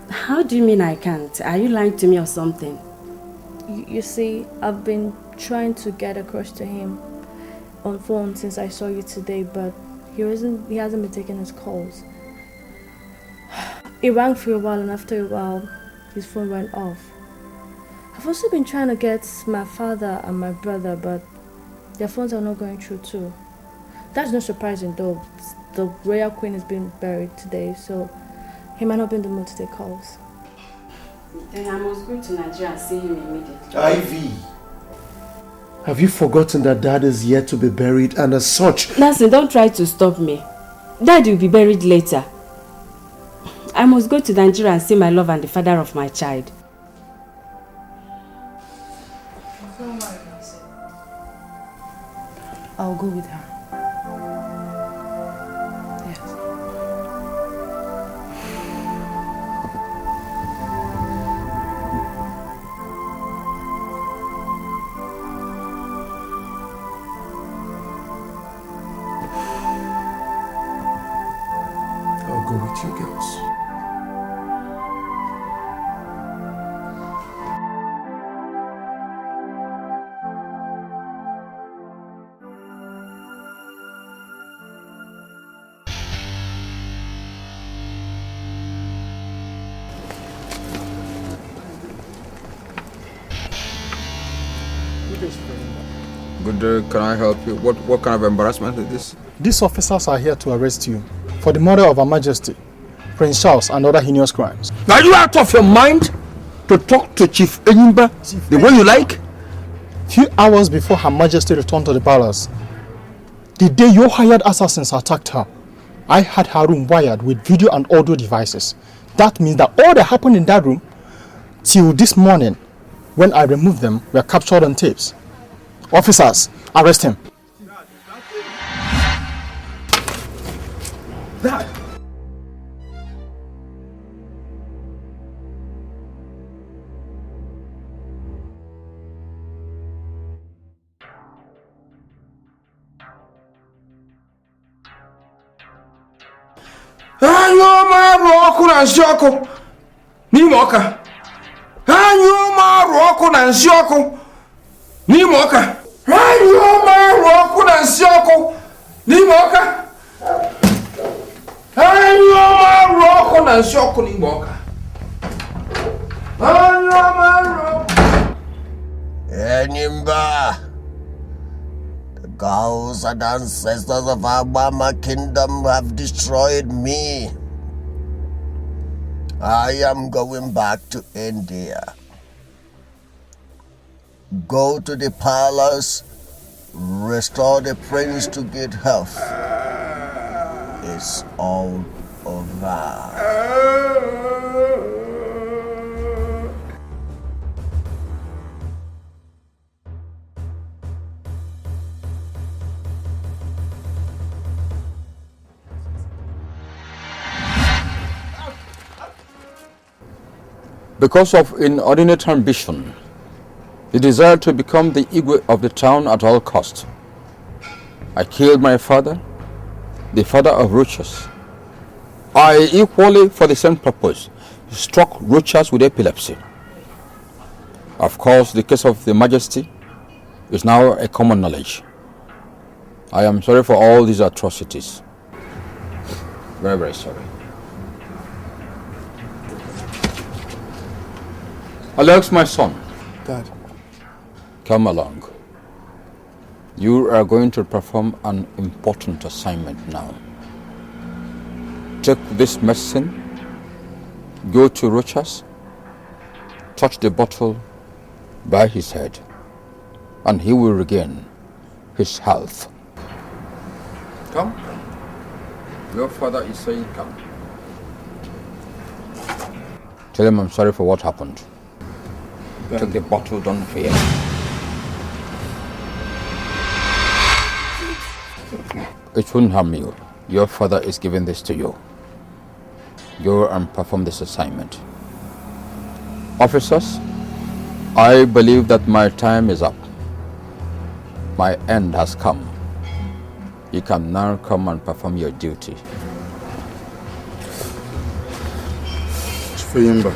How do you mean I can't? Are you lying to me or something? You see, I've been trying to get across to him on phone since I saw you today, but he hasn't been taking his calls. It rang for a while, and after a while, his phone went off. I've also been trying to get my father and my brother, but their phones are not going through too. That's not surprising though. The royal queen is being buried today, so he might not be in the mood to take calls. Then I must go to Nigeria and see him immediately. Ivy! Have you forgotten that Dad is yet to be buried, and as such... Nelson, don't try to stop me. Dad will be buried later. I must go to Nigeria and see my love and the father of my child. I'll go with her. I'll go with you girls. Good day, can I help you? What kind of embarrassment is this? These officers are here to arrest you for the murder of Her Majesty, Prince Charles, and other heinous crimes. Are you out of your mind to talk to Chief Enyimba the way you like? Few hours before Her Majesty returned to the palace, the day your hired assassins attacked her, I had her room wired with video and audio devices. That means that all that happened in that room till this morning when I removed them, were captured on tapes. Officers, arrest him. Dad! Anyụ marụ ọkụ na nsị ọkụ n'ime ọka. Anyụ marụ ọkụ na nsị ọkụ n'ime ọka. Anyụ marụ ọkụ na nsị ọkụ n'ime ọka. Anyụ marụ ọkụ na nsị ọkụ n'ime ọka. Anyụ marụ ọkụ. Enimba, the gods and ancestors of our Mama kingdom have destroyed me. I am going back to India. Go to the palace, restore the prince to good health. It's all over. Because of inordinate ambition, the desire to become the Igwe of the town at all cost, I killed my father, the father of Rochas. I equally, for the same purpose, struck Rochas with epilepsy. Of course, the case of the Majesty is now a common knowledge. I am sorry for all these atrocities. Very, very sorry. Alex, my son. Dad. Come along. You are going to perform an important assignment now. Take this medicine, go to Rochas, touch the bottle by his head, and he will regain his health. Come. Your father is saying come. Tell him I'm sorry for what happened. Take the bottle, don't fear. It won't harm you. Your father is giving this to you. Go and perform this assignment. Officers, I believe that my time is up. My end has come. You can now come and perform your duty. Chifeyimba,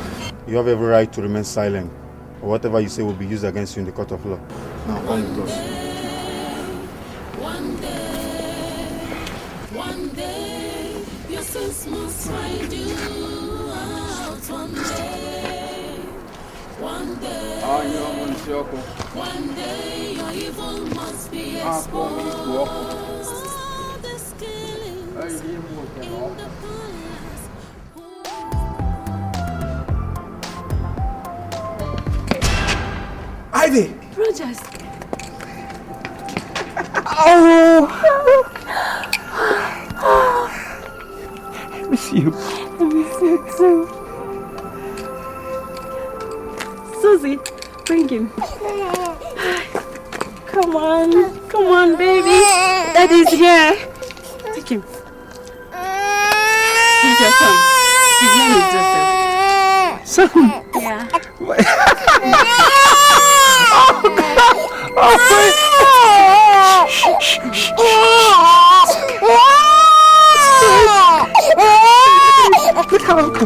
you have every right to remain silent, or whatever you say will be used against you in the court of law. Now, come with us. One day, your sins must find you out. One day, your evil must be exposed. This killings in the palace. Ivy! Rogers! Oh! I miss you. I miss you too. Susie, bring him. Come on, baby. Daddy's here. Take him. He's your son. His name is Joseph. Son? Yeah. Look how look.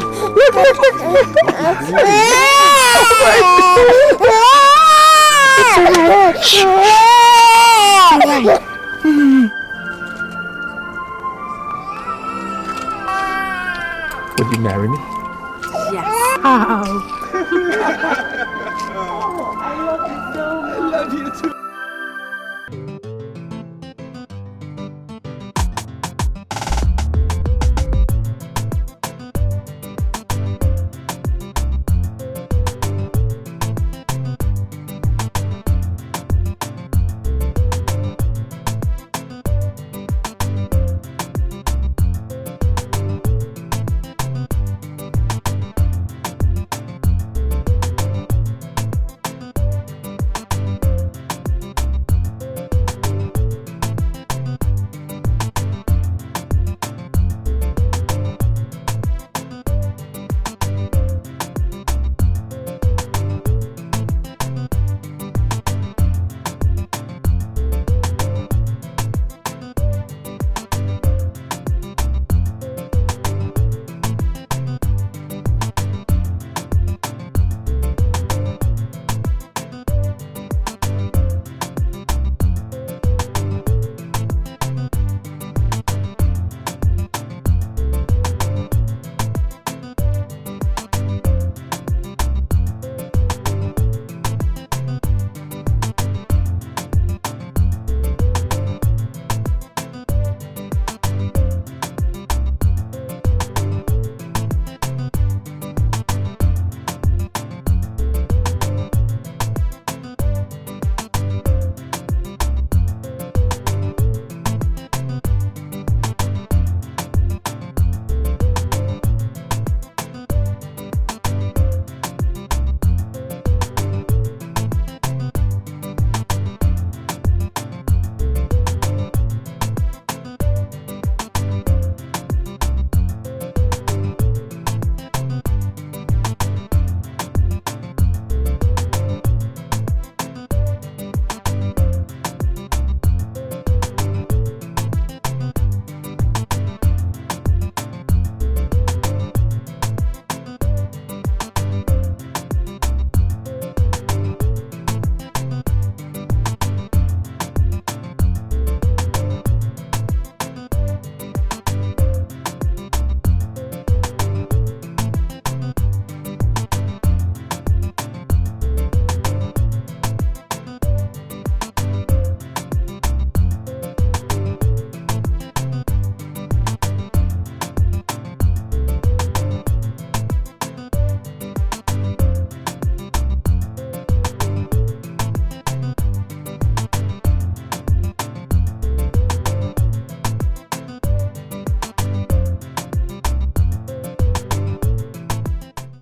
Would you marry me? Yes. How? I love you so much. I love you too.